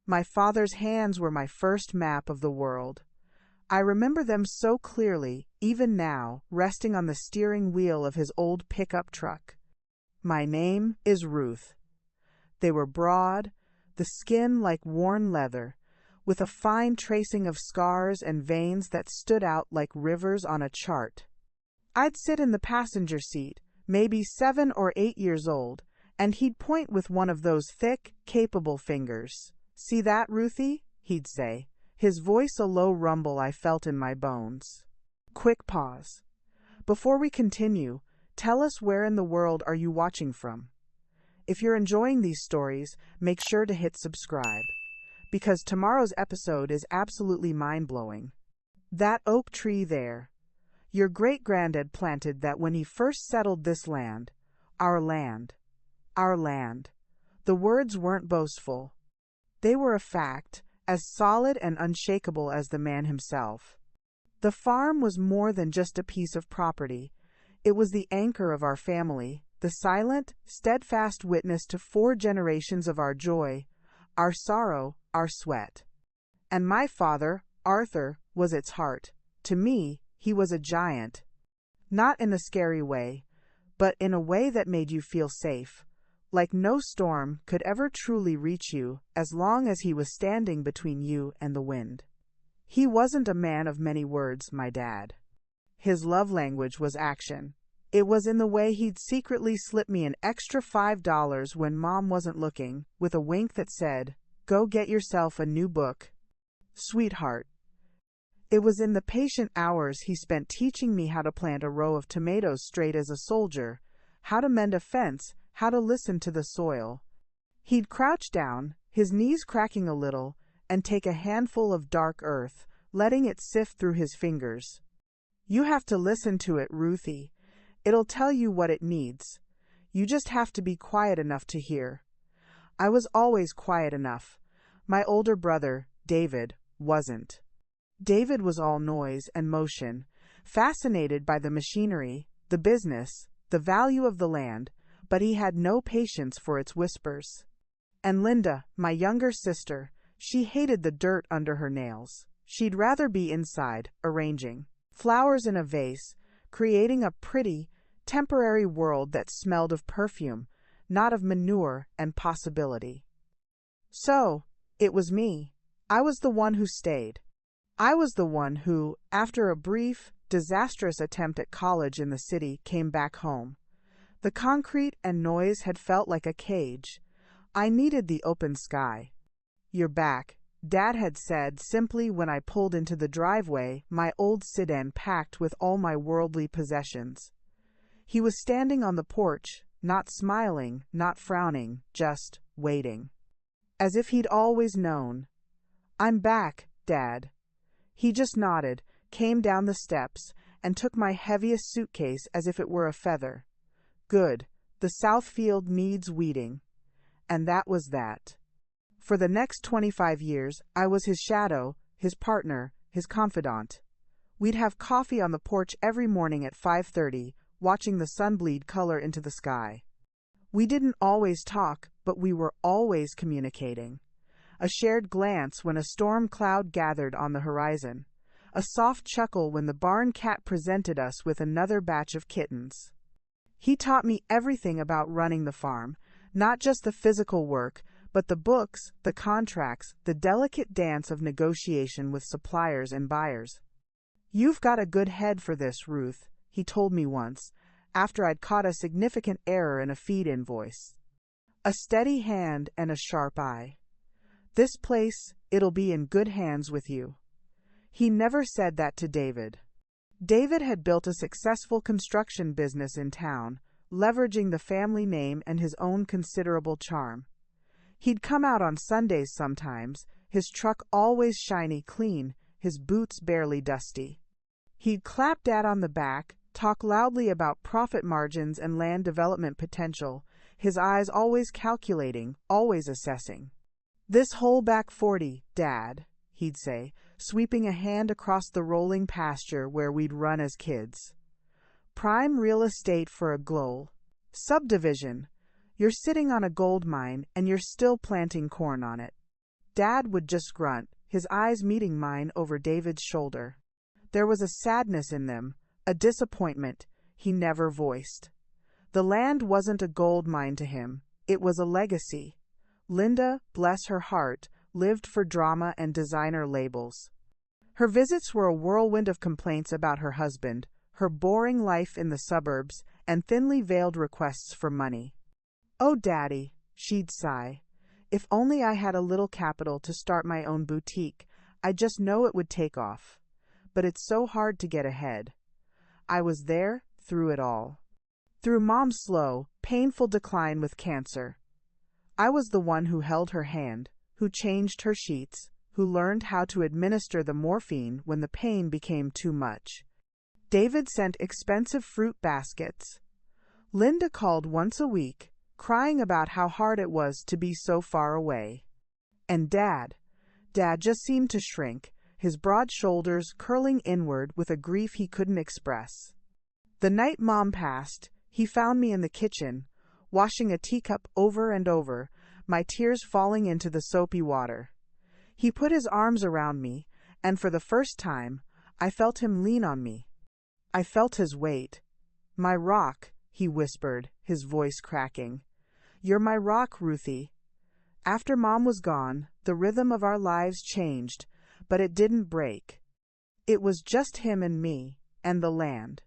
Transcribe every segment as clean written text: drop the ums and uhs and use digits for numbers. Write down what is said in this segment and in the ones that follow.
My father's hands were my first map of the world. I remember them so clearly, even now, resting on the steering wheel of his old pickup truck. My name is Ruth. They were broad, the skin like worn leather, with a fine tracing of scars and veins that stood out like rivers on a chart. I'd sit in the passenger seat, maybe 7 or 8 years old, and he'd point with one of those thick, capable fingers. "See that, Ruthie?" he'd say, his voice a low rumble I felt in my bones. Quick pause. Before we continue, tell us where in the world are you watching from? If you're enjoying these stories, make sure to hit subscribe, because tomorrow's episode is absolutely mind-blowing. That oak tree there. Your great-granddad planted that when he first settled this land. Our land. Our land. The words weren't boastful. They were a fact, as solid and unshakable as the man himself. The farm was more than just a piece of property. It was the anchor of our family, the silent, steadfast witness to 4 generations of our joy, our sorrow, our sweat. And my father, Arthur, was its heart. To me, he was a giant. Not in a scary way, but in a way that made you feel safe, like no storm could ever truly reach you as long as he was standing between you and the wind. He wasn't a man of many words, my dad. His love language was action. It was in the way he'd secretly slip me an extra $5 when Mom wasn't looking, with a wink that said, "Go get yourself a new book, sweetheart." It was in the patient hours he spent teaching me how to plant a row of tomatoes straight as a soldier, how to mend a fence, how to listen to the soil. He'd crouch down, his knees cracking a little, and take a handful of dark earth, letting it sift through his fingers. "You have to listen to it, Ruthie. It'll tell you what it needs. You just have to be quiet enough to hear." I was always quiet enough. My older brother, David, wasn't. David was all noise and motion, fascinated by the machinery, the business, the value of the land, but he had no patience for its whispers. And Linda, my younger sister, she hated the dirt under her nails. She'd rather be inside, arranging flowers in a vase, creating a pretty, temporary world that smelled of perfume, not of manure and possibility. So, it was me. I was the one who stayed. I was the one who, after a brief, disastrous attempt at college in the city, came back home. The concrete and noise had felt like a cage. I needed the open sky. "You're back," Dad had said simply when I pulled into the driveway, my old sedan packed with all my worldly possessions. He was standing on the porch, not smiling, not frowning, just waiting. As if he'd always known. "I'm back, Dad." He just nodded, came down the steps, and took my heaviest suitcase as if it were a feather. "Good. The south field needs weeding." And that was that. For the next 25 years, I was his shadow, his partner, his confidant. We'd have coffee on the porch every morning at 5:30, watching the sun bleed color into the sky. We didn't always talk, but we were always communicating. A shared glance when a storm cloud gathered on the horizon. A soft chuckle when the barn cat presented us with another batch of kittens. He taught me everything about running the farm, not just the physical work, but the books, the contracts, the delicate dance of negotiation with suppliers and buyers. "You've got a good head for this, Ruth," he told me once, after I'd caught a significant error in a feed invoice. "A steady hand and a sharp eye. This place, it'll be in good hands with you." He never said that to David. David had built a successful construction business in town, leveraging the family name and his own considerable charm. He'd come out on Sundays sometimes, his truck always shiny clean, his boots barely dusty. He'd clap Dad on the back, talk loudly about profit margins and land development potential, his eyes always calculating, always assessing. "This whole back 40, Dad," he'd say, sweeping a hand across the rolling pasture where we'd run as kids. "Prime real estate for a goal. Subdivision. You're sitting on a gold mine, and you're still planting corn on it." Dad would just grunt, his eyes meeting mine over David's shoulder. There was a sadness in them, a disappointment he never voiced. The land wasn't a gold mine to him, it was a legacy. Linda, bless her heart, lived for drama and designer labels. Her visits were a whirlwind of complaints about her husband, her boring life in the suburbs, and thinly veiled requests for money. "Oh, Daddy," she'd sigh, "if only I had a little capital to start my own boutique, I just know it would take off. But it's so hard to get ahead." I was there, through it all. Through Mom's slow, painful decline with cancer. I was the one who held her hand, who changed her sheets, who learned how to administer the morphine when the pain became too much. David sent expensive fruit baskets. Linda called once a week, crying about how hard it was to be so far away. And Dad just seemed to shrink, his broad shoulders curling inward with a grief he couldn't express. The night Mom passed, he found me in the kitchen, washing a teacup over and over, my tears falling into the soapy water. He put his arms around me, and for the first time, I felt him lean on me. I felt his weight. "My rock," he whispered, his voice cracking. "You're my rock, Ruthie." After Mom was gone, the rhythm of our lives changed, but it didn't break. It was just him and me, and the land.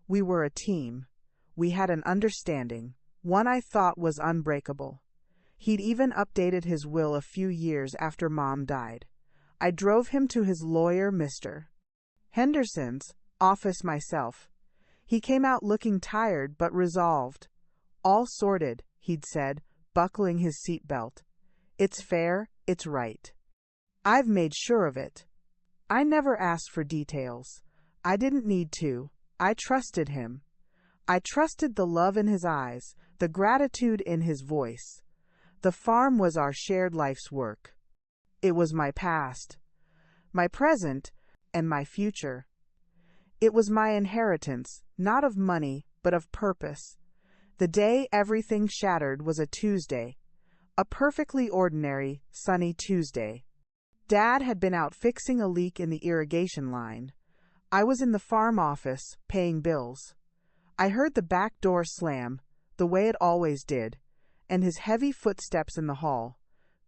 We were a team. We had an understanding, one I thought was unbreakable. He'd even updated his will a few years after Mom died. I drove him to his lawyer, Mr. Henderson's office myself. He came out looking tired but resolved. "All sorted," he'd said, buckling his seatbelt. "It's fair, it's right. I've made sure of it." I never asked for details. I didn't need to. I trusted him. I trusted the love in his eyes, the gratitude in his voice. The farm was our shared life's work. It was my past, my present, and my future. It was my inheritance, not of money, but of purpose. The day everything shattered was a Tuesday, a perfectly ordinary, sunny Tuesday. Dad had been out fixing a leak in the irrigation line. I was in the farm office, paying bills. I heard the back door slam, the way it always did, and his heavy footsteps in the hall.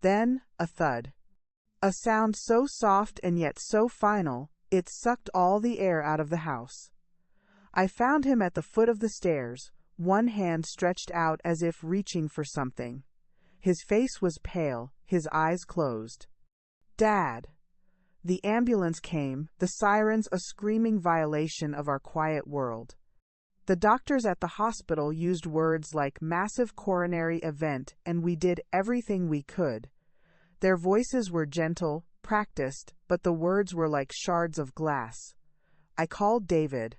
Then a thud. A sound so soft and yet so final, it sucked all the air out of the house. I found him at the foot of the stairs, one hand stretched out as if reaching for something. His face was pale, his eyes closed. "Dad." The ambulance came, the sirens a screaming violation of our quiet world. The doctors at the hospital used words like massive coronary event, and we did everything we could. Their voices were gentle, practiced, but the words were like shards of glass. I called David.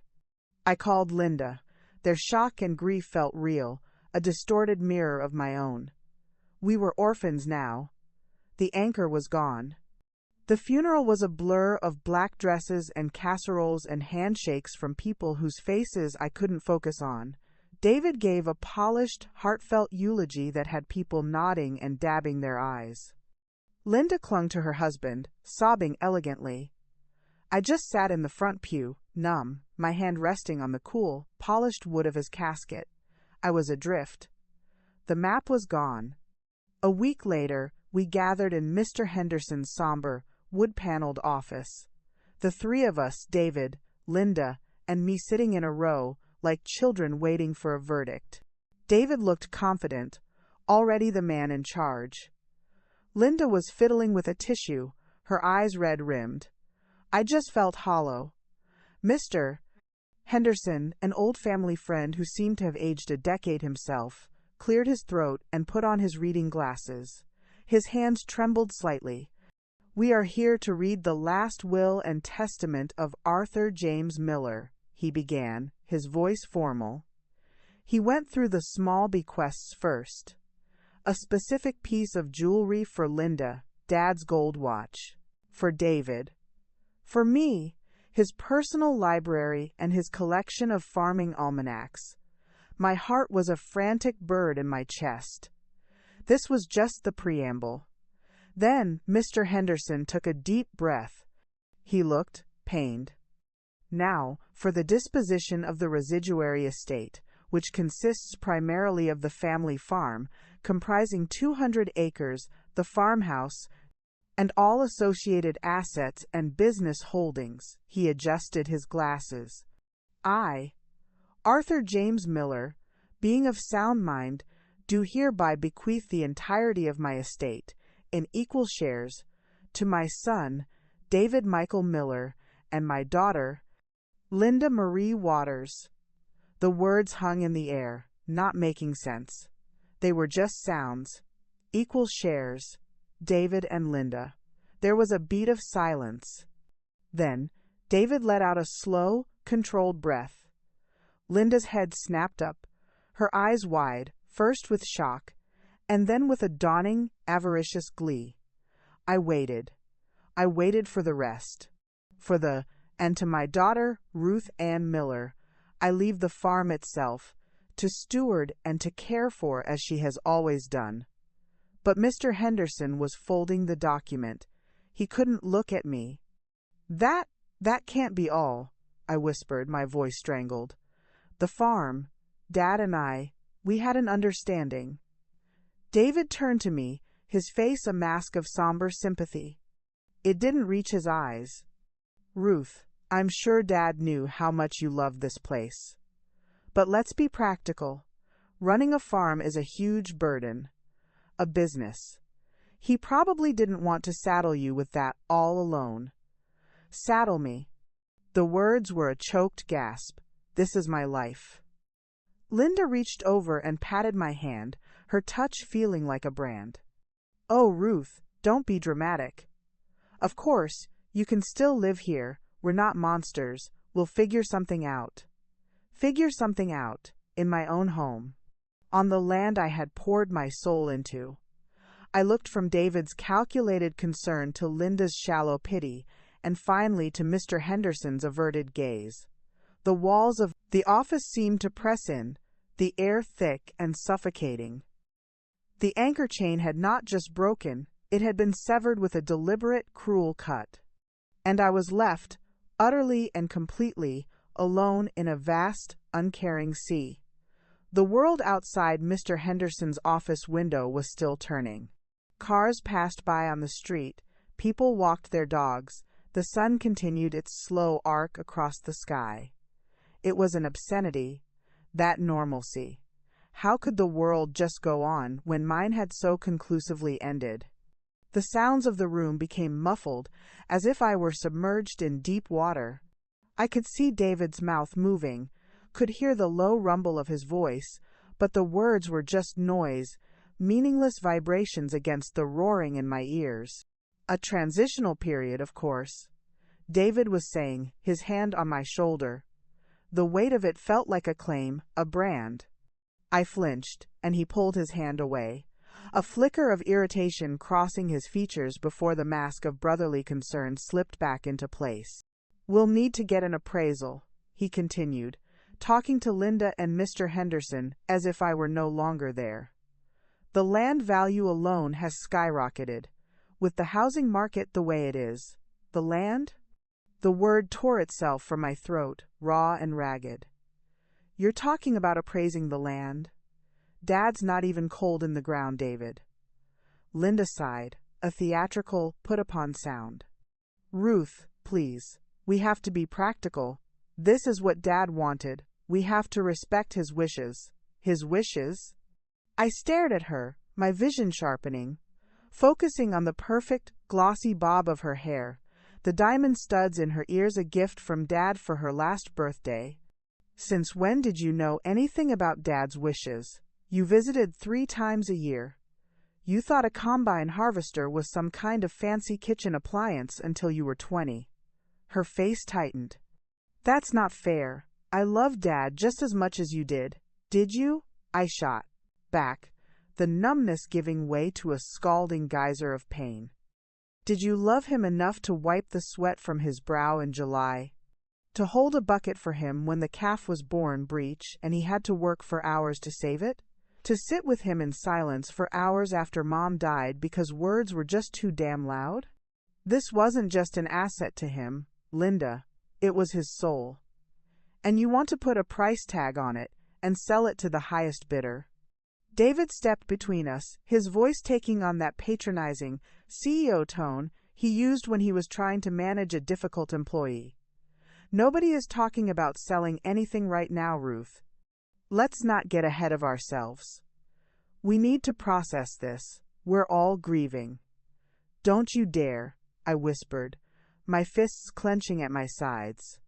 I called Linda. Their shock and grief felt real, a distorted mirror of my own. We were orphans now. The anchor was gone. The funeral was a blur of black dresses and casseroles and handshakes from people whose faces I couldn't focus on. David gave a polished, heartfelt eulogy that had people nodding and dabbing their eyes. Linda clung to her husband, sobbing elegantly. I just sat in the front pew, numb, my hand resting on the cool, polished wood of his casket. I was adrift. The map was gone. A week later, we gathered in Mr. Henderson's somber, wood-paneled office. The three of us, David, Linda, and me sitting in a row, like children waiting for a verdict. David looked confident, already the man in charge. Linda was fiddling with a tissue, her eyes red-rimmed. I just felt hollow. Mr. Henderson, an old family friend who seemed to have aged a decade himself, cleared his throat and put on his reading glasses. His hands trembled slightly. "We are here to read the last will and testament of Arthur James Miller," he began, his voice formal. He went through the small bequests first. A specific piece of jewelry for Linda, Dad's gold watch. For David. For me, his personal library and his collection of farming almanacs. My heart was a frantic bird in my chest. This was just the preamble. Then Mr. Henderson took a deep breath. He looked pained. Now, for the disposition of the residuary estate, which consists primarily of the family farm, comprising 200 acres, the farmhouse, and all associated assets and business holdings. He adjusted his glasses. I, Arthur James Miller, being of sound mind, do hereby bequeath the entirety of my estate, in equal shares, to my son, David Michael Miller, and my daughter, Linda Marie Waters. The words hung in the air, not making sense. They were just sounds. Equal shares. David and Linda. There was a beat of silence. Then, David let out a slow, controlled breath. Linda's head snapped up, her eyes wide, first with shock, and then with a dawning, avaricious glee. I waited. I waited for the rest. For the, and to my daughter, Ruth Ann Miller, I leave the farm itself, to steward and to care for as she has always done. But Mr. Henderson was folding the document. He couldn't look at me. That can't be all, I whispered, my voice strangled. The farm, Dad and I, we had an understanding. David turned to me, his face a mask of somber sympathy. It didn't reach his eyes. Ruth, I'm sure Dad knew how much you loved this place. But let's be practical. Running a farm is a huge burden. A business. He probably didn't want to saddle you with that all alone. Saddle me. The words were a choked gasp. This is my life. Linda reached over and patted my hand, her touch feeling like a brand. Oh, Ruth, don't be dramatic. Of course, you can still live here. We're not monsters. We'll figure something out. Figure something out, in my own home. On the land I had poured my soul into. I looked from David's calculated concern to Linda's shallow pity, and finally to Mr. Henderson's averted gaze. The walls of the office seemed to press in, the air thick and suffocating. The anchor chain had not just broken, it had been severed with a deliberate, cruel cut. And I was left, utterly and completely, alone in a vast, uncaring sea. The world outside Mr. Henderson's office window was still turning. Cars passed by on the street, people walked their dogs, the sun continued its slow arc across the sky. It was an obscenity, that normalcy. How could the world just go on when mine had so conclusively ended? The sounds of the room became muffled, as if I were submerged in deep water. I could see David's mouth moving, could hear the low rumble of his voice, but the words were just noise, meaningless vibrations against the roaring in my ears. A transitional period, of course. David was saying, his hand on my shoulder. The weight of it felt like a claim, a brand. I flinched, and he pulled his hand away, a flicker of irritation crossing his features before the mask of brotherly concern slipped back into place. We'll need to get an appraisal, he continued, talking to Linda and Mr. Henderson as if I were no longer there. The land value alone has skyrocketed. With the housing market the way it is, the land? The word tore itself from my throat, raw and ragged. You're talking about appraising the land? Dad's not even cold in the ground, David. Linda sighed, a theatrical, put-upon sound. Ruth, please, we have to be practical. This is what Dad wanted. We have to respect his wishes. His wishes? I stared at her, my vision sharpening, focusing on the perfect, glossy bob of her hair, the diamond studs in her ears, a gift from Dad for her last birthday. Since when did you know anything about Dad's wishes? You visited 3 times a year. You thought a combine harvester was some kind of fancy kitchen appliance until you were 20. Her face tightened. That's not fair. I loved Dad just as much as you did. Did you? I shot back, the numbness giving way to a scalding geyser of pain. Did you love him enough to wipe the sweat from his brow in July? To hold a bucket for him when the calf was born breech and he had to work for hours to save it? To sit with him in silence for hours after Mom died because words were just too damn loud? This wasn't just an asset to him, Linda. It was his soul. And you want to put a price tag on it and sell it to the highest bidder. David stepped between us, his voice taking on that patronizing CEO tone he used when he was trying to manage a difficult employee. Nobody is talking about selling anything right now, Ruth. Let's not get ahead of ourselves. We need to process this. We're all grieving. Don't you dare, I whispered, my fists clenching at my sides.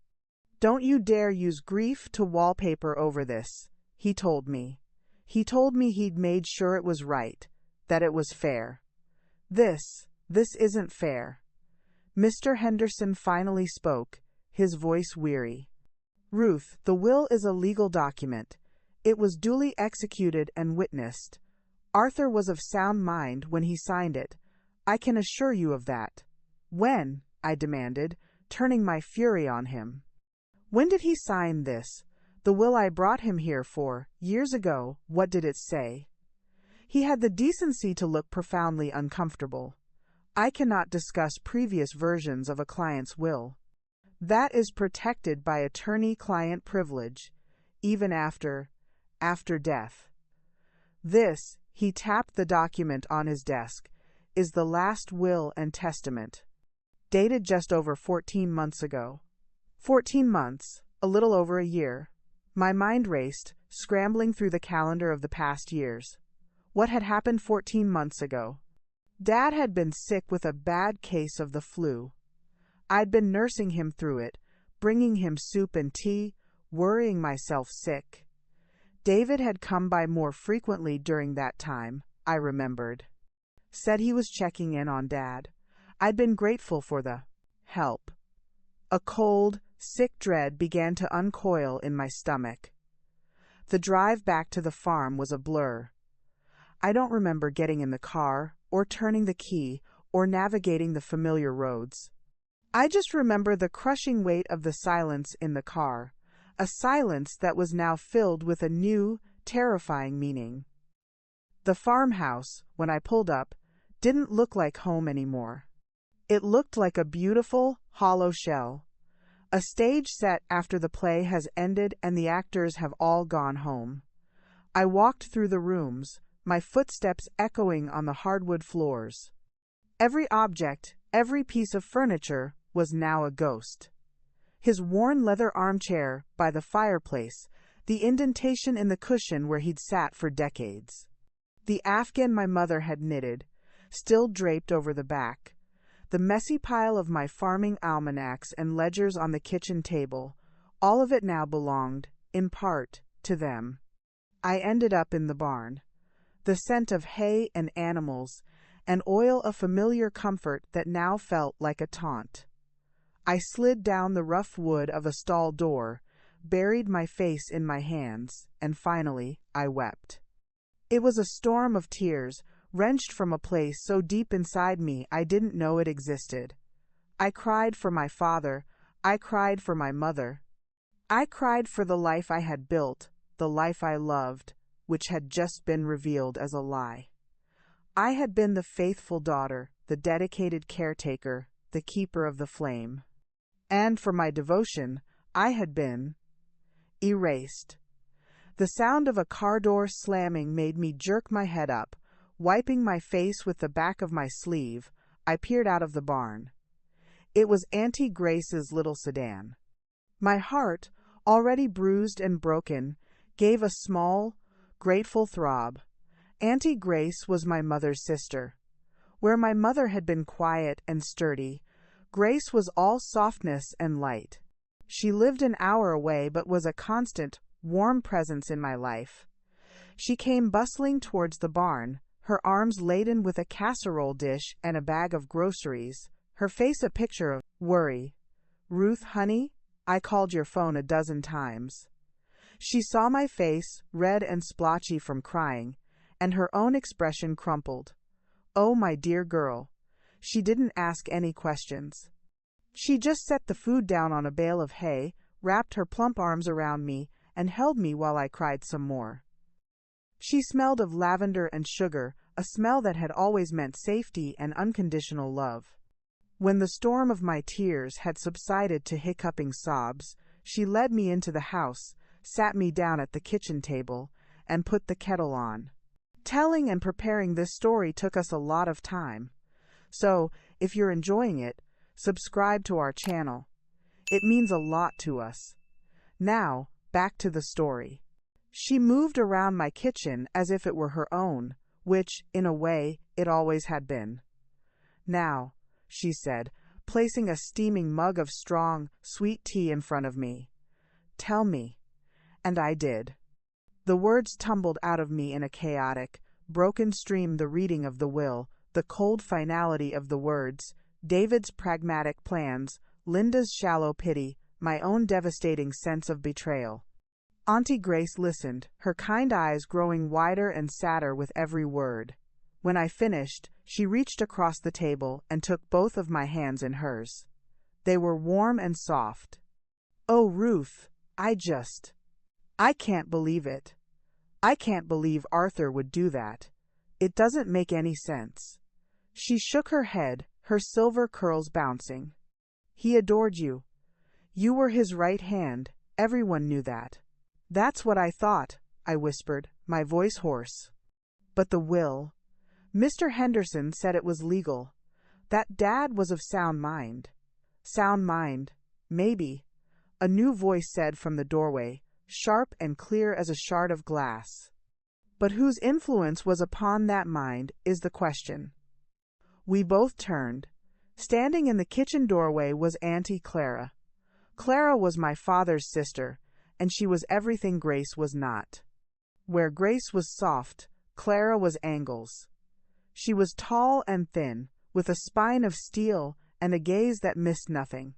Don't you dare use grief to wallpaper over this, he told me. He told me he'd made sure it was right, that it was fair. This isn't fair. Mr. Henderson finally spoke, his voice weary. Ruth, the will is a legal document. It was duly executed and witnessed. Arthur was of sound mind when he signed it. I can assure you of that. When? I demanded, turning my fury on him. When did he sign this? The will I brought him here for, years ago, what did it say? He had the decency to look profoundly uncomfortable. I cannot discuss previous versions of a client's will. That is protected by attorney-client privilege, even after death. This, he tapped the document on his desk, is the last will and testament. Dated just over 14 months ago. 14 months, a little over a year. My mind raced, scrambling through the calendar of the past years. What had happened 14 months ago? Dad had been sick with a bad case of the flu. I'd been nursing him through it, bringing him soup and tea, worrying myself sick. David had come by more frequently during that time, I remembered. Said he was checking in on Dad. I'd been grateful for the help. A cold, sick dread began to uncoil in my stomach. The drive back to the farm was a blur. I don't remember getting in the car, or turning the key, or navigating the familiar roads. I just remember the crushing weight of the silence in the car, a silence that was now filled with a new, terrifying meaning. The farmhouse, when I pulled up, didn't look like home anymore. It looked like a beautiful, hollow shell. A stage set after the play has ended and the actors have all gone home. I walked through the rooms, my footsteps echoing on the hardwood floors. Every object, every piece of furniture, was now a ghost. His worn leather armchair by the fireplace, the indentation in the cushion where he'd sat for decades. The afghan my mother had knitted, still draped over the back. The messy pile of my farming almanacs and ledgers on the kitchen table, all of it now belonged, in part, to them. I ended up in the barn. The scent of hay and animals, and oil a familiar comfort that now felt like a taunt. I slid down the rough wood of a stall door, buried my face in my hands, and finally I wept. It was a storm of tears, wrenched from a place so deep inside me I didn't know it existed. I cried for my father, I cried for my mother. I cried for the life I had built, the life I loved, which had just been revealed as a lie. I had been the faithful daughter, the dedicated caretaker, the keeper of the flame. And for my devotion, I had been erased. The sound of a car door slamming made me jerk my head up. Wiping my face with the back of my sleeve, I peered out of the barn. It was Auntie Grace's little sedan. My heart, already bruised and broken, gave a small, grateful throb. Auntie Grace was my mother's sister. Where my mother had been quiet and sturdy, Grace was all softness and light. She lived an hour away but was a constant, warm presence in my life. She came bustling towards the barn, her arms laden with a casserole dish and a bag of groceries, her face a picture of worry. "Ruth, honey, I called your phone a dozen times." She saw my face, red and splotchy from crying, and her own expression crumpled. Oh, my dear girl. She didn't ask any questions. She just set the food down on a bale of hay, wrapped her plump arms around me, and held me while I cried some more. She smelled of lavender and sugar, a smell that had always meant safety and unconditional love. When the storm of my tears had subsided to hiccuping sobs, she led me into the house, sat me down at the kitchen table, and put the kettle on. Telling and preparing this story took us a lot of time. So, if you're enjoying it, subscribe to our channel. It means a lot to us. Now, back to the story. She moved around my kitchen as if it were her own, which, in a way, it always had been. "Now," she said, placing a steaming mug of strong, sweet tea in front of me. "Tell me." And I did. The words tumbled out of me in a chaotic, broken stream: the reading of the will, the cold finality of the words, David's pragmatic plans, Linda's shallow pity, my own devastating sense of betrayal. Auntie Grace listened, her kind eyes growing wider and sadder with every word. When I finished, she reached across the table and took both of my hands in hers. They were warm and soft. "Oh, Ruth, I can't believe it. I can't believe Arthur would do that. It doesn't make any sense." She shook her head, her silver curls bouncing. "He adored you. You were his right hand, everyone knew that." "That's what I thought," I whispered, my voice hoarse. "But the will. Mr. Henderson said it was legal. That Dad was of sound mind." "Sound mind, maybe," a new voice said from the doorway, sharp and clear as a shard of glass. "But whose influence was upon that mind is the question." We both turned. Standing in the kitchen doorway was Auntie Clara. Clara was my father's sister, and she was everything Grace was not. Where Grace was soft, Clara was angles. She was tall and thin, with a spine of steel and a gaze that missed nothing.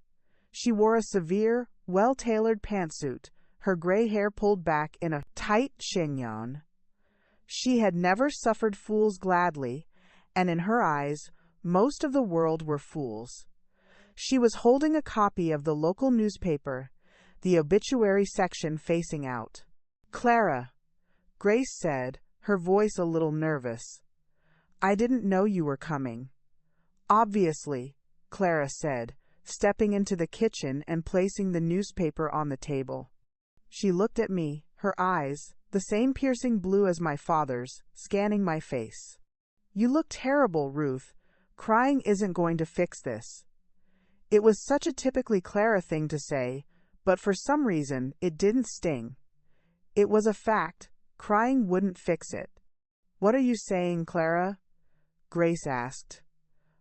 She wore a severe, well-tailored pantsuit, her gray hair pulled back in a tight chignon. She had never suffered fools gladly, and in her eyes, most of the world were fools. She was holding a copy of the local newspaper, the obituary section facing out. "Clara," Grace said, her voice a little nervous. "I didn't know you were coming." "Obviously," Clara said, stepping into the kitchen and placing the newspaper on the table. She looked at me, her eyes, the same piercing blue as my father's, scanning my face. "You look terrible, Ruth. Crying isn't going to fix this." It was such a typically Clara thing to say, but for some reason it didn't sting. It was a fact. Crying wouldn't fix it. "What are you saying, Clara?" Grace asked.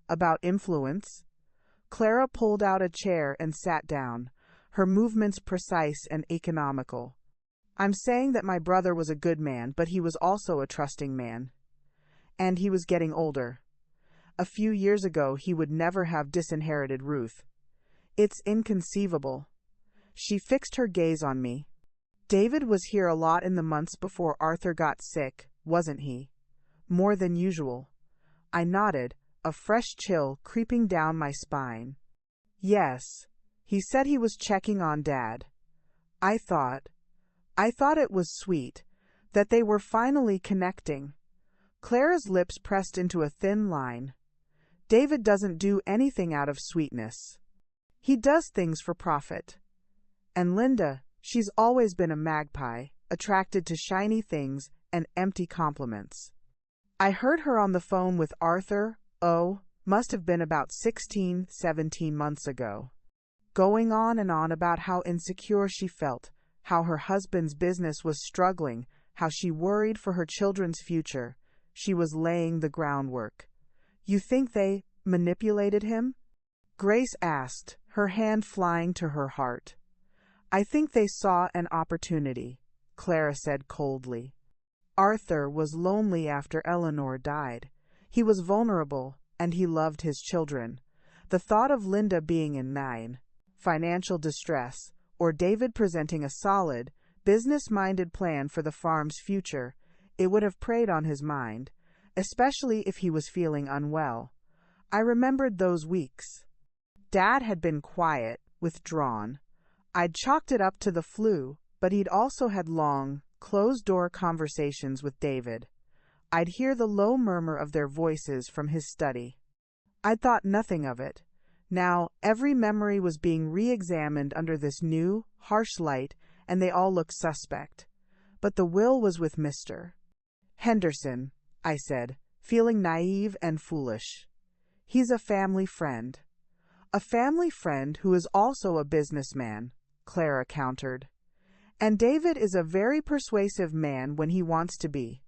"About influence?" Clara pulled out a chair and sat down, her movements precise and economical. "I'm saying that my brother was a good man, but he was also a trusting man. And he was getting older. A few years ago he would never have disinherited Ruth. It's inconceivable." She fixed her gaze on me. "David was here a lot in the months before Arthur got sick, wasn't he?" "More than usual." I nodded, a fresh chill creeping down my spine. "Yes. He said he was checking on Dad. I thought it was sweet, that they were finally connecting." Clara's lips pressed into a thin line. "David doesn't do anything out of sweetness. He does things for profit. And Linda, she's always been a magpie, attracted to shiny things and empty compliments. I heard her on the phone with Arthur, must have been about 16, 17 months ago. Going on and on about how insecure she felt, how her husband's business was struggling, how she worried for her children's future. She was laying the groundwork." "You think they manipulated him?" Grace asked, her hand flying to her heart. "I think they saw an opportunity," Clara said coldly. "Arthur was lonely after Eleanor died. He was vulnerable, and he loved his children. The thought of Linda being in financial distress, or David presenting a solid, business-minded plan for the farm's future, it would have preyed on his mind, especially if he was feeling unwell. I remembered those weeks. Dad had been quiet, withdrawn. I'd chalked it up to the flu, but he'd also had long, closed-door conversations with David. I'd hear the low murmur of their voices from his study. I'd thought nothing of it. Now, every memory was being re-examined under this new, harsh light, and they all looked suspect. But the will was with Mr. Henderson, I said, feeling naive and foolish. He's a family friend. A family friend who is also a businessman, Clara countered. And David is a very persuasive man when he wants to be.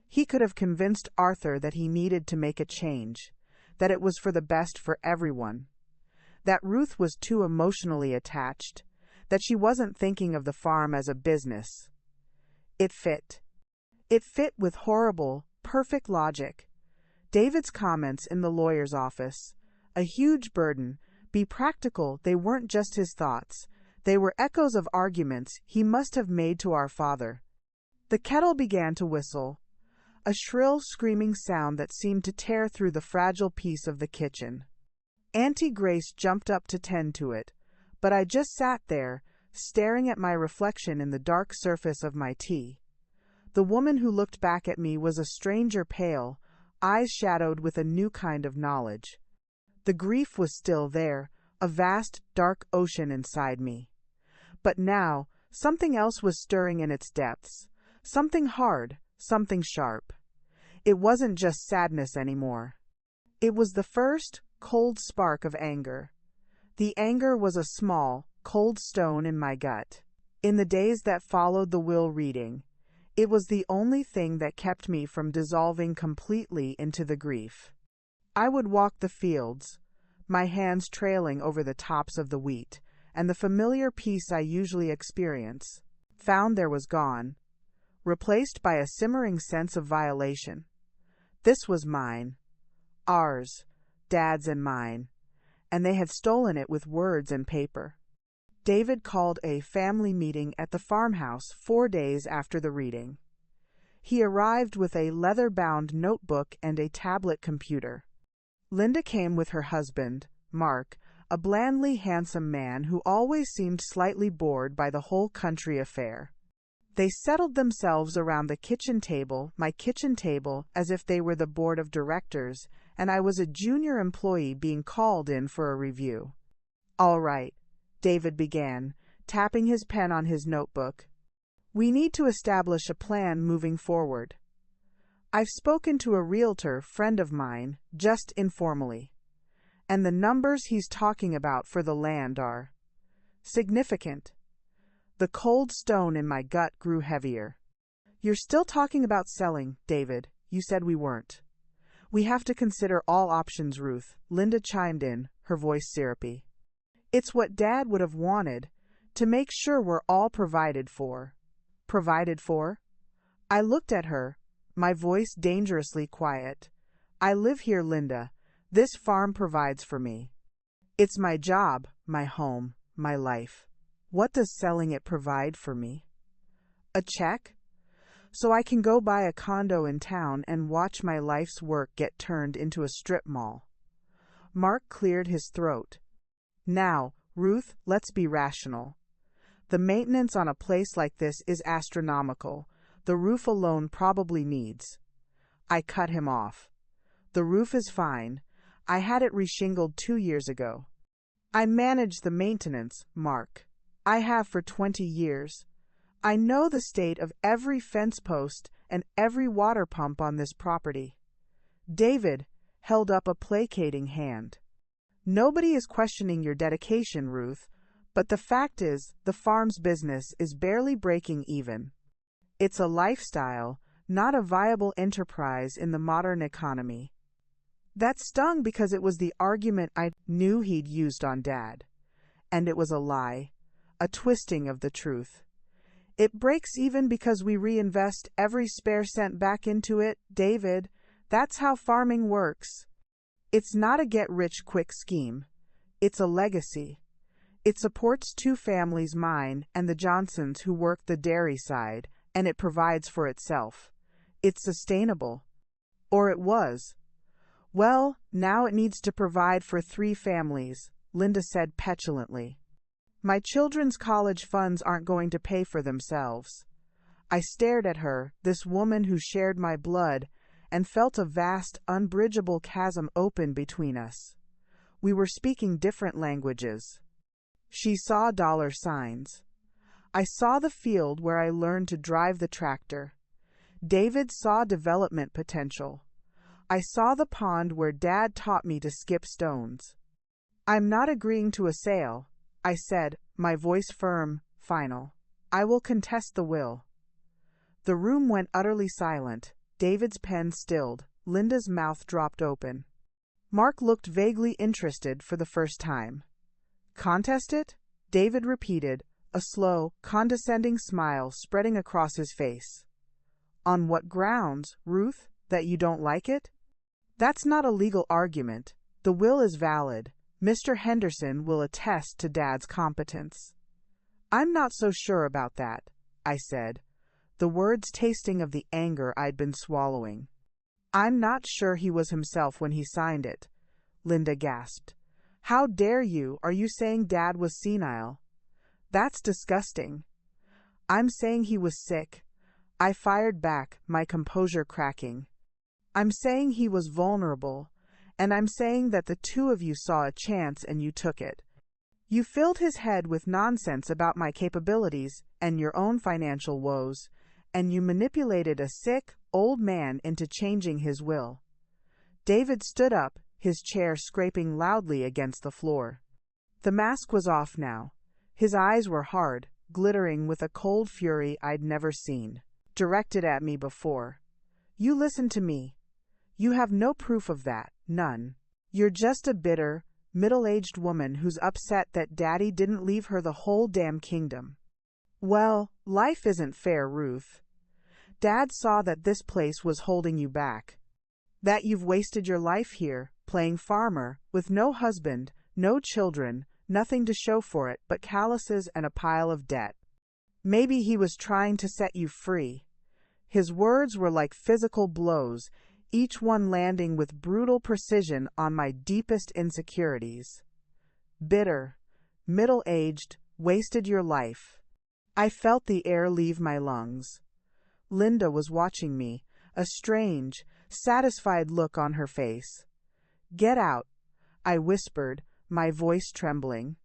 He could have convinced Arthur that he needed to make a change, that it was for the best for everyone, that Ruth was too emotionally attached, that she wasn't thinking of the farm as a business. It fit. It fit with horrible, perfect logic. David's comments in the lawyer's office, a huge burden, be practical, they weren't just his thoughts. They were echoes of arguments he must have made to our father. The kettle began to whistle, a shrill, screaming sound that seemed to tear through the fragile peace of the kitchen. Auntie Grace jumped up to tend to it, but I just sat there, staring at my reflection in the dark surface of my tea. The woman who looked back at me was a stranger, pale, eyes shadowed with a new kind of knowledge. The grief was still there, a vast, dark ocean inside me. But now, something else was stirring in its depths, something hard, something sharp. It wasn't just sadness anymore. It was the first, cold spark of anger. The anger was a small, cold stone in my gut. In the days that followed the will reading, it was the only thing that kept me from dissolving completely into the grief. I would walk the fields, my hands trailing over the tops of the wheat, and the familiar peace I usually experience, found there was gone, replaced by a simmering sense of violation. This was mine, ours, Dad's and mine, and they had stolen it with words and paper. David called a family meeting at the farmhouse 4 days after the reading. He arrived with a leather-bound notebook and a tablet computer. Linda came with her husband, Mark, a blandly handsome man who always seemed slightly bored by the whole country affair. They settled themselves around the kitchen table, my kitchen table, as if they were the board of directors, and I was a junior employee being called in for a review. "All right," David began, tapping his pen on his notebook. "We need to establish a plan moving forward. I've spoken to a realtor friend of mine, just informally, and the numbers he's talking about for the land are significant." The cold stone in my gut grew heavier. "You're still talking about selling, David. You said we weren't." "We have to consider all options, Ruth," Linda chimed in, her voice syrupy. "It's what Dad would have wanted, to make sure we're all provided for." "Provided for?" I looked at her, my voice dangerously quiet. "I live here, Linda. This farm provides for me. It's my job, my home, my life. What does selling it provide for me? A check? So I can go buy a condo in town and watch my life's work get turned into a strip mall." Mark cleared his throat. "Now, Ruth, let's be rational. The maintenance on a place like this is astronomical. The roof alone probably needs—" I cut him off. "The roof is fine. I had it reshingled 2 years ago. I manage the maintenance, Mark. I have for 20 years. I know the state of every fence post and every water pump on this property." David held up a placating hand. "Nobody is questioning your dedication, Ruth, but the fact is the farm's business is barely breaking even. It's a lifestyle, not a viable enterprise in the modern economy." That stung because it was the argument I knew he'd used on Dad. And it was a lie, a twisting of the truth. "It breaks even because we reinvest every spare cent back into it, David. That's how farming works. It's not a get-rich-quick scheme. It's a legacy. It supports 2 families, mine and the Johnsons who work the dairy side, and it provides for itself. It's sustainable. Or it was. Well, now it needs to provide for 3 families," Linda said petulantly. "My children's college funds aren't going to pay for themselves. I stared at her, this woman who shared my blood, and felt a vast, unbridgeable chasm open between us. We were speaking different languages. She saw dollar signs. I saw the field where I learned to drive the tractor. David saw development potential. I saw the pond where Dad taught me to skip stones. I'm not agreeing to a sale, I said, my voice firm, final. I will contest the will. The room went utterly silent. David's pen stilled. Linda's mouth dropped open. Mark looked vaguely interested for the first time. Contest it? David repeated, a slow, condescending smile spreading across his face. On what grounds, Ruth, that you don't like it? That's not a legal argument. The will is valid. Mr. Henderson will attest to Dad's competence. I'm not so sure about that, I said, the words tasting of the anger I'd been swallowing. I'm not sure he was himself when he signed it, Linda gasped. How dare you? Are you saying Dad was senile? That's disgusting. I'm saying he was sick. I fired back, my composure cracking. I'm saying he was vulnerable, and I'm saying that the two of you saw a chance and you took it. You filled his head with nonsense about my capabilities and your own financial woes, and you manipulated a sick, old man into changing his will. David stood up, his chair scraping loudly against the floor. The mask was off now. His eyes were hard, glittering with a cold fury I'd never seen, directed at me before. You listen to me. You have no proof of that, none. You're just a bitter, middle-aged woman who's upset that Daddy didn't leave her the whole damn kingdom. Well, life isn't fair, Ruth. Dad saw that this place was holding you back. That you've wasted your life here, playing farmer, with no husband, no children, nothing to show for it but calluses and a pile of debt. Maybe he was trying to set you free. His words were like physical blows, each one landing with brutal precision on my deepest insecurities. Bitter, middle-aged, wasted your life. I felt the air leave my lungs. Linda was watching me, a strange, satisfied look on her face. Get out, I whispered, my voice trembling.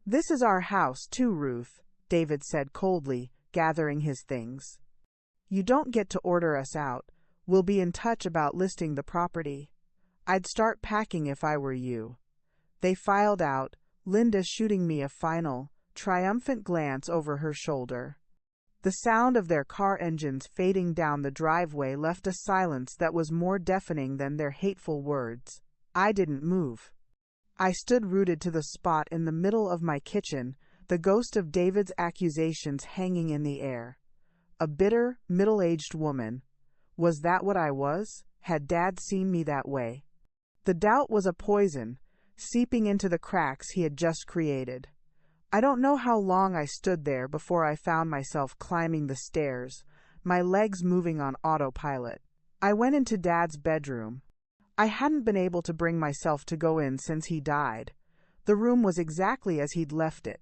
This is our house, too, Ruth, David said coldly, gathering his things. You don't get to order us out. We'll be in touch about listing the property. I'd start packing if I were you. They filed out, Linda shooting me a final, triumphant glance over her shoulder. The sound of their car engines fading down the driveway left a silence that was more deafening than their hateful words. I didn't move. I stood rooted to the spot in the middle of my kitchen, the ghost of David's accusations hanging in the air. A bitter, middle-aged woman. Was that what I was? Had Dad seen me that way? The doubt was a poison, seeping into the cracks he had just created. I don't know how long I stood there before I found myself climbing the stairs, my legs moving on autopilot. I went into Dad's bedroom. I hadn't been able to bring myself to go in since he died. The room was exactly as he'd left it.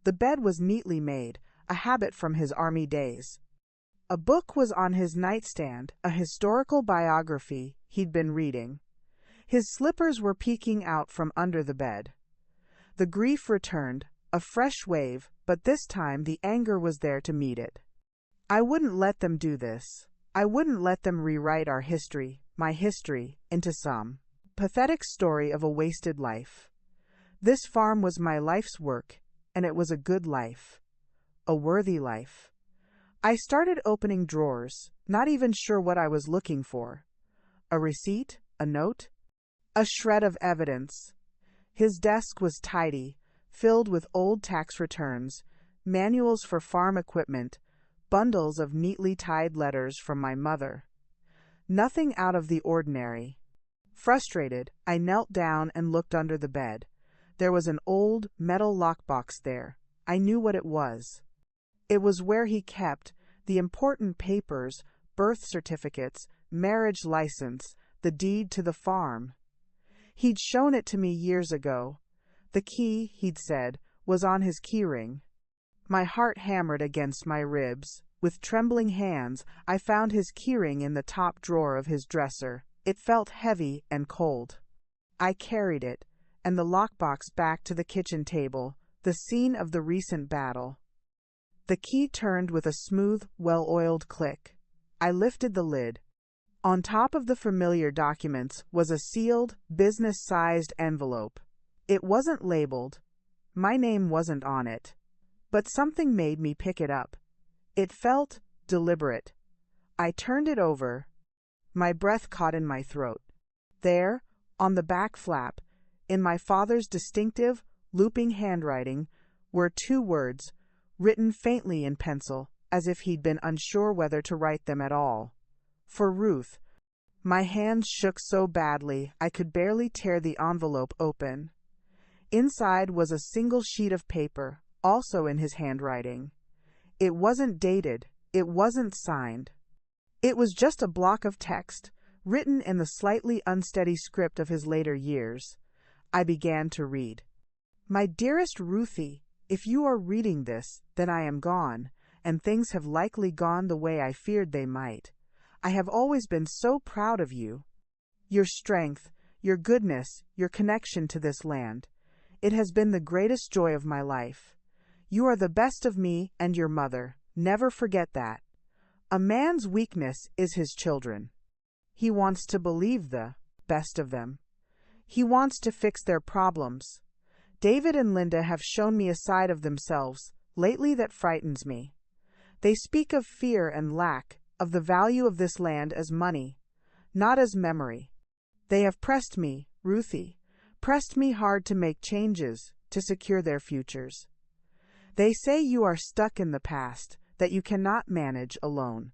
The bed was neatly made, a habit from his army days. A book was on his nightstand, a historical biography he'd been reading. His slippers were peeking out from under the bed. The grief returned, a fresh wave, but this time the anger was there to meet it. I wouldn't let them do this. I wouldn't let them rewrite our history, my history, into some pathetic story of a wasted life. This farm was my life's work, and it was a good life. A worthy life. I started opening drawers, not even sure what I was looking for. A receipt? A note? A shred of evidence. His desk was tidy, filled with old tax returns, manuals for farm equipment, bundles of neatly tied letters from my mother. Nothing out of the ordinary. Frustrated, I knelt down and looked under the bed. There was an old metal lockbox there. I knew what it was. It was where he kept the important papers, birth certificates, marriage license, the deed to the farm. He'd shown it to me years ago. The key, he'd said, was on his keyring. My heart hammered against my ribs. With trembling hands, I found his keyring in the top drawer of his dresser. It felt heavy and cold. I carried it, and the lockbox back to the kitchen table, the scene of the recent battle. The key turned with a smooth, well-oiled click. I lifted the lid. On top of the familiar documents was a sealed, business-sized envelope. It wasn't labeled. My name wasn't on it. But something made me pick it up. It felt deliberate. I turned it over. My breath caught in my throat. There, on the back flap, in my father's distinctive, looping handwriting, were 2 words, written faintly in pencil, as if he'd been unsure whether to write them at all. For Ruth. My hands shook so badly I could barely tear the envelope open. Inside was a single sheet of paper, also in his handwriting. It wasn't dated, it wasn't signed. It was just a block of text, written in the slightly unsteady script of his later years. I began to read. My dearest Ruthie, if you are reading this, then I am gone, and things have likely gone the way I feared they might. I have always been so proud of you. Your strength, your goodness, your connection to this land. It has been the greatest joy of my life. You are the best of me and your mother. Never forget that. A man's weakness is his children. He wants to believe the best of them. He wants to fix their problems. David and Linda have shown me a side of themselves lately that frightens me. They speak of fear and lack, of the value of this land as money, not as memory. They have pressed me, Ruthie, pressed me hard to make changes, to secure their futures. They say you are stuck in the past, that you cannot manage alone.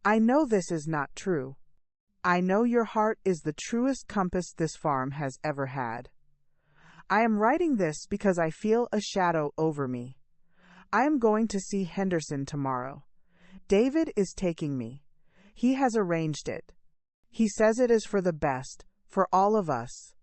I know this is not true. I know your heart is the truest compass this farm has ever had. I am writing this because I feel a shadow over me. I am going to see Henderson tomorrow. David is taking me. He has arranged it. He says it is for the best, for all of us.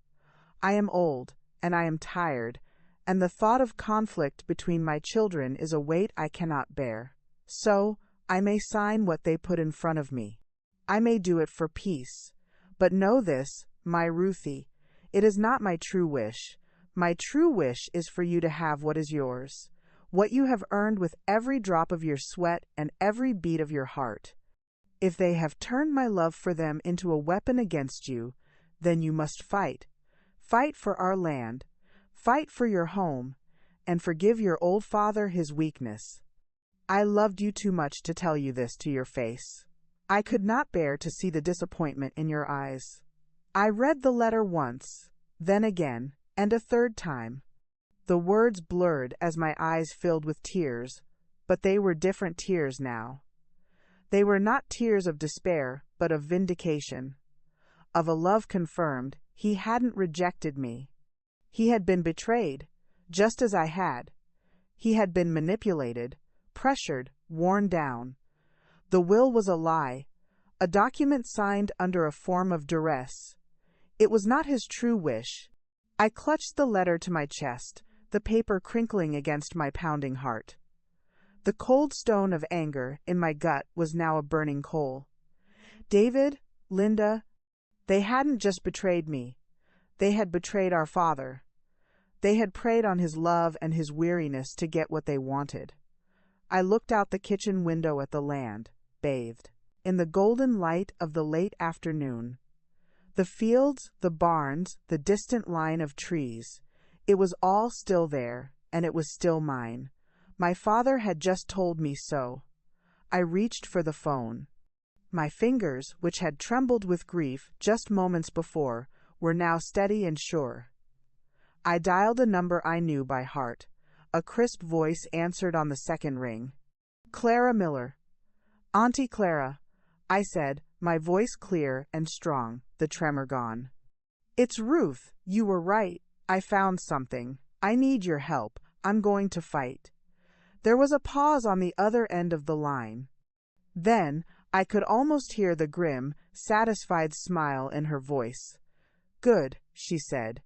I am old, and I am tired, and the thought of conflict between my children is a weight I cannot bear. So, I may sign what they put in front of me. I may do it for peace. But know this, my Ruthie, it is not my true wish. My true wish is for you to have what is yours, what you have earned with every drop of your sweat and every beat of your heart. If they have turned my love for them into a weapon against you, then you must fight. Fight for our land. Fight for your home, and forgive your old father his weakness. I loved you too much to tell you this to your face. I could not bear to see the disappointment in your eyes. I read the letter once, then again, and a third time. The words blurred as my eyes filled with tears, but they were different tears now. They were not tears of despair, but of vindication. Of a love confirmed. He hadn't rejected me. He had been betrayed, just as I had. He had been manipulated, pressured, worn down. The will was a lie, a document signed under a form of duress. It was not his true wish. I clutched the letter to my chest, the paper crinkling against my pounding heart. The cold stone of anger in my gut was now a burning coal. David, Linda, they hadn't just betrayed me. They had betrayed our father. They had preyed on his love and his weariness to get what they wanted. I looked out the kitchen window at the land, bathed in the golden light of the late afternoon. The fields, the barns, the distant line of trees. It was all still there, and it was still mine. My father had just told me so. I reached for the phone. My fingers, which had trembled with grief just moments before, were now steady and sure. I dialed a number I knew by heart. A crisp voice answered on the second ring. Clara Miller. Auntie Clara, I said, my voice clear and strong, the tremor gone. It's Ruth. You were right. I found something. I need your help. I'm going to fight. There was a pause on the other end of the line. Then, I could almost hear the grim, satisfied smile in her voice. Good, she said.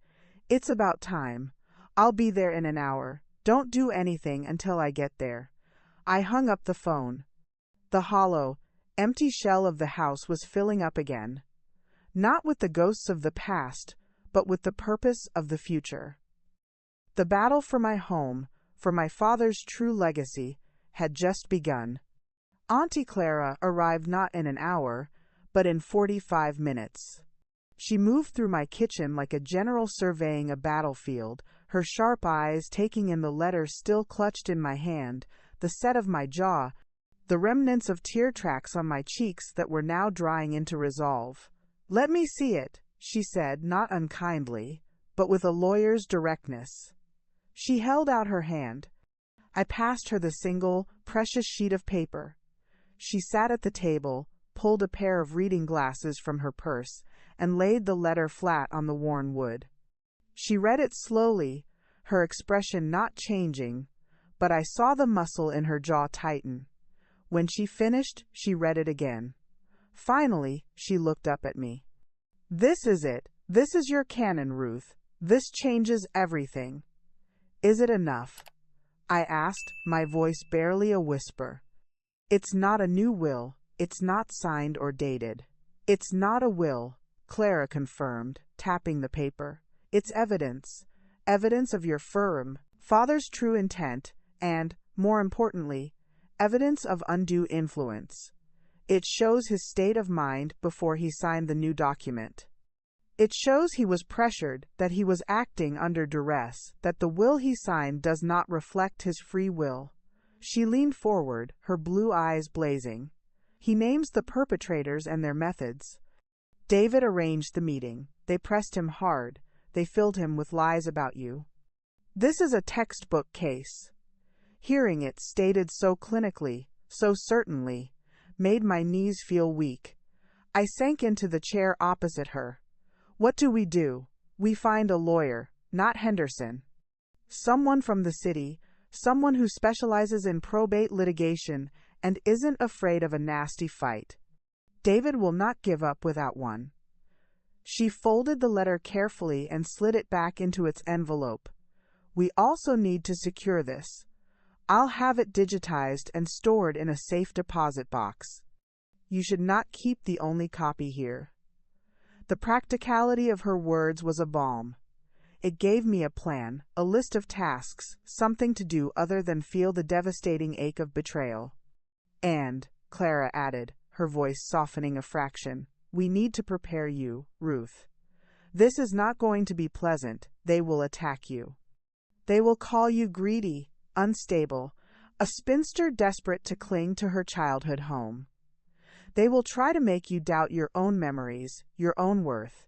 It's about time. I'll be there in an hour. Don't do anything until I get there. I hung up the phone. The hollow, empty shell of the house was filling up again, not with the ghosts of the past, but with the purpose of the future. The battle for my home, for my father's true legacy, had just begun. Auntie Clara arrived not in an hour, but in 45 minutes. She moved through my kitchen like a general surveying a battlefield, her sharp eyes taking in the letter still clutched in my hand, the set of my jaw, the remnants of tear tracks on my cheeks that were now drying into resolve. "Let me see it," she said, not unkindly, but with a lawyer's directness. She held out her hand. I passed her the single, precious sheet of paper. She sat at the table, pulled a pair of reading glasses from her purse, and laid the letter flat on the worn wood. She read it slowly, her expression not changing, but I saw the muscle in her jaw tighten. When she finished, she read it again. Finally, she looked up at me. "This is it. This is your canon, Ruth. This changes everything." "Is it enough?" I asked, my voice barely a whisper. "It's not a new will. It's not signed or dated." "It's not a will," Clara confirmed, tapping the paper. "It's evidence. Evidence of your firm, father's true intent, and, more importantly, evidence of undue influence. It shows his state of mind before he signed the new document. It shows he was pressured, that he was acting under duress, that the will he signed does not reflect his free will." She leaned forward, her blue eyes blazing. "He names the perpetrators and their methods. David arranged the meeting. They pressed him hard. They filled him with lies about you. This is a textbook case." Hearing it stated so clinically, so certainly, made my knees feel weak. I sank into the chair opposite her. "What do? We find a lawyer, not Henderson. Someone from the city, someone who specializes in probate litigation and isn't afraid of a nasty fight. David will not give up without one." She folded the letter carefully and slid it back into its envelope. "We also need to secure this. I'll have it digitized and stored in a safe deposit box. You should not keep the only copy here." The practicality of her words was a balm. It gave me a plan, a list of tasks, something to do other than feel the devastating ache of betrayal. "And," Clara added, her voice softening a fraction, "we need to prepare you, Ruth. This is not going to be pleasant. They will attack you. They will call you greedy, unstable, a spinster desperate to cling to her childhood home. They will try to make you doubt your own memories, your own worth.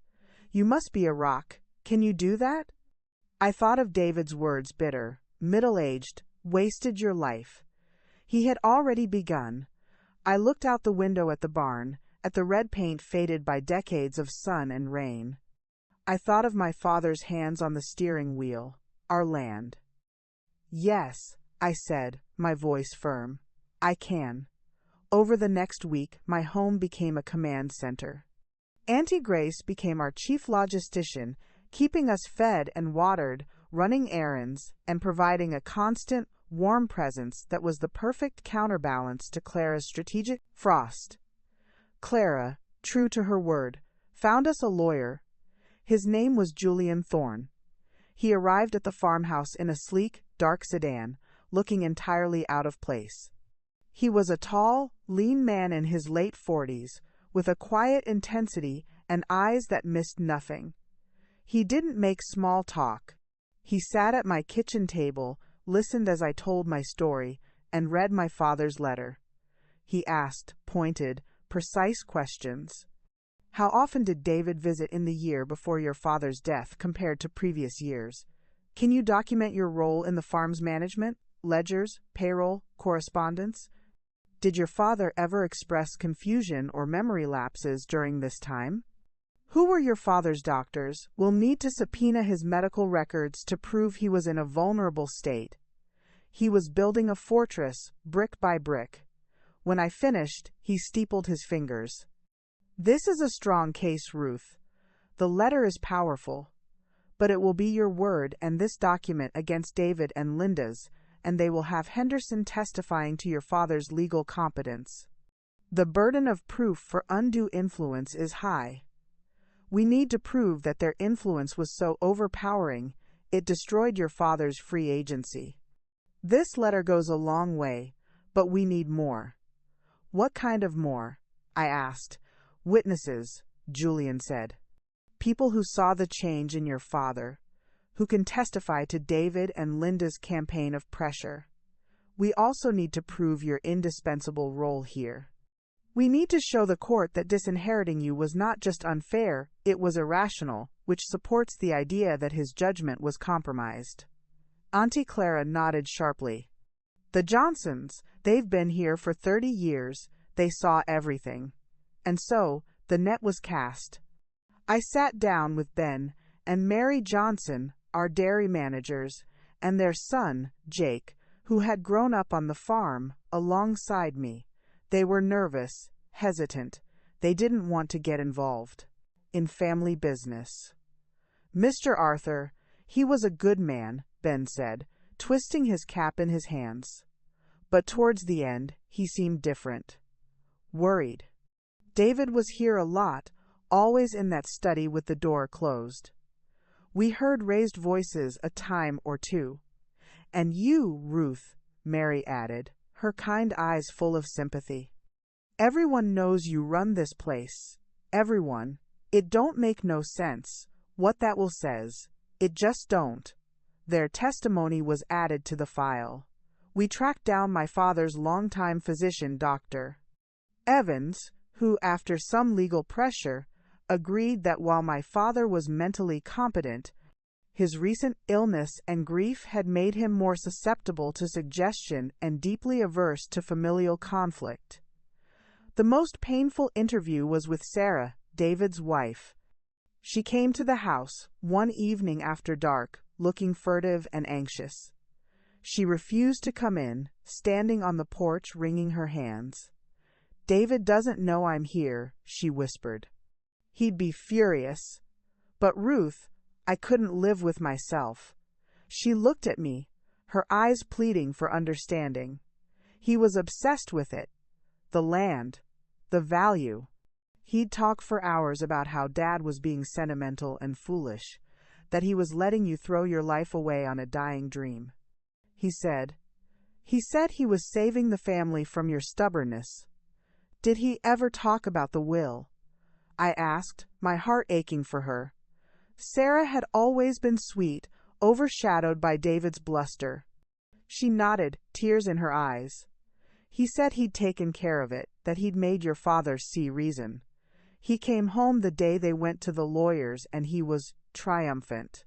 You must be a rock. Can you do that?" I thought of David's words, bitter, middle-aged, wasted your life. He had already begun. I looked out the window at the barn, at the red paint faded by decades of sun and rain. I thought of my father's hands on the steering wheel, our land. "Yes," I said, my voice firm. "I can." Over the next week, my home became a command center. Auntie Grace became our chief logistician, keeping us fed and watered, running errands, and providing a constant, warm presence that was the perfect counterbalance to Clara's strategic frost. Clara, true to her word, found us a lawyer. His name was Julian Thorne. He arrived at the farmhouse in a sleek, dark sedan, looking entirely out of place. He was a tall, lean man in his late 40s, with a quiet intensity and eyes that missed nothing. He didn't make small talk. He sat at my kitchen table, listened as I told my story, and read my father's letter. He asked pointed, precise questions. "How often did David visit in the year before your father's death compared to previous years? Can you document your role in the farm's management, ledgers, payroll, correspondence? Did your father ever express confusion or memory lapses during this time? Who were your father's doctors? We'll need to subpoena his medical records to prove he was in a vulnerable state. He was building a fortress, brick by brick. When I finished, he steepled his fingers. This is a strong case, Ruth. The letter is powerful. But it will be your word and this document against David and Linda's, and they will have Henderson testifying to your father's legal competence. The burden of proof for undue influence is high. We need to prove that their influence was so overpowering, it destroyed your father's free agency. This letter goes a long way, but we need more. What kind of more? I asked. Witnesses, Julian said. People who saw the change in your father, who can testify to David and Linda's campaign of pressure. We also need to prove your indispensable role here. We need to show the court that disinheriting you was not just unfair, it was irrational, which supports the idea that his judgment was compromised. Auntie Clara nodded sharply. The Johnsons, they've been here for 30 years, they saw everything. And so, the net was cast. I sat down with Ben and Mary Johnson, our dairy managers, and their son, Jake, who had grown up on the farm, alongside me. They were nervous, hesitant. They didn't want to get involved in family business. Mr. Arthur, he was a good man, Ben said, twisting his cap in his hands. But towards the end, he seemed different. Worried. David was here a lot, always in that study with the door closed. We heard raised voices a time or two. And you, Ruth, Mary added, her kind eyes full of sympathy. Everyone knows you run this place. Everyone. It don't make no sense, what that will says. It just don't. Their testimony was added to the file. We tracked down my father's longtime physician, Dr. Evans, who, after some legal pressure, agreed that while my father was mentally competent, his recent illness and grief had made him more susceptible to suggestion and deeply averse to familial conflict. The most painful interview was with Sarah, David's wife. She came to the house one evening after dark, looking furtive and anxious. She refused to come in, standing on the porch wringing her hands. "David doesn't know I'm here," she whispered. "He'd be furious. But Ruth, I couldn't live with myself." She looked at me, her eyes pleading for understanding. He was obsessed with it. The land. The value. He'd talk for hours about how Dad was being sentimental and foolish, that he was letting you throw your life away on a dying dream. He said he was saving the family from your stubbornness. Did he ever talk about the will? I asked, my heart aching for her. Sarah had always been sweet, overshadowed by David's bluster. She nodded, tears in her eyes. He said he'd taken care of it, that he'd made your father see reason. He came home the day they went to the lawyers and he was triumphant.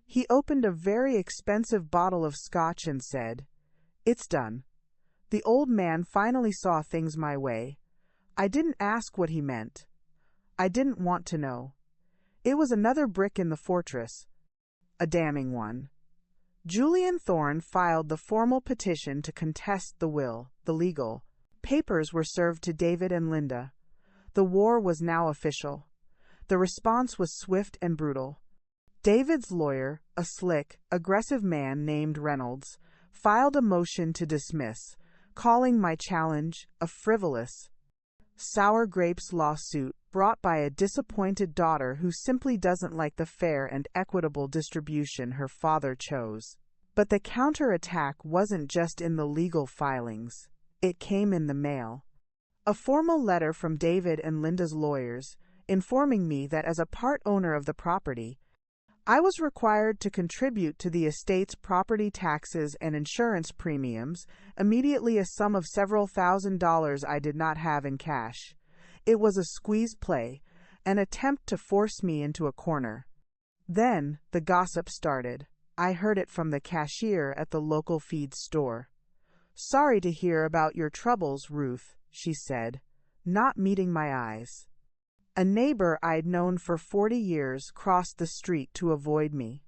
He opened a very expensive bottle of scotch and said, "It's done." The old man finally saw things my way. I didn't ask what he meant. I didn't want to know. It was another brick in the fortress, a damning one. Julian Thorne filed the formal petition to contest the will. The legal papers were served to David and Linda. The war was now official. The response was swift and brutal. David's lawyer, a slick, aggressive man named Reynolds, filed a motion to dismiss, calling my challenge a frivolous, sour grapes lawsuit brought by a disappointed daughter who simply doesn't like the fair and equitable distribution her father chose. But the counterattack wasn't just in the legal filings. It came in the mail. A formal letter from David and Linda's lawyers, informing me that as a part owner of the property, I was required to contribute to the estate's property taxes and insurance premiums, immediately a sum of several $1,000s I did not have in cash. It was a squeeze play, an attempt to force me into a corner. Then the gossip started. I heard it from the cashier at the local feed store. "Sorry to hear about your troubles, Ruth," she said, not meeting my eyes. A neighbor I'd known for 40 years crossed the street to avoid me.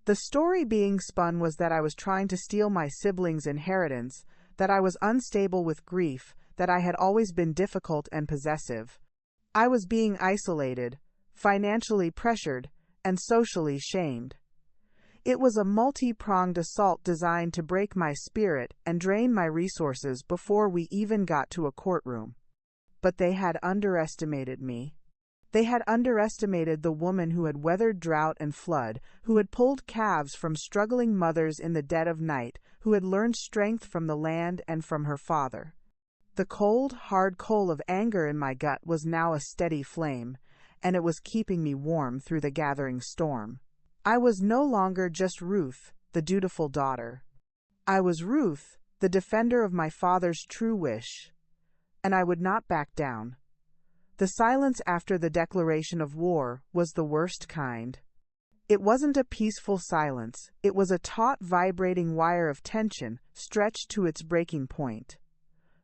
The story being spun was that I was trying to steal my siblings' inheritance, that I was unstable with grief, that I had always been difficult and possessive. I was being isolated, financially pressured, and socially shamed. It was a multi-pronged assault designed to break my spirit and drain my resources before we even got to a courtroom. but they had underestimated me. They had underestimated the woman who had weathered drought and flood, who had pulled calves from struggling mothers in the dead of night, who had learned strength from the land and from her father. The cold, hard coal of anger in my gut was now a steady flame, and it was keeping me warm through the gathering storm. I was no longer just Ruth, the dutiful daughter. I was Ruth, the defender of my father's true wish, and I would not back down. The silence after the declaration of war was the worst kind. It wasn't a peaceful silence, it was a taut, vibrating wire of tension stretched to its breaking point.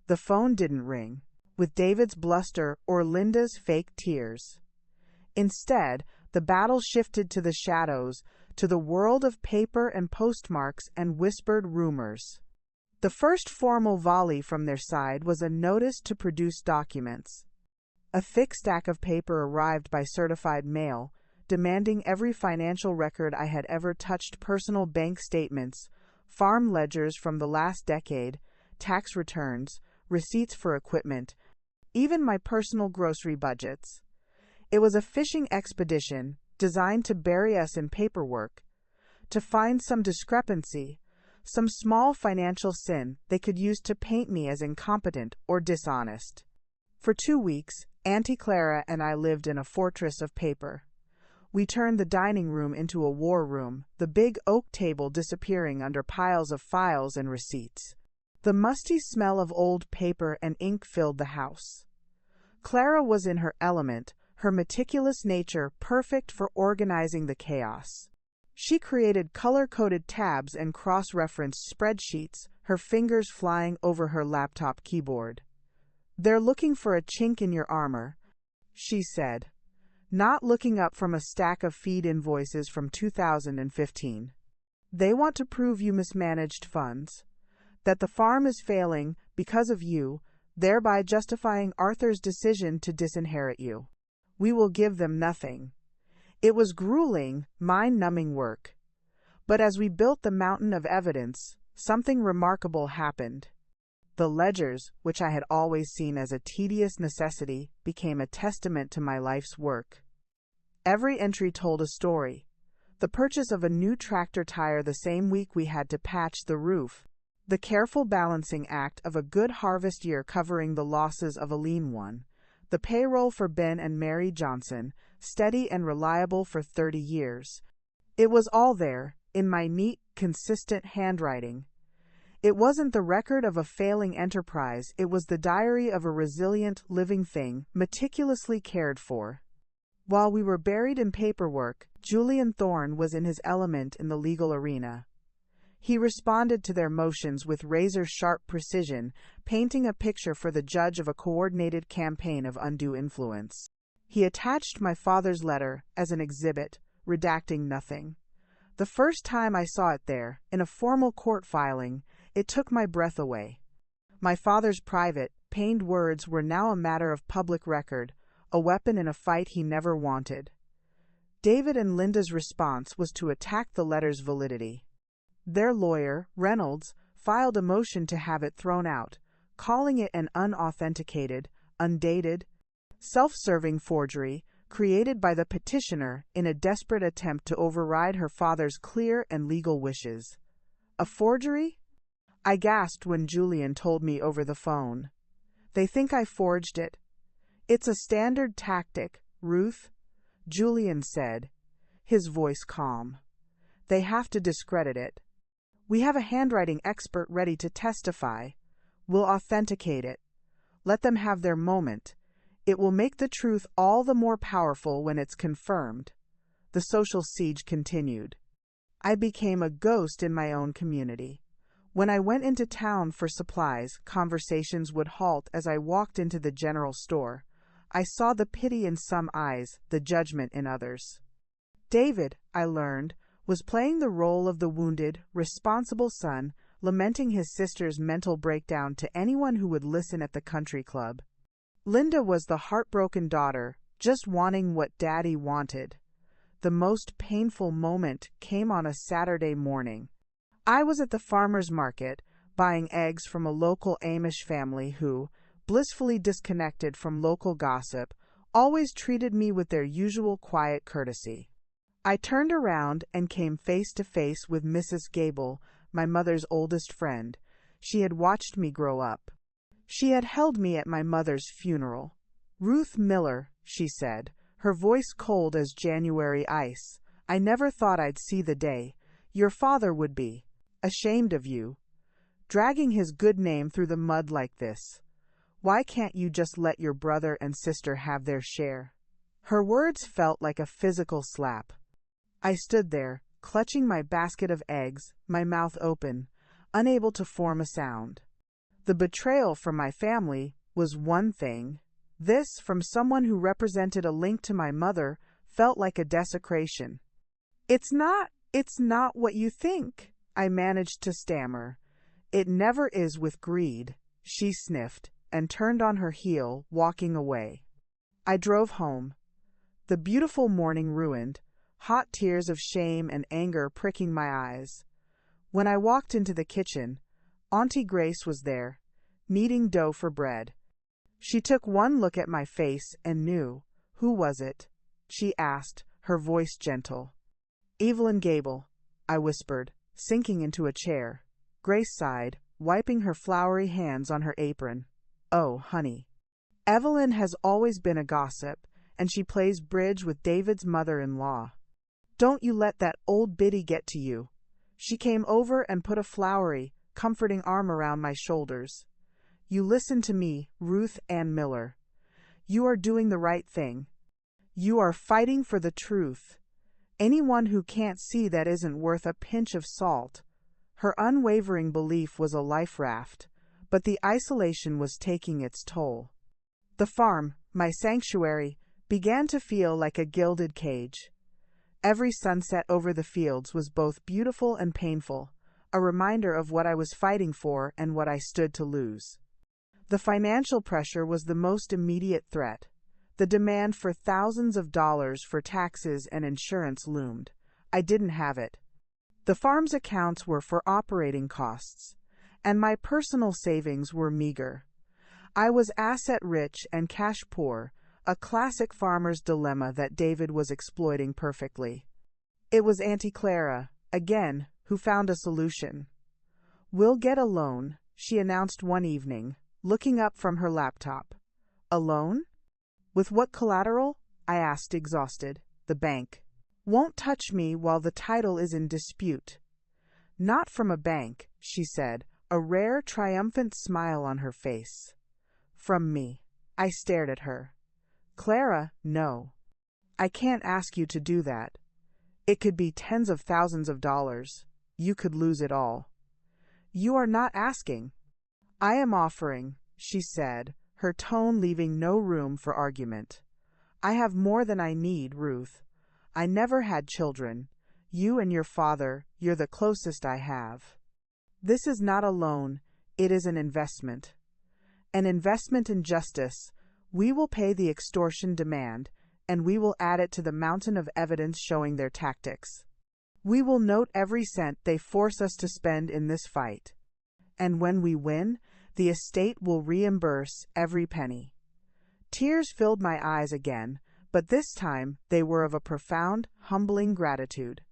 The phone didn't ring, with David's bluster or Linda's fake tears. Instead, the battle shifted to the shadows, to the world of paper and postmarks and whispered rumors. The first formal volley from their side was a notice to produce documents. A thick stack of paper arrived by certified mail, demanding every financial record I had ever touched: personal bank statements, farm ledgers from the last decade, tax returns, receipts for equipment, even my personal grocery budgets. It was a fishing expedition designed to bury us in paperwork, to find some discrepancy, some small financial sin they could use to paint me as incompetent or dishonest. For 2 weeks, Auntie Clara and I lived in a fortress of paper. We turned the dining room into a war room, the big oak table disappearing under piles of files and receipts. The musty smell of old paper and ink filled the house. Clara was in her element, her meticulous nature perfect for organizing the chaos. She created color-coded tabs and cross-referenced spreadsheets, her fingers flying over her laptop keyboard. "They're looking for a chink in your armor," she said, not looking up from a stack of feed invoices from 2015. "They want to prove you mismanaged funds, that the farm is failing because of you, thereby justifying Arthur's decision to disinherit you. We will give them nothing." It was grueling, mind-numbing work. But as we built the mountain of evidence, something remarkable happened. The ledgers, which I had always seen as a tedious necessity, became a testament to my life's work. Every entry told a story. The purchase of a new tractor tire the same week we had to patch the roof. The careful balancing act of a good harvest year covering the losses of a lean one. The payroll for Ben and Mary Johnson, steady and reliable for 30 years. It was all there, in my neat, consistent handwriting. It wasn't the record of a failing enterprise, it was the diary of a resilient, living thing, meticulously cared for. While we were buried in paperwork, Julian Thorne was in his element in the legal arena. He responded to their motions with razor-sharp precision, painting a picture for the judge of a coordinated campaign of undue influence. He attached my father's letter as an exhibit, redacting nothing. The first time I saw it there, in a formal court filing, it took my breath away. My father's private, pained words were now a matter of public record, a weapon in a fight he never wanted. David and Linda's response was to attack the letter's validity. Their lawyer, Reynolds, filed a motion to have it thrown out, calling it an unauthenticated, undated, self-serving forgery created by the petitioner in a desperate attempt to override her father's clear and legal wishes. "A forgery?" I gasped when Julian told me over the phone. "They think I forged it." "It's a standard tactic, Ruth," Julian said, his voice calm. "They have to discredit it. We have a handwriting expert ready to testify. We'll authenticate it. Let them have their moment. It will make the truth all the more powerful when it's confirmed." The social siege continued. I became a ghost in my own community. When I went into town for supplies, conversations would halt as I walked into the general store. I saw the pity in some eyes, the judgment in others. David, I learned, was playing the role of the wounded, responsible son, lamenting his sister's mental breakdown to anyone who would listen at the country club. Linda was the heartbroken daughter, just wanting what Daddy wanted. The most painful moment came on a Saturday morning. I was at the farmer's market, buying eggs from a local Amish family who, blissfully disconnected from local gossip, always treated me with their usual quiet courtesy. I turned around and came face to face with Mrs. Gable, my mother's oldest friend. She had watched me grow up. She had held me at my mother's funeral. "Ruth Miller," she said, her voice cold as January ice. "I never thought I'd see the day. Your father would be ashamed of you, dragging his good name through the mud like this. Why can't you just let your brother and sister have their share?" Her words felt like a physical slap. I stood there, clutching my basket of eggs, my mouth open, unable to form a sound. The betrayal from my family was one thing. This, from someone who represented a link to my mother, felt like a desecration. It's not what you think," I managed to stammer. "It never is with greed," she sniffed, and turned on her heel, walking away. I drove home. The beautiful morning ruined, hot tears of shame and anger pricking my eyes. When I walked into the kitchen, Auntie Grace was there, kneading dough for bread. She took one look at my face and knew. "Who was it?" she asked, her voice gentle. "Evelyn Gable," I whispered, sinking into a chair. Grace sighed, wiping her floury hands on her apron. "Oh, honey. Evelyn has always been a gossip, and she plays bridge with David's mother-in-law. Don't you let that old biddy get to you." She came over and put a flowery, comforting arm around my shoulders. "You listen to me, Ruth Ann Miller. You are doing the right thing. You are fighting for the truth. Anyone who can't see that isn't worth a pinch of salt." Her unwavering belief was a life raft, but the isolation was taking its toll. The farm, my sanctuary, began to feel like a gilded cage. Every sunset over the fields was both beautiful and painful, a reminder of what I was fighting for and what I stood to lose. The financial pressure was the most immediate threat. The demand for thousands of dollars for taxes and insurance loomed. I didn't have it. The farm's accounts were for operating costs, and my personal savings were meager. I was asset-rich and cash-poor, a classic farmer's dilemma that David was exploiting perfectly. It was Auntie Clara, again, who found a solution. "We'll get a loan," she announced one evening, looking up from her laptop. "A loan? With what collateral?" I asked, exhausted. "The bank. Won't touch me while the title is in dispute." "Not from a bank," she said, a rare, triumphant smile on her face. "From me." I stared at her. "Clara, no. I can't ask you to do that. It could be tens of thousands of dollars. You could lose it all." "You are not asking." "I am offering," she said, her tone leaving no room for argument. "I have more than I need, Ruth. I never had children. You and your father, you're the closest I have. This is not a loan, it is an investment. An investment in justice. We will pay the extortion demand, and we will add it to the mountain of evidence showing their tactics. We will note every cent they force us to spend in this fight. And when we win, the estate will reimburse every penny." Tears filled my eyes again, but this time they were of a profound, humbling gratitude.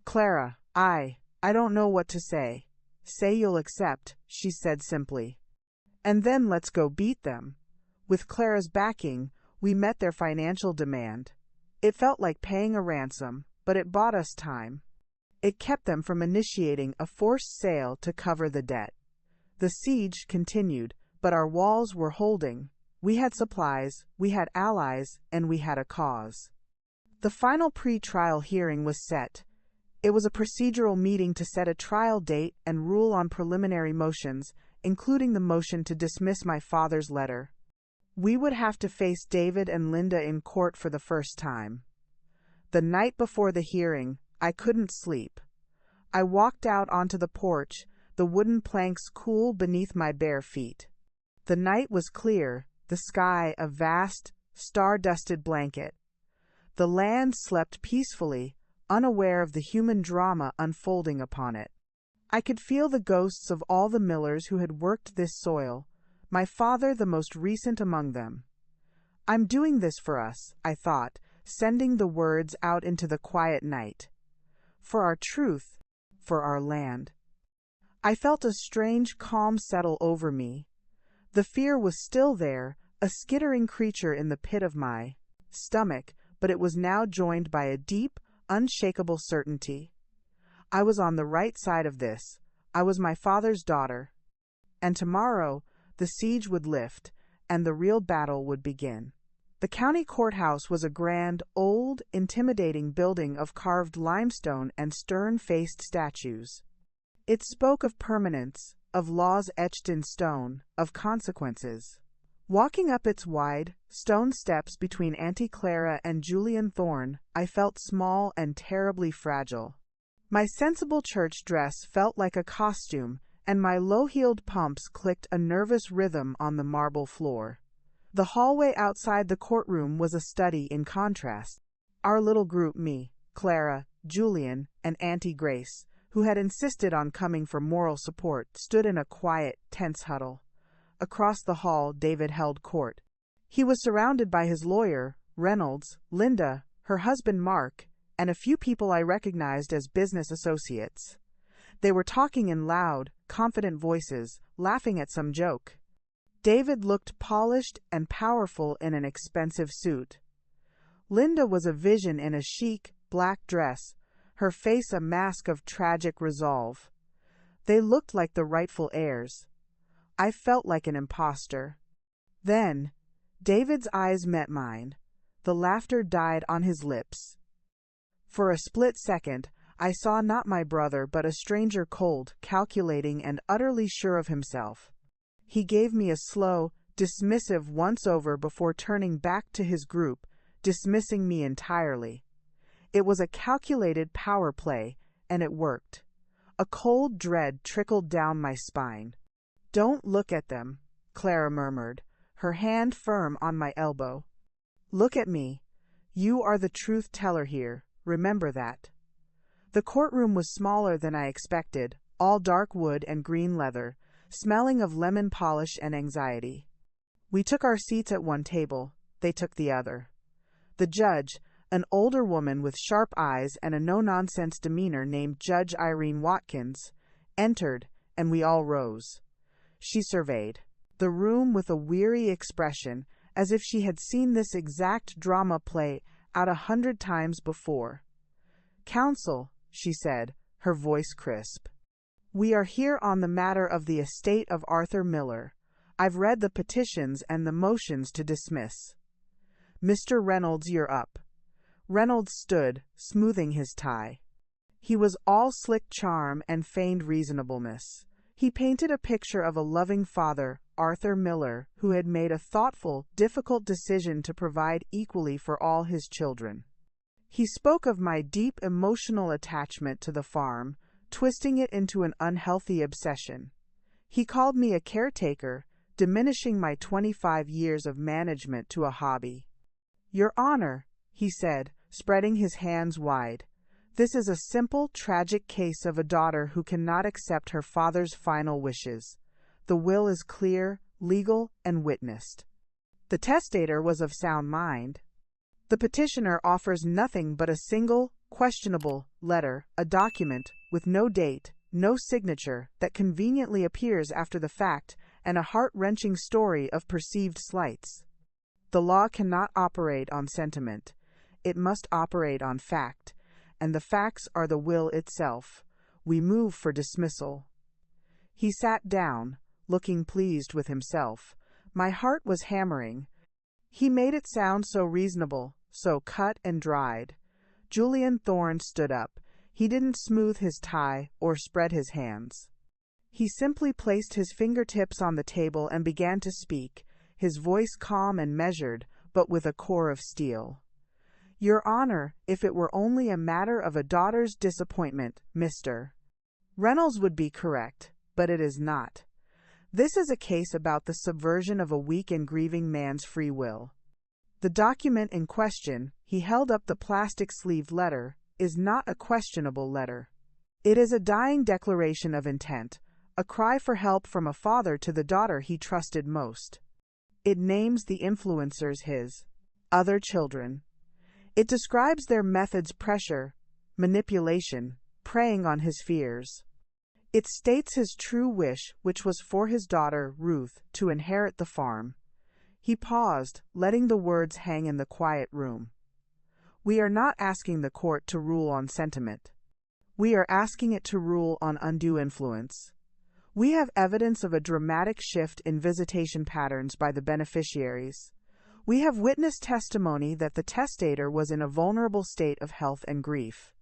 "Clara, I don't know what to say." "Say you'll accept," she said simply. "And then let's go beat them." With Clara's backing, we met their financial demand. It felt like paying a ransom, but it bought us time. It kept them from initiating a forced sale to cover the debt. The siege continued, but our walls were holding. We had supplies, we had allies, and we had a cause. The final pre-trial hearing was set. It was a procedural meeting to set a trial date and rule on preliminary motions, including the motion to dismiss my father's letter. We would have to face David and Linda in court for the first time. The night before the hearing, I couldn't sleep. I walked out onto the porch, the wooden planks cool beneath my bare feet. The night was clear, the sky a vast, star-dusted blanket. The land slept peacefully, unaware of the human drama unfolding upon it. I could feel the ghosts of all the Millers who had worked this soil, my father the most recent among them. I'm doing this for us, I thought, sending the words out into the quiet night. For our truth, for our land. I felt a strange calm settle over me. The fear was still there, a skittering creature in the pit of my stomach, but it was now joined by a deep, unshakable certainty. I was on the right side of this. I was my father's daughter. And tomorrow, the siege would lift, and the real battle would begin. The county courthouse was a grand, old, intimidating building of carved limestone and stern-faced statues. It spoke of permanence, of laws etched in stone, of consequences. Walking up its wide, stone steps between Auntie Clara and Julian Thorne, I felt small and terribly fragile. My sensible church dress felt like a costume, and my low-heeled pumps clicked a nervous rhythm on the marble floor. The hallway outside the courtroom was a study in contrast. Our little group, me, Clara, Julian, and Auntie Grace, who had insisted on coming for moral support, stood in a quiet, tense huddle. Across the hall, David held court. He was surrounded by his lawyer, Reynolds, Linda, her husband Mark, and a few people I recognized as business associates. They were talking in loud, confident voices, laughing at some joke. David looked polished and powerful in an expensive suit. Linda was a vision in a chic, black dress, her face a mask of tragic resolve. They looked like the rightful heirs. I felt like an imposter. Then, David's eyes met mine. The laughter died on his lips. For a split second, I saw not my brother but a stranger, cold, calculating, and utterly sure of himself. He gave me a slow, dismissive once-over before turning back to his group, dismissing me entirely. It was a calculated power play, and it worked. A cold dread trickled down my spine. "Don't look at them," Clara murmured, her hand firm on my elbow. "Look at me. You are the truth teller here. Remember that." The courtroom was smaller than I expected, all dark wood and green leather, smelling of lemon polish and anxiety. We took our seats at one table, they took the other. The judge, an older woman with sharp eyes and a no-nonsense demeanor named Judge Irene Watkins, entered, and we all rose. She surveyed the room with a weary expression, as if she had seen this exact drama play out 100 times before. "Counsel," she said, her voice crisp. "We are here on the matter of the estate of Arthur Miller. I've read the petitions and the motions to dismiss. Mr. Reynolds, you're up." Reynolds stood, smoothing his tie. He was all slick charm and feigned reasonableness. He painted a picture of a loving father, Arthur Miller, who had made a thoughtful, difficult decision to provide equally for all his children. He spoke of my deep emotional attachment to the farm, twisting it into an unhealthy obsession. He called me a caretaker, diminishing my 25 years of management to a hobby. "Your Honor," he said, spreading his hands wide, "this is a simple, tragic case of a daughter who cannot accept her father's final wishes. The will is clear, legal, and witnessed. The testator was of sound mind. The petitioner offers nothing but a single, questionable letter, a document with no date, no signature, that conveniently appears after the fact, and a heart-wrenching story of perceived slights. The law cannot operate on sentiment. It must operate on fact, and the facts are the will itself. We move for dismissal." He sat down, looking pleased with himself. My heart was hammering. He made it sound so reasonable, so cut and dried. Julian Thorne stood up. He didn't smooth his tie or spread his hands. He simply placed his fingertips on the table and began to speak, his voice calm and measured, but with a core of steel. "Your Honor, if it were only a matter of a daughter's disappointment, Mr. Reynolds would be correct, but it is not. This is a case about the subversion of a weak and grieving man's free will. The document in question," he held up the plastic-sleeved letter, "is not a questionable letter. It is a dying declaration of intent, a cry for help from a father to the daughter he trusted most. It names the influencers his other children. It describes their methods: pressure, manipulation, preying on his fears. It states his true wish, which was for his daughter, Ruth, to inherit the farm. He paused, letting the words hang in the quiet room. We are not asking the court to rule on sentiment. We are asking it to rule on undue influence. We have evidence of a dramatic shift in visitation patterns by the beneficiaries. We have witnessed testimony that the testator was in a vulnerable state of health and grief.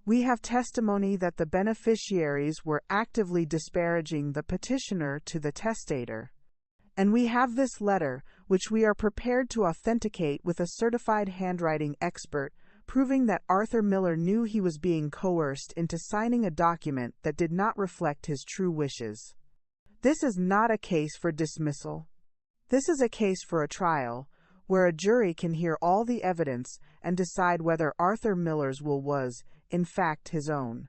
We have testimony that the beneficiaries were actively disparaging the petitioner to the testator. And we have this letter, which we are prepared to authenticate with a certified handwriting expert, proving that Arthur Miller knew he was being coerced into signing a document that did not reflect his true wishes. This is not a case for dismissal. This is a case for a trial, where a jury can hear all the evidence and decide whether Arthur Miller's will was, in fact, his own.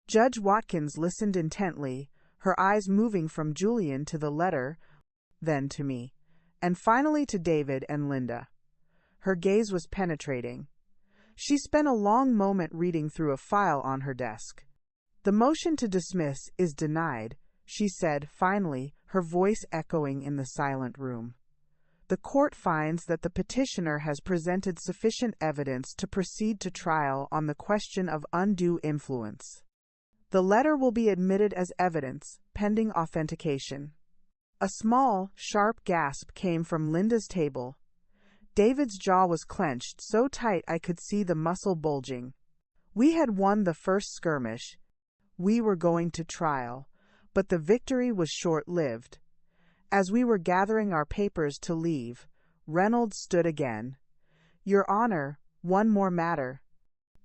Judge Watkins listened intently, her eyes moving from Julian to the letter, then to me, and finally to David and Linda. Her gaze was penetrating. She spent a long moment reading through a file on her desk. "The motion to dismiss is denied," she said finally, her voice echoing in the silent room. "The court finds that the petitioner has presented sufficient evidence to proceed to trial on the question of undue influence. The letter will be admitted as evidence, pending authentication." A small, sharp gasp came from Linda's table. David's jaw was clenched so tight I could see the muscle bulging. We had won the first skirmish. We were going to trial, but the victory was short-lived. As we were gathering our papers to leave, Reynolds stood again. "Your Honor, one more matter.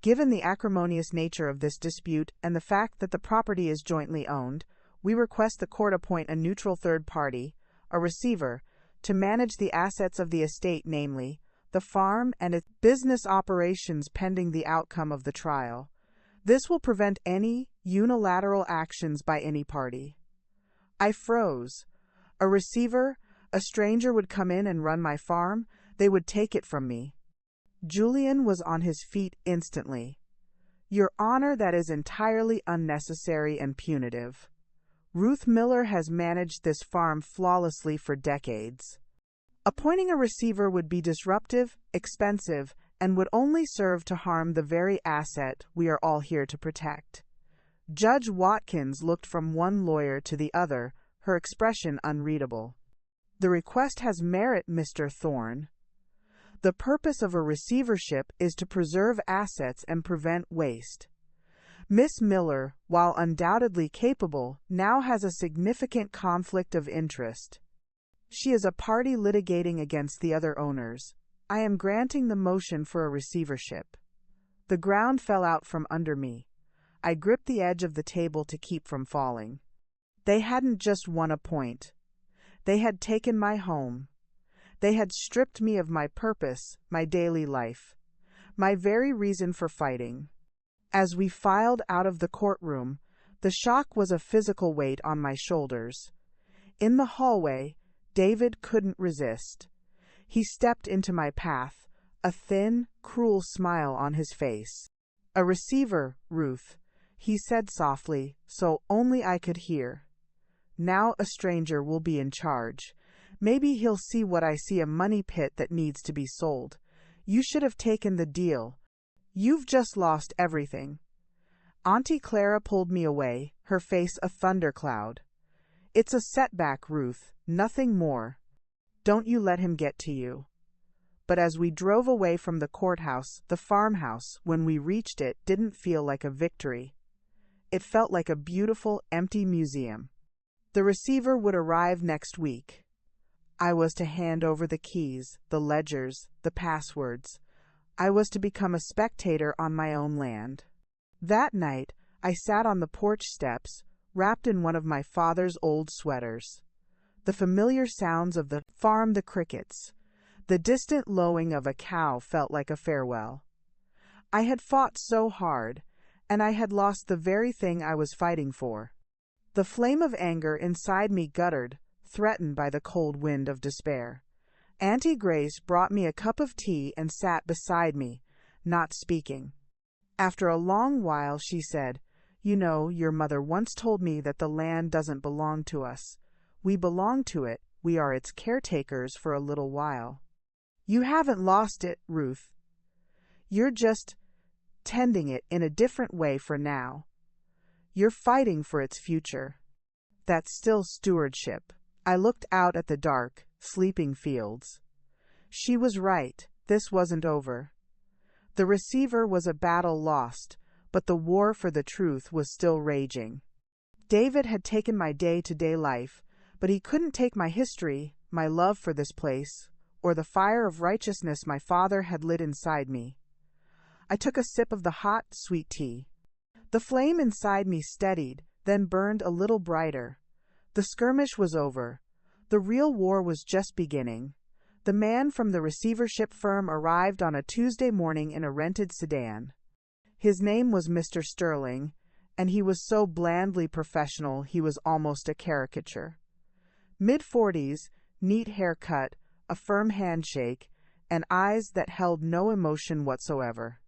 Given the acrimonious nature of this dispute and the fact that the property is jointly owned, we request the court appoint a neutral third party, a receiver, to manage the assets of the estate, namely, the farm and its business operations pending the outcome of the trial. This will prevent any unilateral actions by any party." I froze. A receiver? A stranger would come in and run my farm? They would take it from me. Julian was on his feet instantly. "Your Honor, that is entirely unnecessary and punitive. Ruth Miller has managed this farm flawlessly for decades. Appointing a receiver would be disruptive, expensive, and would only serve to harm the very asset we are all here to protect." Judge Watkins looked from one lawyer to the other, her expression unreadable. "The request has merit, Mr. Thorne. The purpose of a receivership is to preserve assets and prevent waste. Miss Miller, while undoubtedly capable, now has a significant conflict of interest. She is a party litigating against the other owners. I am granting the motion for a receivership." The ground fell out from under me. I gripped the edge of the table to keep from falling. They hadn't just won a point. They had taken my home. They had stripped me of my purpose, my daily life, my very reason for fighting. As we filed out of the courtroom, the shock was a physical weight on my shoulders. In the hallway, David couldn't resist. He stepped into my path, a thin, cruel smile on his face. "A receiver, Ruth," he said softly, so only I could hear. "Now a stranger will be in charge. Maybe he'll see what I see, a money pit that needs to be sold. You should have taken the deal. You've just lost everything." Auntie Clara pulled me away, her face a thundercloud. "It's a setback, Ruth, nothing more. Don't you let him get to you." But as we drove away from the courthouse, the farmhouse, when we reached it, didn't feel like a victory. It felt like a beautiful, empty museum. The receiver would arrive next week. I was to hand over the keys, the ledgers, the passwords. I was to become a spectator on my own land. That night, I sat on the porch steps, wrapped in one of my father's old sweaters. The familiar sounds of the farm, the crickets, the distant lowing of a cow felt like a farewell. I had fought so hard, and I had lost the very thing I was fighting for. The flame of anger inside me guttered, threatened by the cold wind of despair. Auntie Grace brought me a cup of tea and sat beside me, not speaking. After a long while she said, "You know, your mother once told me that the land doesn't belong to us. We belong to it. We are its caretakers for a little while." "You haven't lost it, Ruth. You're just tending it in a different way for now. You're fighting for its future." That's still stewardship. I looked out at the dark, sleeping fields. She was right. This wasn't over. The receiver was a battle lost, but the war for the truth was still raging. David had taken my day-to-day life, but he couldn't take my history, my love for this place, or the fire of righteousness my father had lit inside me. I took a sip of the hot, sweet tea. The flame inside me steadied, then burned a little brighter. The skirmish was over. The real war was just beginning. The man from the receivership firm arrived on a Tuesday morning in a rented sedan. His name was Mr. Sterling, and he was so blandly professional he was almost a caricature. Mid-40s, neat haircut, a firm handshake, and eyes that held no emotion whatsoever.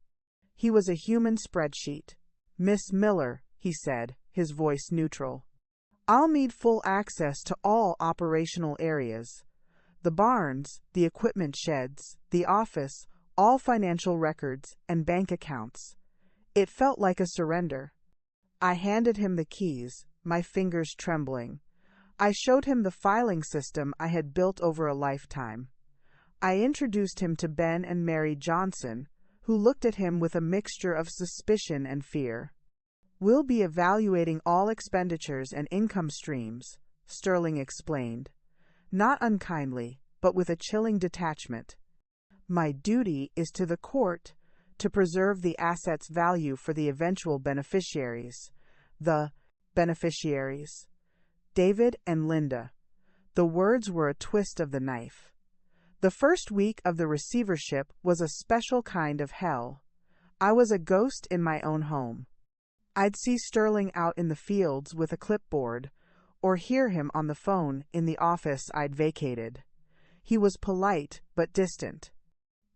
He was a human spreadsheet. "Miss Miller," he said, his voice neutral. "I'll need full access to all operational areas. The barns, the equipment sheds, the office, all financial records, and bank accounts." It felt like a surrender. I handed him the keys, my fingers trembling. I showed him the filing system I had built over a lifetime. I introduced him to Ben and Mary Johnson, who looked at him with a mixture of suspicion and fear. "We'll be evaluating all expenditures and income streams," Sterling explained. Not unkindly, but with a chilling detachment. "My duty is to the court to preserve the asset's value for the eventual beneficiaries." The beneficiaries. David and Linda. The words were a twist of the knife. The first week of the receivership was a special kind of hell. I was a ghost in my own home. I'd see Sterling out in the fields with a clipboard, or hear him on the phone in the office I'd vacated. He was polite but distant.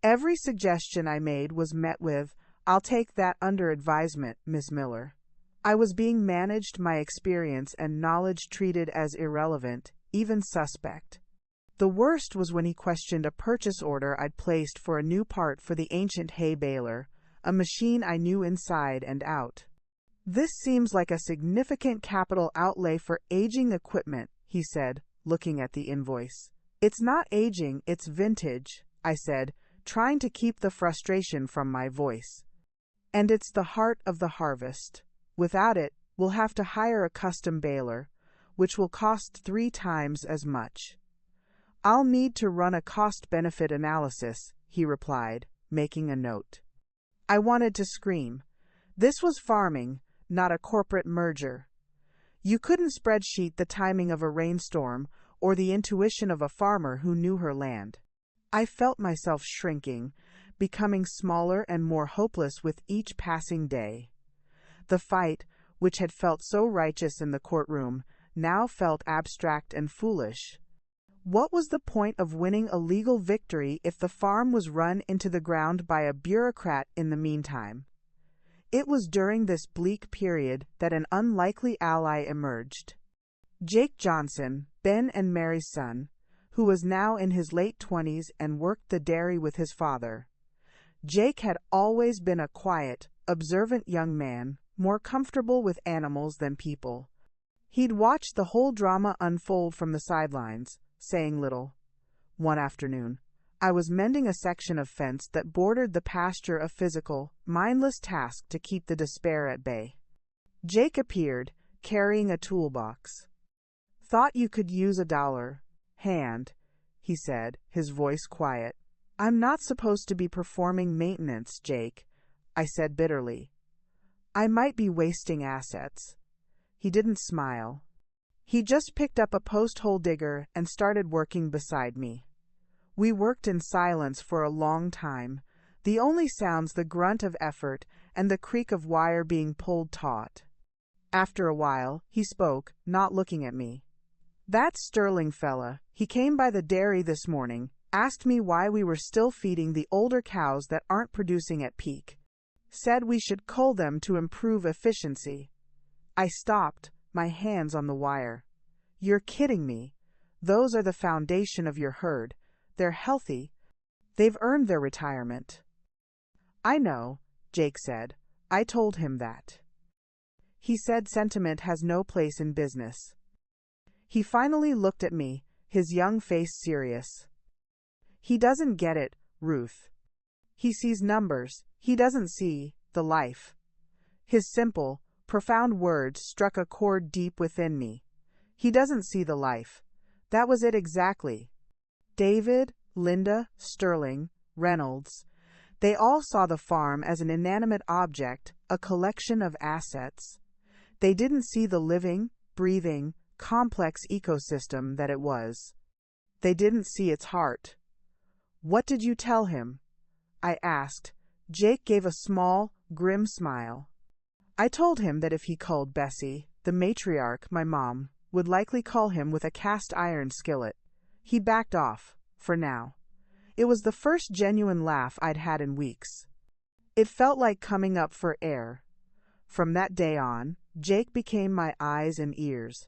Every suggestion I made was met with, "I'll take that under advisement, Miss Miller." I was being managed, my experience and knowledge treated as irrelevant, even suspect. The worst was when he questioned a purchase order I'd placed for a new part for the ancient hay baler, a machine I knew inside and out. "This seems like a significant capital outlay for aging equipment," he said, looking at the invoice. "It's not aging, it's vintage," I said, trying to keep the frustration from my voice. "And it's the heart of the harvest. Without it, we'll have to hire a custom baler, which will cost 3 times as much." "I'll need to run a cost-benefit analysis," he replied, making a note. I wanted to scream. This was farming, not a corporate merger. You couldn't spreadsheet the timing of a rainstorm or the intuition of a farmer who knew her land. I felt myself shrinking, becoming smaller and more hopeless with each passing day. The fight, which had felt so righteous in the courtroom, now felt abstract and foolish. What was the point of winning a legal victory if the farm was run into the ground by a bureaucrat in the meantime? It was during this bleak period that an unlikely ally emerged. Jake Johnson, Ben and Mary's son, who was now in his late 20s and worked the dairy with his father. Jake had always been a quiet, observant young man, more comfortable with animals than people. He'd watched the whole drama unfold from the sidelines, saying little. One afternoon, I was mending a section of fence that bordered the pasture, a physical, mindless task to keep the despair at bay. Jake appeared, carrying a toolbox. "Thought you could use $1. Hand," he said, his voice quiet. "I'm not supposed to be performing maintenance, Jake," I said bitterly. "I might be wasting assets." He didn't smile. He just picked up a post-hole digger and started working beside me. We worked in silence for a long time, the only sounds the grunt of effort and the creak of wire being pulled taut. After a while, he spoke, not looking at me. "That Sterling fella, he came by the dairy this morning, asked me why we were still feeding the older cows that aren't producing at peak. Said we should cull them to improve efficiency." I stopped, my hands on the wire. "You're kidding me. Those are the foundation of your herd. They're healthy. They've earned their retirement." "I know," Jake said. I told him that. He said sentiment has no place in business. He finally looked at me, his young face serious. "He doesn't get it, Ruth. He sees numbers. He doesn't see the life." His simple, profound words struck a chord deep within me. He doesn't see the life. That was it exactly. David, Linda, Sterling, Reynolds, they all saw the farm as an inanimate object, a collection of assets. They didn't see the living, breathing, complex ecosystem that it was. They didn't see its heart. "What did you tell him?" I asked. Jake gave a small, grim smile. "I told him that if he culled Bessie, the matriarch, my mom, would likely cull him with a cast iron skillet. He backed off, for now." It was the first genuine laugh I'd had in weeks. It felt like coming up for air. From that day on, Jake became my eyes and ears.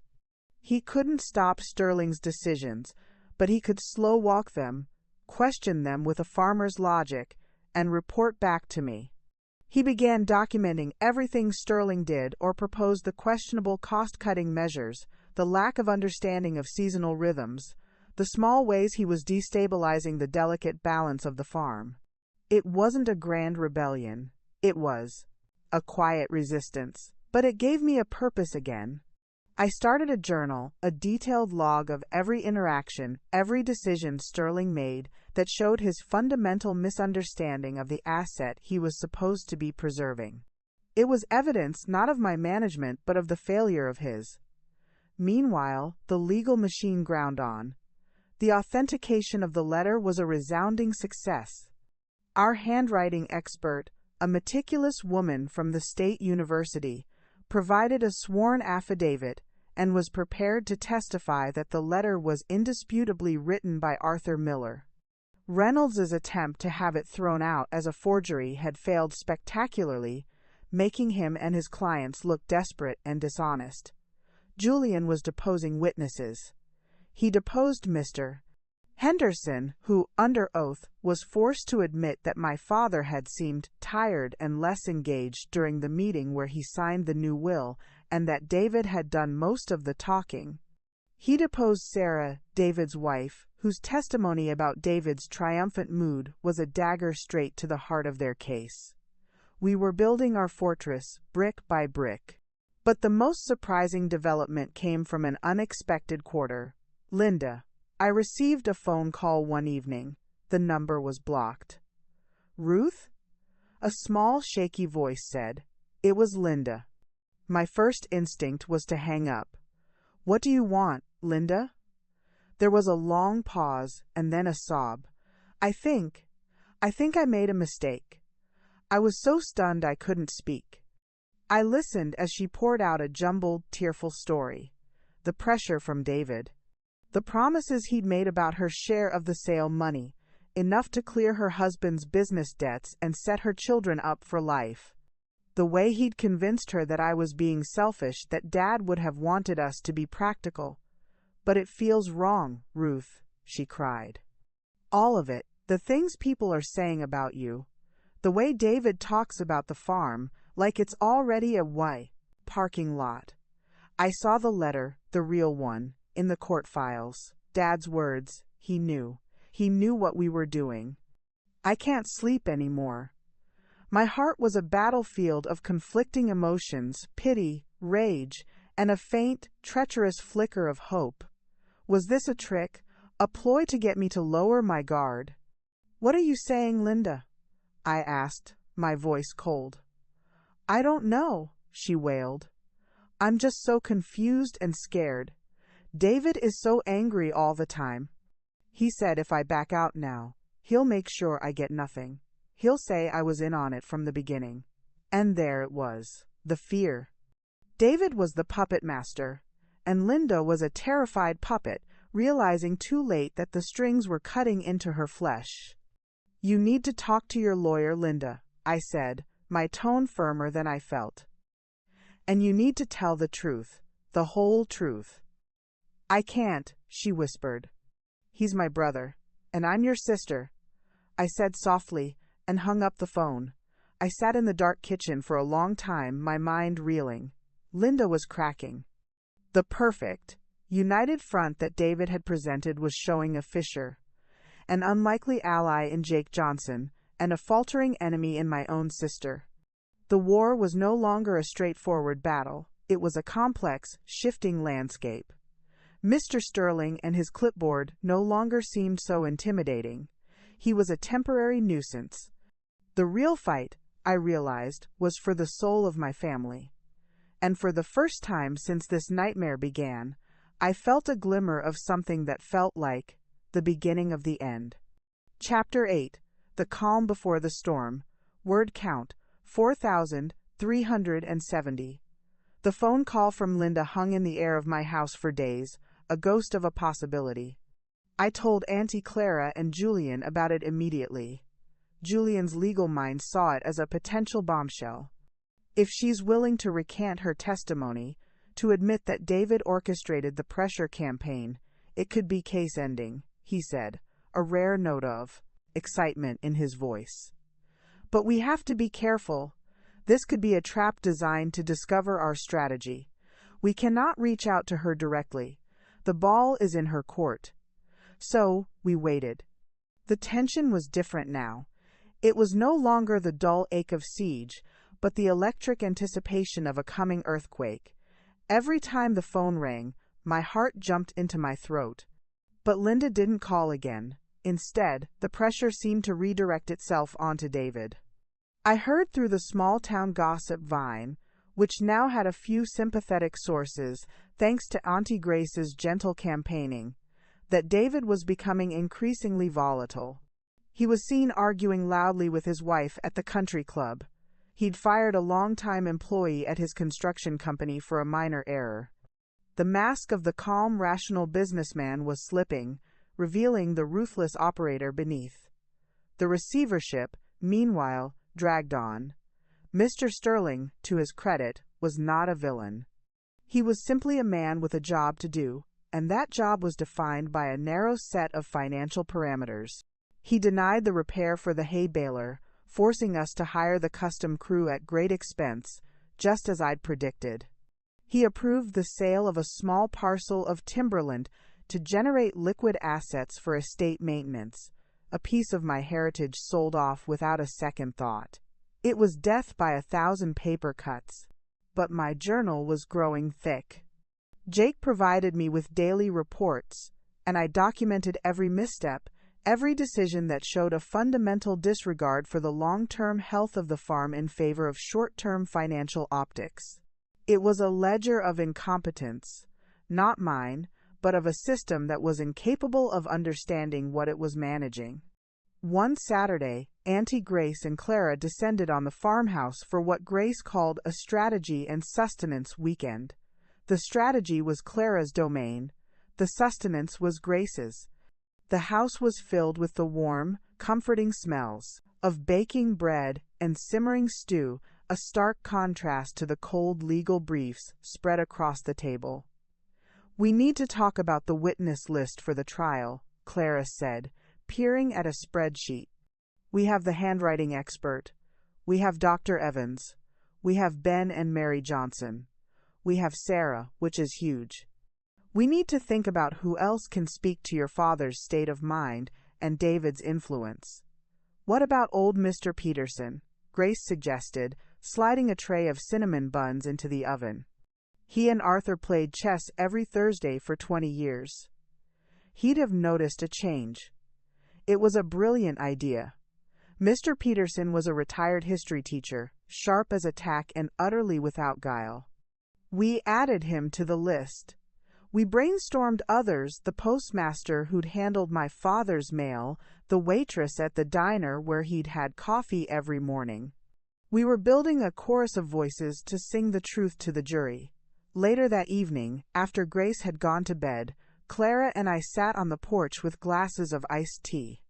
He couldn't stop Sterling's decisions, but he could slow walk them, question them with a farmer's logic, and report back to me. He began documenting everything Sterling did or proposed the questionable cost-cutting measures, the lack of understanding of seasonal rhythms, the small ways he was destabilizing the delicate balance of the farm. It wasn't a grand rebellion. It was a quiet resistance, but it gave me a purpose again. I started a journal, a detailed log of every interaction, every decision Sterling made that showed his fundamental misunderstanding of the asset he was supposed to be preserving. It was evidence not of my management but of the failure of his. Meanwhile, the legal machine ground on. The authentication of the letter was a resounding success. Our handwriting expert, a meticulous woman from the state university, provided a sworn affidavit and was prepared to testify that the letter was indisputably written by Arthur Miller. Reynolds's attempt to have it thrown out as a forgery had failed spectacularly, making him and his clients look desperate and dishonest. Julian was deposing witnesses. He deposed Mr. Henderson, who, under oath, was forced to admit that my father had seemed tired and less engaged during the meeting where he signed the new will, and that David had done most of the talking. He deposed Sarah, David's wife, whose testimony about David's triumphant mood was a dagger straight to the heart of their case. We were building our fortress, brick by brick. But the most surprising development came from an unexpected quarter. Linda. I received a phone call one evening. The number was blocked. "Ruth?" A small, shaky voice said. It was Linda. My first instinct was to hang up. "What do you want, Linda?" There was a long pause, and then a sob. I think I made a mistake." I was so stunned I couldn't speak. I listened as she poured out a jumbled, tearful story. The pressure from David. The promises he'd made about her share of the sale money, enough to clear her husband's business debts and set her children up for life. The way he'd convinced her that I was being selfish, that Dad would have wanted us to be practical. "But it feels wrong, Ruth," she cried. "All of it, the things people are saying about you. The way David talks about the farm, like it's already a parking lot. I saw the letter, the real one, in the court files. Dad's words, he knew. He knew what we were doing. I can't sleep anymore." My heart was a battlefield of conflicting emotions, pity, rage, and a faint, treacherous flicker of hope. Was this a trick, a ploy to get me to lower my guard? "What are you saying, Linda?" I asked, my voice cold. "I don't know," she wailed. "I'm just so confused and scared. David is so angry all the time. He said if I back out now, he'll make sure I get nothing. He'll say I was in on it from the beginning." And there it was, the fear. David was the puppet master, and Linda was a terrified puppet, realizing too late that the strings were cutting into her flesh. "You need to talk to your lawyer, Linda," I said, my tone firmer than I felt. "And you need to tell the truth, the whole truth." "I can't," she whispered. "He's my brother, and I'm your sister," I said softly, and hung up the phone. I sat in the dark kitchen for a long time, my mind reeling. Linda was cracking. The perfect, united front that David had presented was showing a fissure. An unlikely ally in Jake Johnson, and a faltering enemy in my own sister. The war was no longer a straightforward battle. It was a complex, shifting landscape. Mr. Sterling and his clipboard no longer seemed so intimidating. He was a temporary nuisance. The real fight, I realized, was for the soul of my family. And for the first time since this nightmare began, I felt a glimmer of something that felt like the beginning of the end. Chapter 8. The Calm Before the Storm. Word count, 4,370. The phone call from Linda hung in the air of my house for days, a ghost of a possibility. I told Auntie Clara and Julian about it immediately. Julian's legal mind saw it as a potential bombshell. If she's willing to recant her testimony, to admit that David orchestrated the pressure campaign, it could be case-ending, he said, a rare note of excitement in his voice. But we have to be careful. This could be a trap designed to discover our strategy. We cannot reach out to her directly. The ball is in her court. So, we waited. The tension was different now. It was no longer the dull ache of siege, but the electric anticipation of a coming earthquake. Every time the phone rang, my heart jumped into my throat. But Linda didn't call again. Instead, the pressure seemed to redirect itself onto David. I heard through the small-town gossip vine, which now had a few sympathetic sources, thanks to Auntie Grace's gentle campaigning, that David was becoming increasingly volatile. He was seen arguing loudly with his wife at the country club. He'd fired a long-time employee at his construction company for a minor error. The mask of the calm, rational businessman was slipping, revealing the ruthless operator beneath. The receivership, meanwhile, dragged on. Mr. Sterling, to his credit, was not a villain. He was simply a man with a job to do, and that job was defined by a narrow set of financial parameters. He denied the repair for the hay baler, forcing us to hire the custom crew at great expense, just as I'd predicted. He approved the sale of a small parcel of timberland to generate liquid assets for estate maintenance, a piece of my heritage sold off without a second thought. It was death by 1,000 paper cuts. But my journal was growing thick. Jake provided me with daily reports, and I documented every misstep, every decision that showed a fundamental disregard for the long-term health of the farm in favor of short-term financial optics. It was a ledger of incompetence, not mine, but of a system that was incapable of understanding what it was managing. One Saturday, Auntie Grace and Clara descended on the farmhouse for what Grace called a strategy and sustenance weekend. The strategy was Clara's domain. The sustenance was Grace's. The house was filled with the warm, comforting smells of baking bread and simmering stew, a stark contrast to the cold legal briefs spread across the table. "We need to talk about the witness list for the trial," Clara said, peering at a spreadsheet. "We have the handwriting expert. We have Dr. Evans. We have Ben and Mary Johnson. We have Sarah, which is huge. We need to think about who else can speak to your father's state of mind and David's influence." "What about old Mr. Peterson?" Grace suggested, sliding a tray of cinnamon buns into the oven. "He and Arthur played chess every Thursday for 20 years. He'd have noticed a change." It was a brilliant idea. Mr. Peterson was a retired history teacher, sharp as a tack and utterly without guile. We added him to the list. We brainstormed others: the postmaster who'd handled my father's mail, the waitress at the diner where he'd had coffee every morning. We were building a chorus of voices to sing the truth to the jury. Later that evening, after Grace had gone to bed, Clara and I sat on the porch with glasses of iced tea.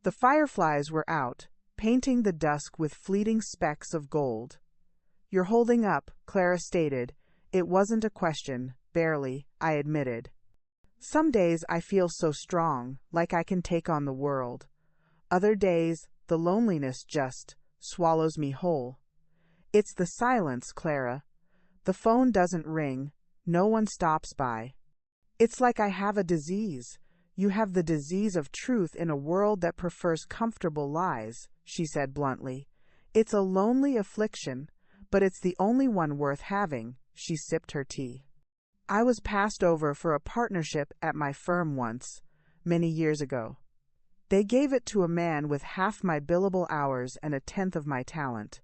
The fireflies were out, painting the dusk with fleeting specks of gold. "You're holding up," Clara stated. It wasn't a question, barely, I admitted. "Some days I feel so strong, like I can take on the world. Other days, the loneliness just swallows me whole. It's the silence, Clara. The phone doesn't ring. No one stops by. It's like I have a disease. You have the disease of truth in a world that prefers comfortable lies," she said bluntly. "It's a lonely affliction, but it's the only one worth having." She sipped her tea. "I was passed over for a partnership at my firm once, many years ago. They gave it to a man with half my billable hours and a tenth of my talent.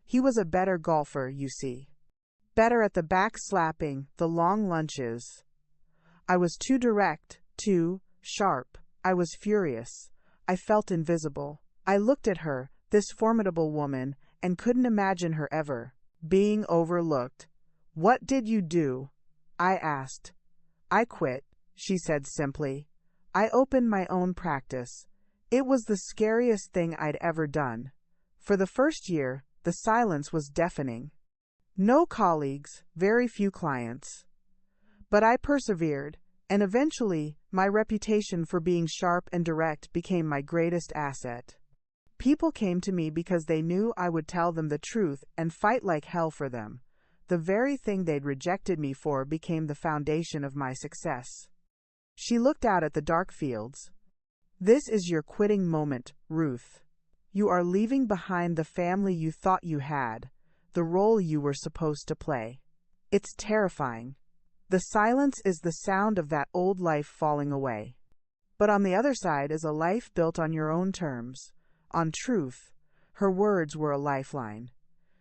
He was a better golfer, you see. Better at the back-slapping, the long lunches. I was too direct, too sharp. I was furious. I felt invisible. I looked at her, this formidable woman, and couldn't imagine her ever being overlooked. 'What did you do?' I asked. 'I quit,' she said simply. 'I opened my own practice. It was the scariest thing I'd ever done. For the first year, the silence was deafening. No colleagues, very few clients. But I persevered, and eventually my reputation for being sharp and direct became my greatest asset. People came to me because they knew I would tell them the truth and fight like hell for them. The very thing they'd rejected me for became the foundation of my success.'" She looked out at the dark fields. "This is your quitting moment, Ruth. You are leaving behind the family you thought you had, the role you were supposed to play. It's terrifying. The silence is the sound of that old life falling away. But on the other side is a life built on your own terms, on truth." Her words were a lifeline.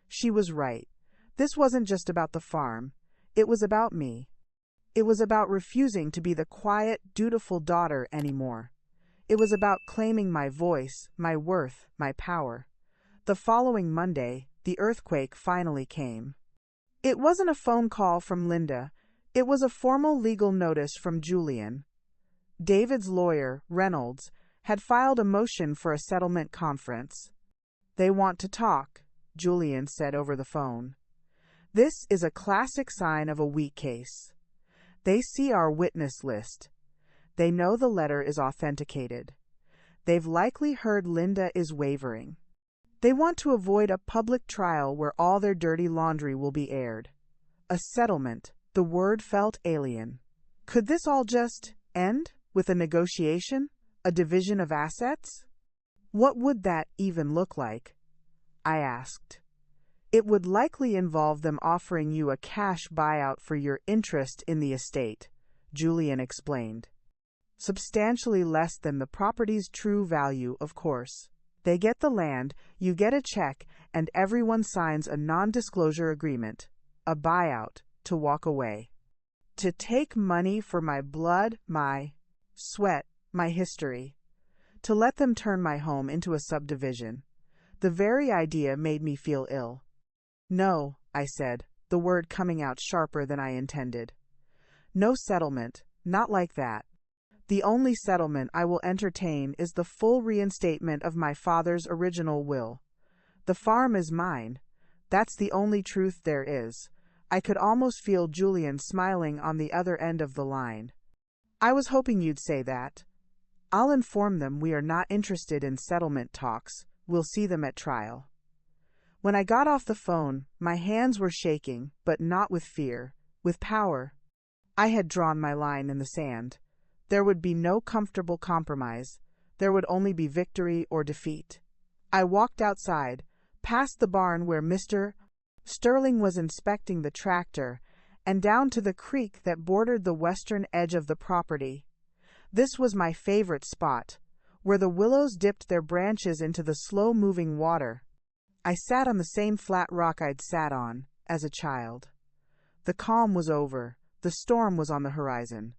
She was right. This wasn't just about the farm. It was about me. It was about refusing to be the quiet, dutiful daughter anymore. It was about claiming my voice, my worth, my power. The following Monday, the earthquake finally came. It wasn't a phone call from Linda. It was a formal legal notice from Julian. David's lawyer, Reynolds, had filed a motion for a settlement conference. "They want to talk," Julian said over the phone. "This is a classic sign of a weak case. They see our witness list. They know the letter is authenticated. They've likely heard Linda is wavering. They want to avoid a public trial where all their dirty laundry will be aired. A settlement." The word felt alien. Could this all just end with a negotiation, a division of assets? What would that even look like? I asked. "It would likely involve them offering you a cash buyout for your interest in the estate," Julian explained. "Substantially less than the property's true value, of course. They get the land, you get a check, and everyone signs a non-disclosure agreement, a buyout, to walk away. To take money for my blood, my sweat, my history. To let them turn my home into a subdivision. The very idea made me feel ill." "No," I said, the word coming out sharper than I intended. "No settlement, not like that. The only settlement I will entertain is the full reinstatement of my father's original will. The farm is mine. That's the only truth there is." I could almost feel Julian smiling on the other end of the line. "I was hoping you'd say that. I'll inform them we are not interested in settlement talks. We'll see them at trial." When I got off the phone, my hands were shaking, but not with fear, with power. I had drawn my line in the sand. There would be no comfortable compromise. There would only be victory or defeat. I walked outside, past the barn where Mr. Sterling was inspecting the tractor, and down to the creek that bordered the western edge of the property. This was my favorite spot, where the willows dipped their branches into the slow-moving water. I sat on the same flat rock I'd sat on, as a child. The calm was over, the storm was on the horizon.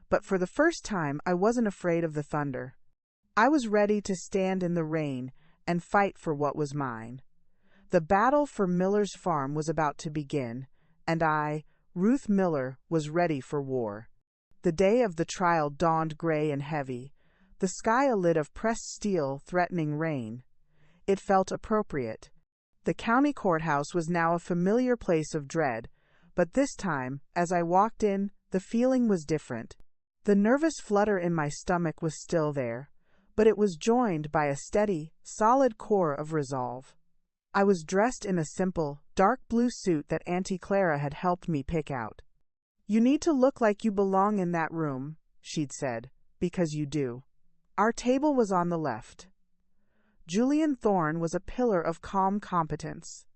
But for the first time I wasn't afraid of the thunder. I was ready to stand in the rain and fight for what was mine. The battle for Miller's farm was about to begin, and I, Ruth Miller, was ready for war. The day of the trial dawned gray and heavy, the sky a lid of pressed steel threatening rain. It felt appropriate. The county courthouse was now a familiar place of dread, but this time, as I walked in, the feeling was different. The nervous flutter in my stomach was still there, but it was joined by a steady, solid core of resolve. I was dressed in a simple, dark blue suit that Auntie Clara had helped me pick out. "You need to look like you belong in that room," she'd said, "because you do." Our table was on the left. Julian Thorne was a pillar of calm competence.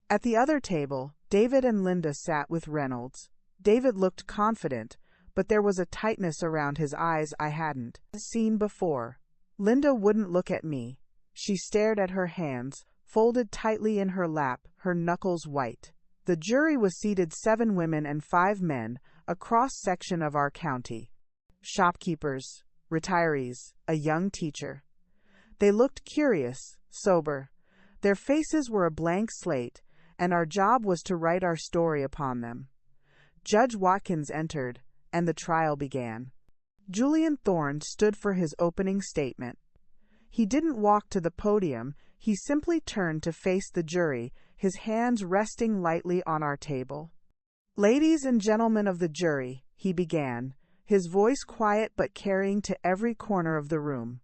At the other table, David and Linda sat with Reynolds. David looked confident, but there was a tightness around his eyes I hadn't seen before. Linda wouldn't look at me. She stared at her hands, folded tightly in her lap, her knuckles white. The jury was seated 7 women and 5 men, a cross-section of our county. Shopkeepers, retirees, a young teacher. They looked curious, sober. Their faces were a blank slate, and our job was to write our story upon them. Judge Watkins entered, and the trial began. Julian Thorne stood for his opening statement. He didn't walk to the podium, he simply turned to face the jury, his hands resting lightly on our table. "Ladies and gentlemen of the jury," he began, his voice quiet but carrying to every corner of the room.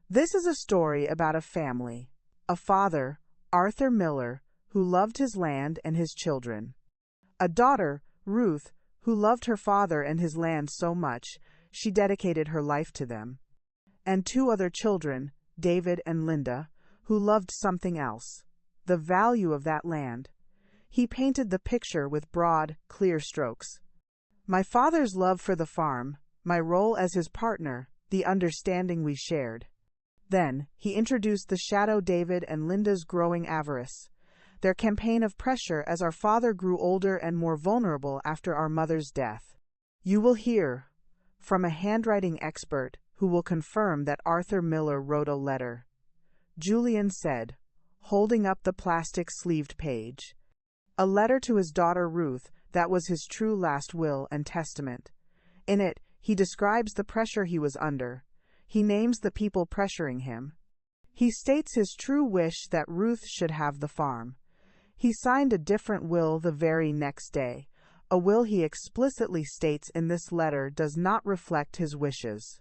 "This is a story about a family, a father, Arthur Miller, who loved his land and his children. A daughter, Ruth, who loved her father and his land so much, she dedicated her life to them. And 2 other children, David and Linda, who loved something else, the value of that land." He painted the picture with broad, clear strokes. "My father's love for the farm, my role as his partner, the understanding we shared." Then, he introduced the shadow David and Linda's growing avarice, their campaign of pressure as our father grew older and more vulnerable after our mother's death. "You will hear from a handwriting expert who will confirm that Arthur Miller wrote a letter," Julian said, holding up the plastic-sleeved page. "A letter to his daughter Ruth that was his true last will and testament. In it, he describes the pressure he was under. He names the people pressuring him. He states his true wish that Ruth should have the farm. He signed a different will the very next day. A will he explicitly states in this letter does not reflect his wishes.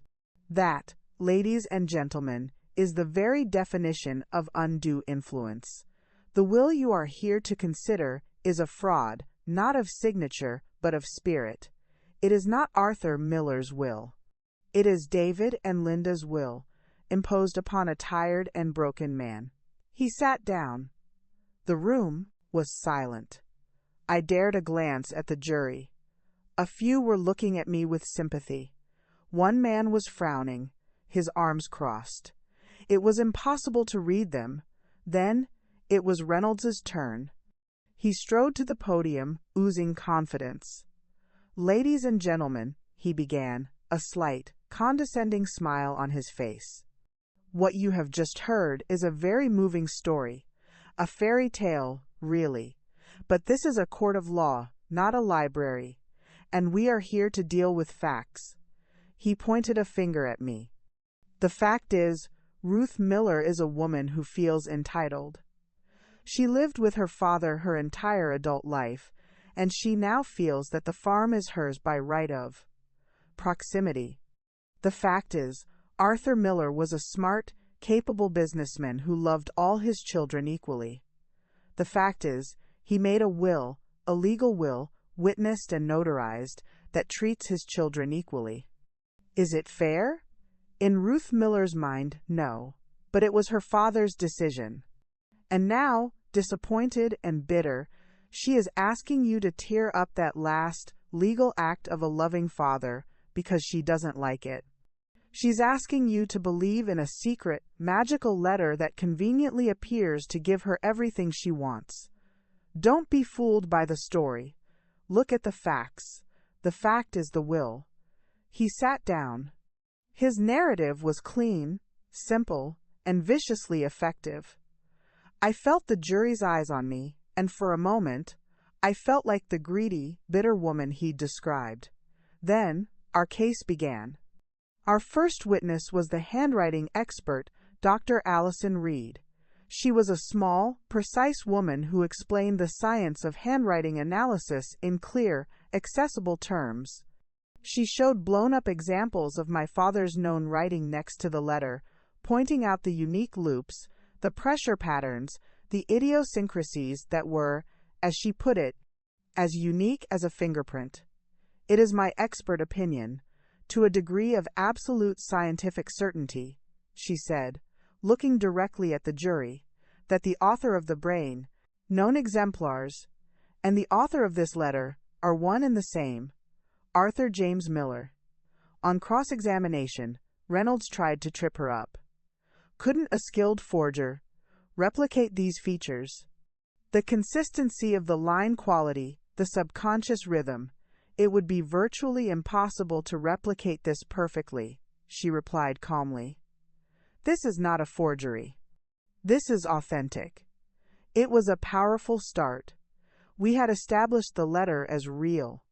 That, ladies and gentlemen, is the very definition of undue influence. The will you are here to consider is a fraud, not of signature, but of spirit. It is not Arthur Miller's will. It is David and Linda's will, imposed upon a tired and broken man." He sat down. The room was silent. I dared a glance at the jury. A few were looking at me with sympathy. One man was frowning, his arms crossed. It was impossible to read them. Then it was Reynolds's turn. He strode to the podium, oozing confidence. "Ladies and gentlemen," he began, a slight, condescending smile on his face. "What you have just heard is a very moving story, a fairy tale, really. But this is a court of law, not a library, and we are here to deal with facts." He pointed a finger at me. "The fact is, Ruth Miller is a woman who feels entitled. She lived with her father her entire adult life, and she now feels that the farm is hers by right of proximity. The fact is, Arthur Miller was a smart, capable businessman who loved all his children equally. The fact is, he made a will, a legal will, witnessed and notarized, that treats his children equally. Is it fair? In Ruth Miller's mind, no, but it was her father's decision. And now, disappointed and bitter, she is asking you to tear up that last, legal act of a loving father because she doesn't like it. She's asking you to believe in a secret, magical letter that conveniently appears to give her everything she wants. Don't be fooled by the story. Look at the facts. The fact is the will." He sat down. His narrative was clean, simple, and viciously effective. I felt the jury's eyes on me, and for a moment, I felt like the greedy, bitter woman he'd described. Then, our case began. Our first witness was the handwriting expert, Dr. Allison Reed. She was a small, precise woman who explained the science of handwriting analysis in clear, accessible terms. She showed blown-up examples of my father's known writing next to the letter, pointing out the unique loops, the pressure patterns, the idiosyncrasies that were, as she put it, as unique as a fingerprint. It is my expert opinion, to a degree of absolute scientific certainty, she said, looking directly at the jury, that the author of the brain, known exemplars, and the author of this letter are one and the same, Arthur James Miller. On cross-examination, Reynolds tried to trip her up. Couldn't a skilled forger replicate these features? The consistency of the line quality, the subconscious rhythm, it would be virtually impossible to replicate this perfectly, she replied calmly. This is not a forgery. This is authentic. It was a powerful start. We had established the letter as real.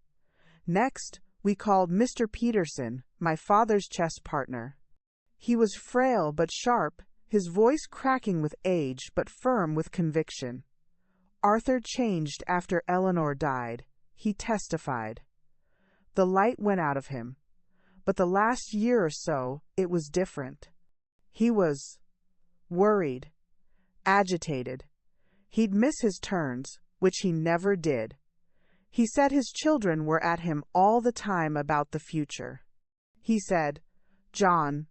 Next, we called Mr. Peterson, my father's chess partner. He was frail but sharp, his voice cracking with age but firm with conviction. Arthur changed after Eleanor died, he testified. The light went out of him. But the last year or so, it was different. He was worried, agitated. He'd miss his turns, which he never did. He said his children were at him all the time about the future. He said, "John,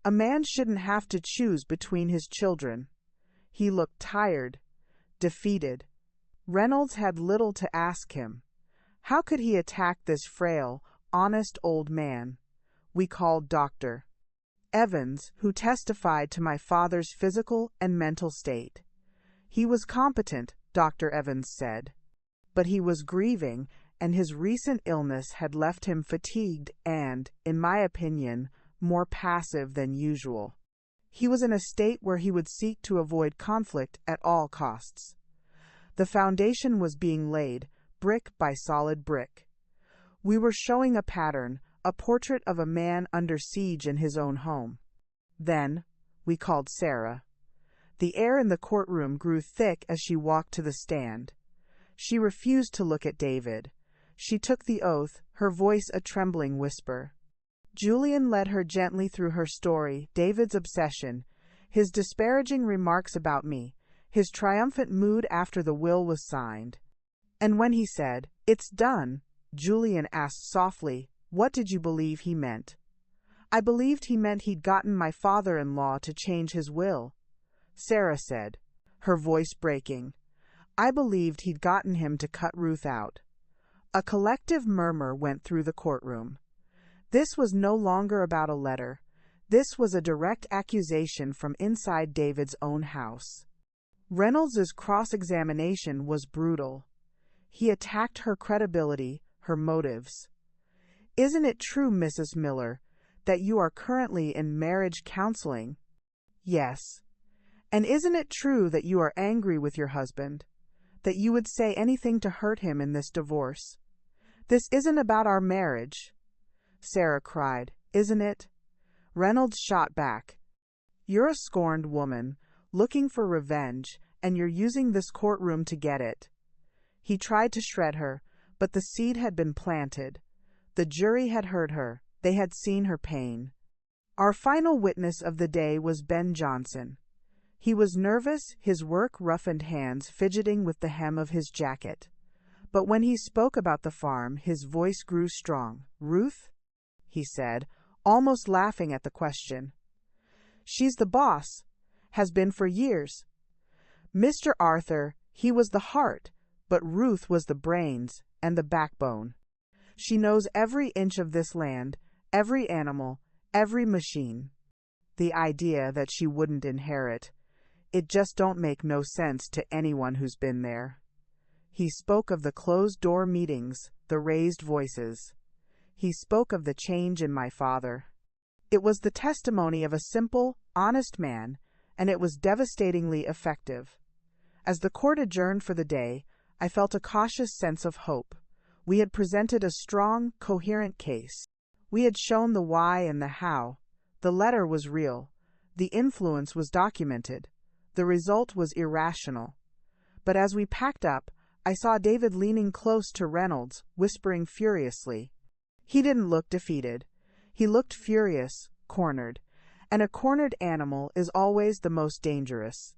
a man shouldn't have to choose between his children." He looked tired, defeated. Reynolds had little to ask him. How could he attack this frail, honest old man? We called Dr. Evans, who testified to my father's physical and mental state. He was competent, Dr. Evans said. But he was grieving, and his recent illness had left him fatigued and, in my opinion, more passive than usual. He was in a state where he would seek to avoid conflict at all costs. The foundation was being laid, brick by solid brick. We were showing a pattern, a portrait of a man under siege in his own home. Then, we called Sarah. The air in the courtroom grew thick as she walked to the stand. She refused to look at David. She took the oath, her voice a trembling whisper. Julian led her gently through her story, David's obsession, his disparaging remarks about me, his triumphant mood after the will was signed. And when he said, "It's done," Julian asked softly, "What did you believe he meant?" "I believed he meant he'd gotten my father-in-law to change his will," Sarah said, her voice breaking. "I believed he'd gotten him to cut Ruth out." A collective murmur went through the courtroom. This was no longer about a letter. This was a direct accusation from inside David's own house. Reynolds's cross-examination was brutal. He attacked her credibility, her motives. "Isn't it true, Mrs. Miller, that you are currently in marriage counseling?" "Yes." "And isn't it true that you are angry with your husband? That you would say anything to hurt him in this divorce?" "This isn't about our marriage," Sarah cried. "Isn't it?" Reynolds shot back. "You're a scorned woman, looking for revenge, and you're using this courtroom to get it." He tried to shred her, but the seed had been planted. The jury had heard her. They had seen her pain. Our final witness of the day was Ben Johnson. He was nervous, his work-roughened hands fidgeting with the hem of his jacket. But when he spoke about the farm, his voice grew strong. "Ruth?" he said, almost laughing at the question. "She's the boss. Has been for years. Mr. Arthur, he was the heart, but Ruth was the brains and the backbone. She knows every inch of this land, every animal, every machine. The idea that she wouldn't inherit, it just don't make no sense to anyone who's been there." He spoke of the closed-door meetings, the raised voices. He spoke of the change in my father. It was the testimony of a simple, honest man, and it was devastatingly effective. As the court adjourned for the day, I felt a cautious sense of hope. We had presented a strong, coherent case. We had shown the why and the how. The letter was real. The influence was documented. The result was irrational. But as we packed up, I saw David leaning close to Reynolds, whispering furiously. He didn't look defeated. He looked furious, cornered. And a cornered animal is always the most dangerous.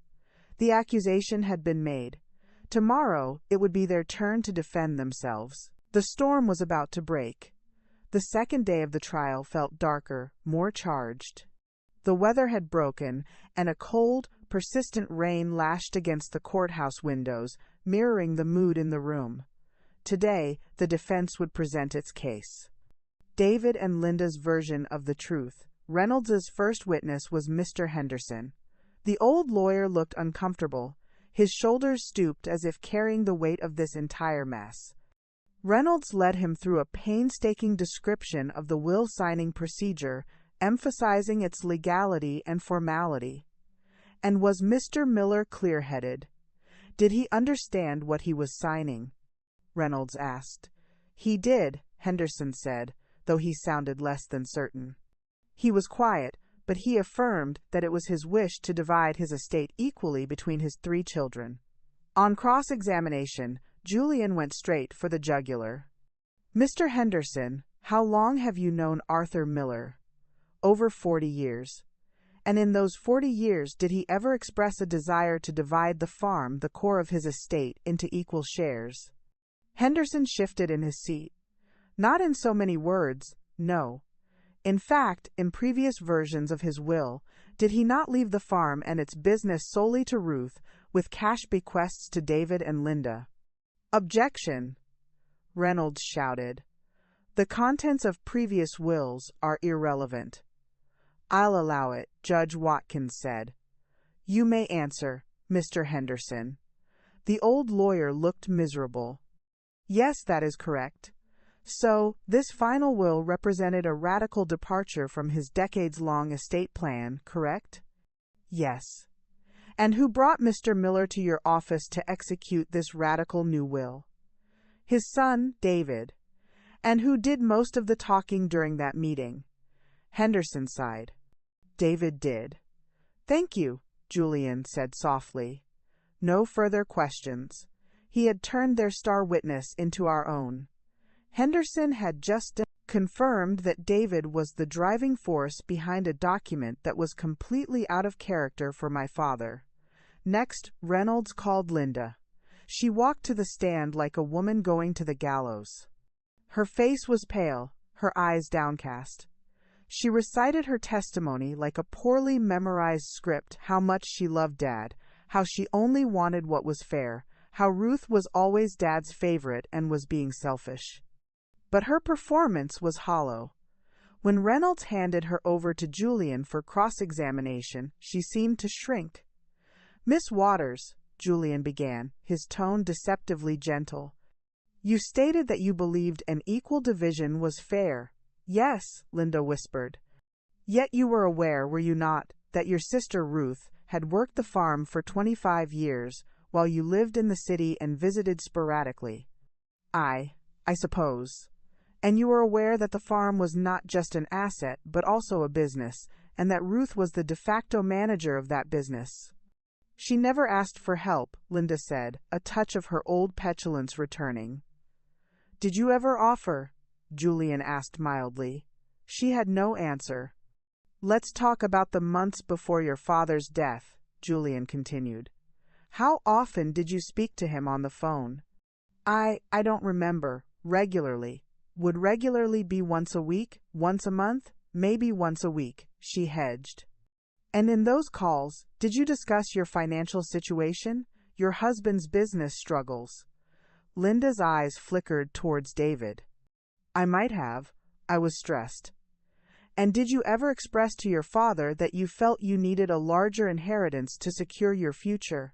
The accusation had been made. Tomorrow it would be their turn to defend themselves. The storm was about to break. The second day of the trial felt darker, more charged. The weather had broken, and a cold, persistent rain lashed against the courthouse windows, mirroring the mood in the room. Today, the defense would present its case. David and Linda's version of the truth. Reynolds's first witness was Mr. Henderson. The old lawyer looked uncomfortable. His shoulders stooped as if carrying the weight of this entire mess. Reynolds led him through a painstaking description of the will-signing procedure, emphasizing its legality and formality. And was Mr. Miller clear-headed? Did he understand what he was signing? Reynolds asked. He did, Henderson said, though he sounded less than certain. He was quiet, but he affirmed that it was his wish to divide his estate equally between his 3 children. On cross-examination, Julian went straight for the jugular. Mr. Henderson, how long have you known Arthur Miller? Over 40 years. And in those 40 years did he ever express a desire to divide the farm, the core of his estate, into equal shares? Henderson shifted in his seat. Not in so many words, no. In fact, in previous versions of his will, did he not leave the farm and its business solely to Ruth, with cash bequests to David and Linda? Objection! Reynolds shouted. The contents of previous wills are irrelevant. I'll allow it, Judge Watkins said. You may answer, Mr. Henderson. The old lawyer looked miserable. Yes, that is correct. So, this final will represented a radical departure from his decades-long estate plan, correct? Yes. And who brought Mr. Miller to your office to execute this radical new will? His son, David. And who did most of the talking during that meeting? Henderson sighed. David did. Thank you, Julian said softly. No further questions. He had turned their star witness into our own. Henderson had just confirmed that David was the driving force behind a document that was completely out of character for my father. Next, Reynolds called Linda. She walked to the stand like a woman going to the gallows. Her face was pale, her eyes downcast. She recited her testimony like a poorly memorized script, how much she loved Dad, how she only wanted what was fair, how Ruth was always Dad's favorite and was being selfish. But her performance was hollow. When Reynolds handed her over to Julian for cross-examination, she seemed to shrink. Miss Waters, Julian began, his tone deceptively gentle. You stated that you believed an equal division was fair. Yes, Linda whispered. Yet you were aware, were you not, that your sister Ruth had worked the farm for 25 years, while you lived in the city and visited sporadically? I suppose. And you were aware that the farm was not just an asset, but also a business, and that Ruth was the de facto manager of that business. She never asked for help, Linda said, a touch of her old petulance returning. Did you ever offer? Julian asked mildly. She had no answer. Let's talk about the months before your father's death, Julian continued. How often did you speak to him on the phone? I don't remember. Regularly. Would regularly be once a week, once a month, maybe once a week, she hedged. And in those calls, did you discuss your financial situation, your husband's business struggles? Linda's eyes flickered towards David. I might have. I was stressed. And did you ever express to your father that you felt you needed a larger inheritance to secure your future?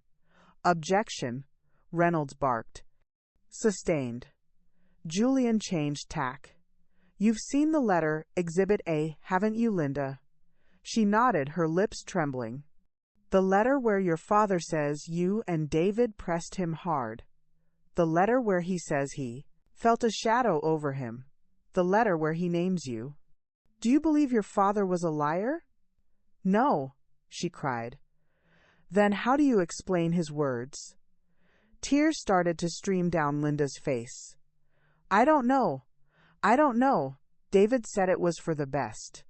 Objection, Reynolds barked. Sustained. Julian changed tack. You've seen the letter, Exhibit A, haven't you, Linda? She nodded, her lips trembling. The letter where your father says you and David pressed him hard. The letter where he says he felt a shadow over him. The letter where he names you. Do you believe your father was a liar? No, she cried. Then how do you explain his words? Tears started to stream down Linda's face. I don't know. I don't know. David said it was for the best.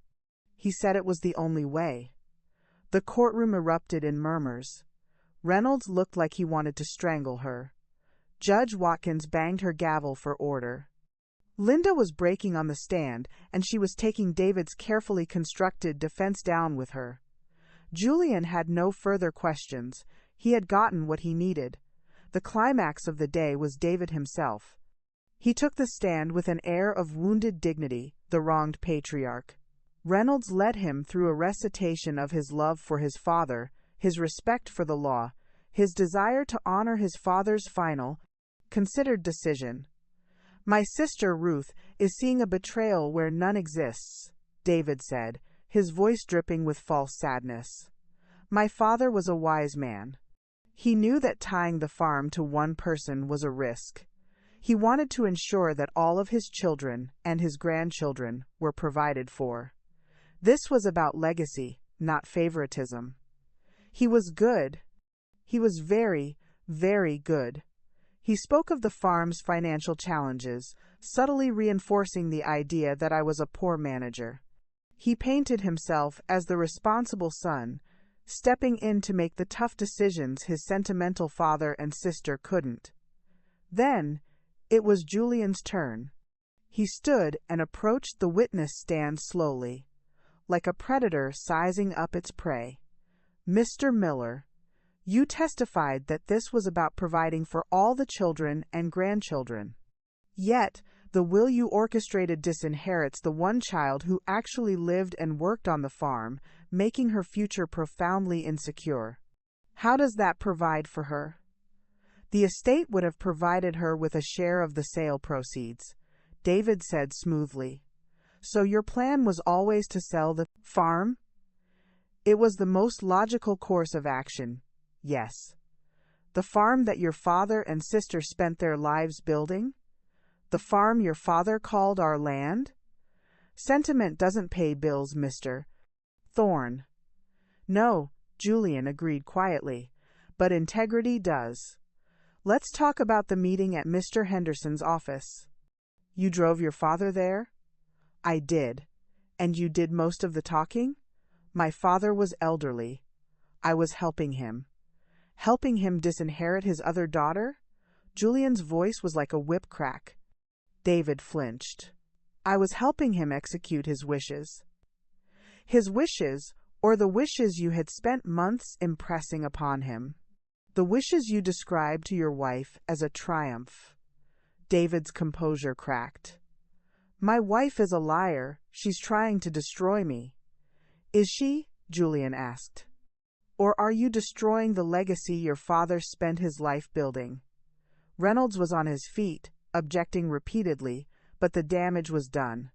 He said it was the only way. The courtroom erupted in murmurs. Reynolds looked like he wanted to strangle her. Judge Watkins banged her gavel for order. Linda was breaking on the stand, and she was taking David's carefully constructed defense down with her. Julian had no further questions. He had gotten what he needed. The climax of the day was David himself. He took the stand with an air of wounded dignity, the wronged patriarch. Reynolds led him through a recitation of his love for his father, his respect for the law, his desire to honor his father's final, considered decision. My sister Ruth is seeing a betrayal where none exists, David said, his voice dripping with false sadness. My father was a wise man. He knew that tying the farm to one person was a risk. He wanted to ensure that all of his children and his grandchildren were provided for. This was about legacy, not favoritism. He was good. He was very, very good. He spoke of the farm's financial challenges, subtly reinforcing the idea that I was a poor manager. He painted himself as the responsible son, stepping in to make the tough decisions his sentimental father and sister couldn't. Then, it was Julian's turn. He stood and approached the witness stand slowly, like a predator sizing up its prey. Mr. Miller, you testified that this was about providing for all the children and grandchildren. Yet, the will you orchestrated disinherits the one child who actually lived and worked on the farm, making her future profoundly insecure. How does that provide for her? The estate would have provided her with a share of the sale proceeds, David said smoothly. So your plan was always to sell the farm? It was the most logical course of action, yes. The farm that your father and sister spent their lives building? The farm your father called our land? Sentiment doesn't pay bills, Mr. Thorne. No, Julian agreed quietly, but integrity does. Let's talk about the meeting at Mr. Henderson's office. You drove your father there? I did. And you did most of the talking? My father was elderly. I was helping him. Helping him disinherit his other daughter? Julian's voice was like a whip crack. David flinched. I was helping him execute his wishes. His wishes, or the wishes you had spent months impressing upon him. The wishes you described to your wife as a triumph. David's composure cracked. My wife is a liar. She's trying to destroy me. Is she? Julian asked. Or are you destroying the legacy your father spent his life building? Reynolds was on his feet, objecting repeatedly, but the damage was done.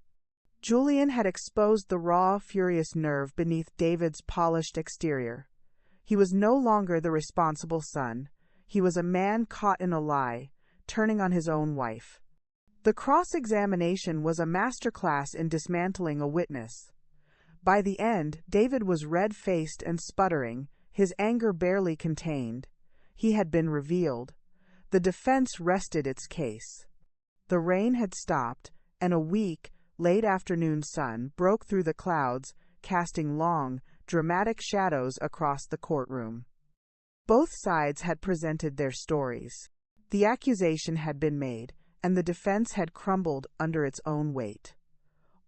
Julian had exposed the raw, furious nerve beneath David's polished exterior. He was no longer the responsible son. He was a man caught in a lie, turning on his own wife. The cross-examination was a masterclass in dismantling a witness. By the end, David was red-faced and sputtering, his anger barely contained. He had been revealed. The defense rested its case. The rain had stopped, and a weak, late-afternoon sun broke through the clouds, casting long, dramatic shadows across the courtroom. Both sides had presented their stories. The accusation had been made, and the defense had crumbled under its own weight.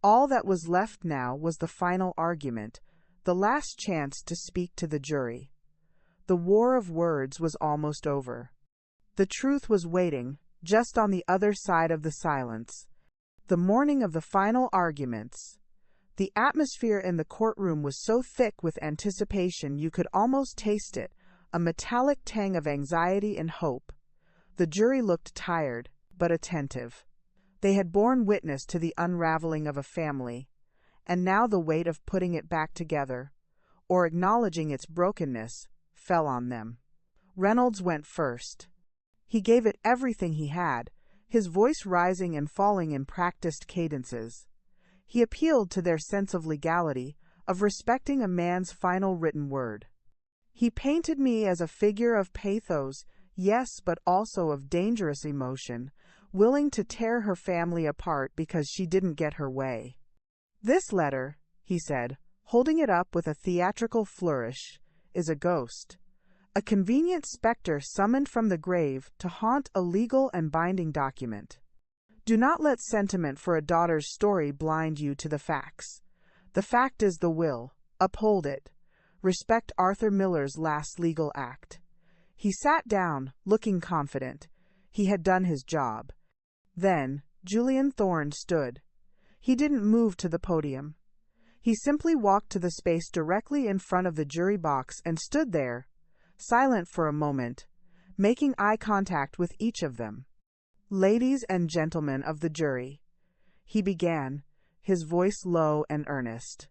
All that was left now was the final argument, the last chance to speak to the jury. The war of words was almost over. The truth was waiting, just on the other side of the silence. The morning of the final arguments. The atmosphere in the courtroom was so thick with anticipation you could almost taste it, a metallic tang of anxiety and hope. The jury looked tired, but attentive. They had borne witness to the unraveling of a family, and now the weight of putting it back together, or acknowledging its brokenness, fell on them. Reynolds went first. He gave it everything he had, his voice rising and falling in practiced cadences. He appealed to their sense of legality, of respecting a man's final written word. He painted me as a figure of pathos, yes, but also of dangerous emotion, willing to tear her family apart because she didn't get her way. "This letter," he said, holding it up with a theatrical flourish, "is a ghost. A convenient specter summoned from the grave to haunt a legal and binding document. Do not let sentiment for a daughter's story blind you to the facts. The fact is the will. Uphold it. Respect Arthur Miller's last legal act." He sat down, looking confident. He had done his job. Then Julian Thorne stood. He didn't move to the podium. He simply walked to the space directly in front of the jury box and stood there, silent for a moment, making eye contact with each of them. "Ladies and gentlemen of the jury," he began, his voice low and earnest.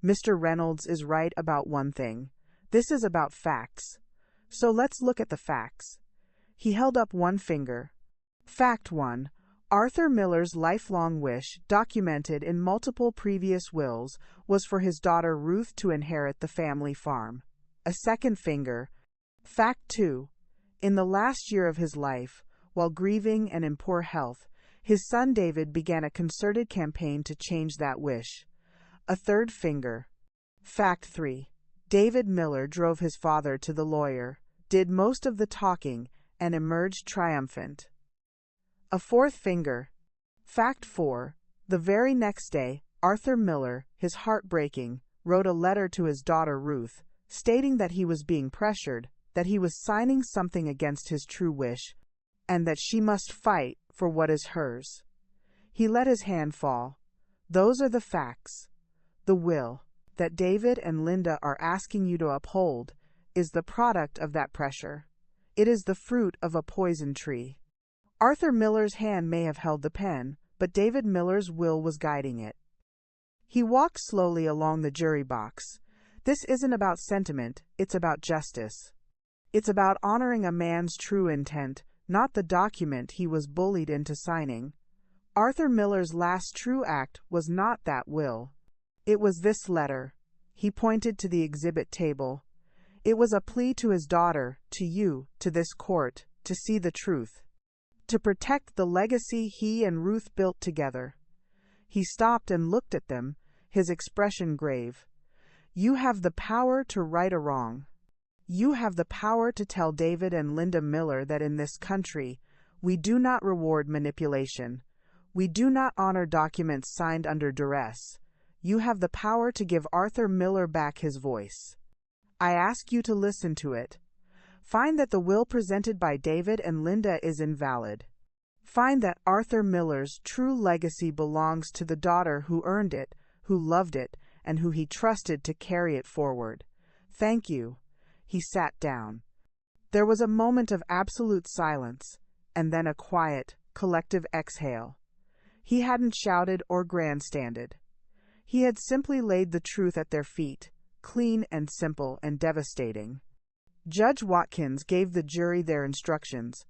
"Mr. Reynolds is right about one thing. This is about facts. So let's look at the facts." He held up one finger. Fact 1. Arthur Miller's lifelong wish, documented in multiple previous wills, was for his daughter Ruth to inherit the family farm. A second finger. Fact 2. In the last year of his life, while grieving and in poor health, his son David began a concerted campaign to change that wish. A third finger. Fact 3. David Miller drove his father to the lawyer, did most of the talking, and emerged triumphant. A fourth finger. Fact 4. The very next day, Arthur Miller, his heart breaking, wrote a letter to his daughter Ruth, stating that he was being pressured, that he was signing something against his true wish, and that she must fight for what is hers. He let his hand fall. Those are the facts. The will that David and Linda are asking you to uphold is the product of that pressure. It is the fruit of a poison tree. Arthur Miller's hand may have held the pen, but David Miller's will was guiding it. He walked slowly along the jury box. This isn't about sentiment, it's about justice. It's about honoring a man's true intent, not the document he was bullied into signing. Arthur Miller's last true act was not that will. It was this letter. He pointed to the exhibit table. It was a plea to his daughter, to you, to this court, to see the truth, to protect the legacy he and Ruth built together. He stopped and looked at them, his expression grave. You have the power to right a wrong. You have the power to tell David and Linda Miller that in this country, we do not reward manipulation. We do not honor documents signed under duress. You have the power to give Arthur Miller back his voice. I ask you to listen to it. Find that the will presented by David and Linda is invalid. Find that Arthur Miller's true legacy belongs to the daughter who earned it, who loved it, and who he trusted to carry it forward. Thank you. He sat down. There was a moment of absolute silence, and then a quiet, collective exhale. He hadn't shouted or grandstanded. He had simply laid the truth at their feet, clean and simple and devastating. Judge Watkins gave the jury their instructions,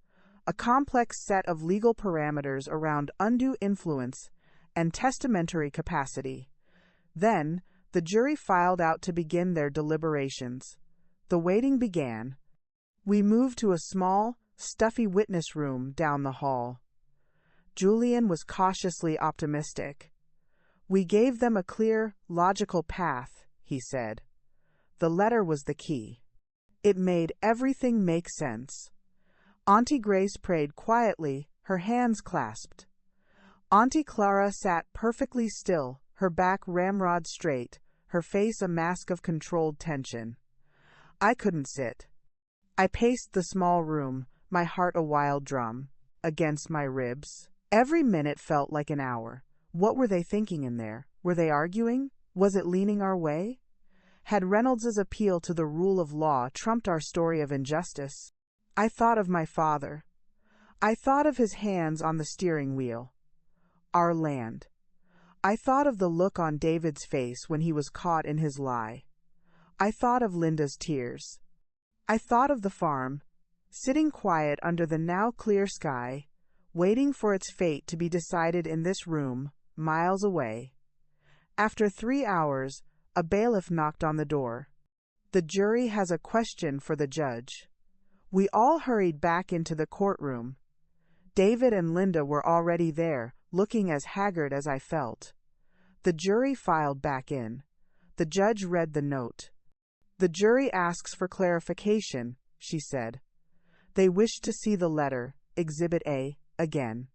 a complex set of legal parameters around undue influence and testamentary capacity. Then, the jury filed out to begin their deliberations. The waiting began. We moved to a small, stuffy witness room down the hall. Julian was cautiously optimistic. We gave them a clear, logical path, he said. The letter was the key. It made everything make sense. Auntie Grace prayed quietly, her hands clasped. Auntie Clara sat perfectly still, her back ramrod straight, her face a mask of controlled tension. I couldn't sit. I paced the small room, my heart a wild drum, against my ribs. Every minute felt like an hour. What were they thinking in there? Were they arguing? Was it leaning our way? Had Reynolds's appeal to the rule of law trumped our story of injustice? I thought of my father. I thought of his hands on the steering wheel. Our land. I thought of the look on David's face when he was caught in his lie. I thought of Linda's tears. I thought of the farm, sitting quiet under the now clear sky, waiting for its fate to be decided in this room, miles away. After 3 hours, a bailiff knocked on the door. "The jury has a question for the judge." We all hurried back into the courtroom. David and Linda were already there, looking as haggard as I felt. The jury filed back in. The judge read the note. "The jury asks for clarification," she said. "They wish to see the letter, Exhibit A, again."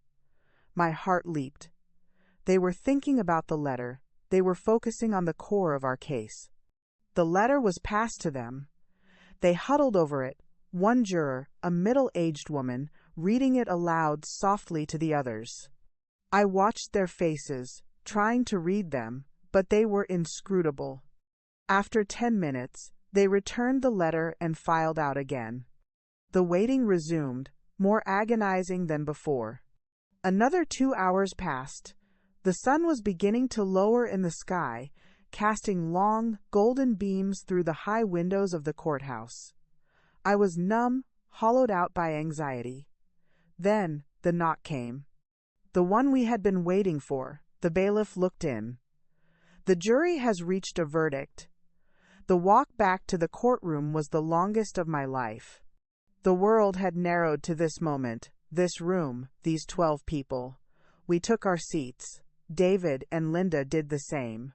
My heart leaped. They were thinking about the letter. They were focusing on the core of our case. The letter was passed to them. They huddled over it, one juror, a middle-aged woman, reading it aloud softly to the others. I watched their faces, trying to read them, but they were inscrutable. After 10 minutes, they returned the letter and filed out again. The waiting resumed, more agonizing than before. Another 2 hours passed. The sun was beginning to lower in the sky, casting long, golden beams through the high windows of the courthouse. I was numb, hollowed out by anxiety. Then the knock came. The one we had been waiting for. The bailiff looked in. "The jury has reached a verdict." The walk back to the courtroom was the longest of my life. The world had narrowed to this moment, this room, these 12 people. We took our seats. David and Linda did the same.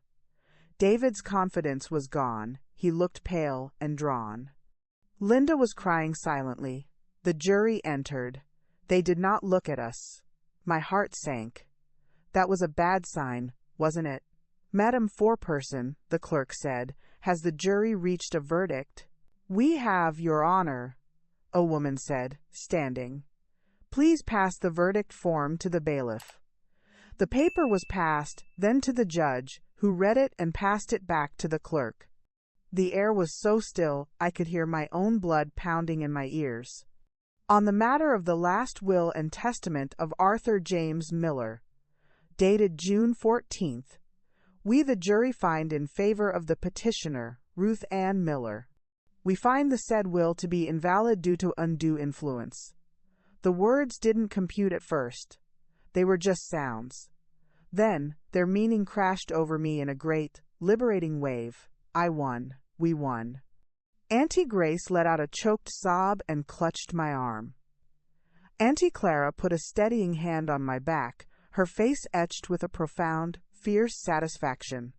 David's confidence was gone. He looked pale and drawn. Linda was crying silently. The jury entered. They did not look at us. My heart sank. That was a bad sign, wasn't it? "Madam Foreperson," the clerk said, "has the jury reached a verdict?" "We have, Your Honor," a woman said, standing. "Please pass the verdict form to the bailiff." The paper was passed, then to the judge, who read it and passed it back to the clerk. The air was so still I could hear my own blood pounding in my ears. "On the matter of the last will and testament of Arthur James Miller, dated June 14th, we the jury find in favor of the petitioner, Ruth Ann Miller. We find the said will to be invalid due to undue influence." The words didn't compute at first. They were just sounds. Then their meaning crashed over me in a great, liberating wave. I won. We won. Auntie Grace let out a choked sob and clutched my arm. Auntie Clara put a steadying hand on my back, her face etched with a profound, fierce satisfaction.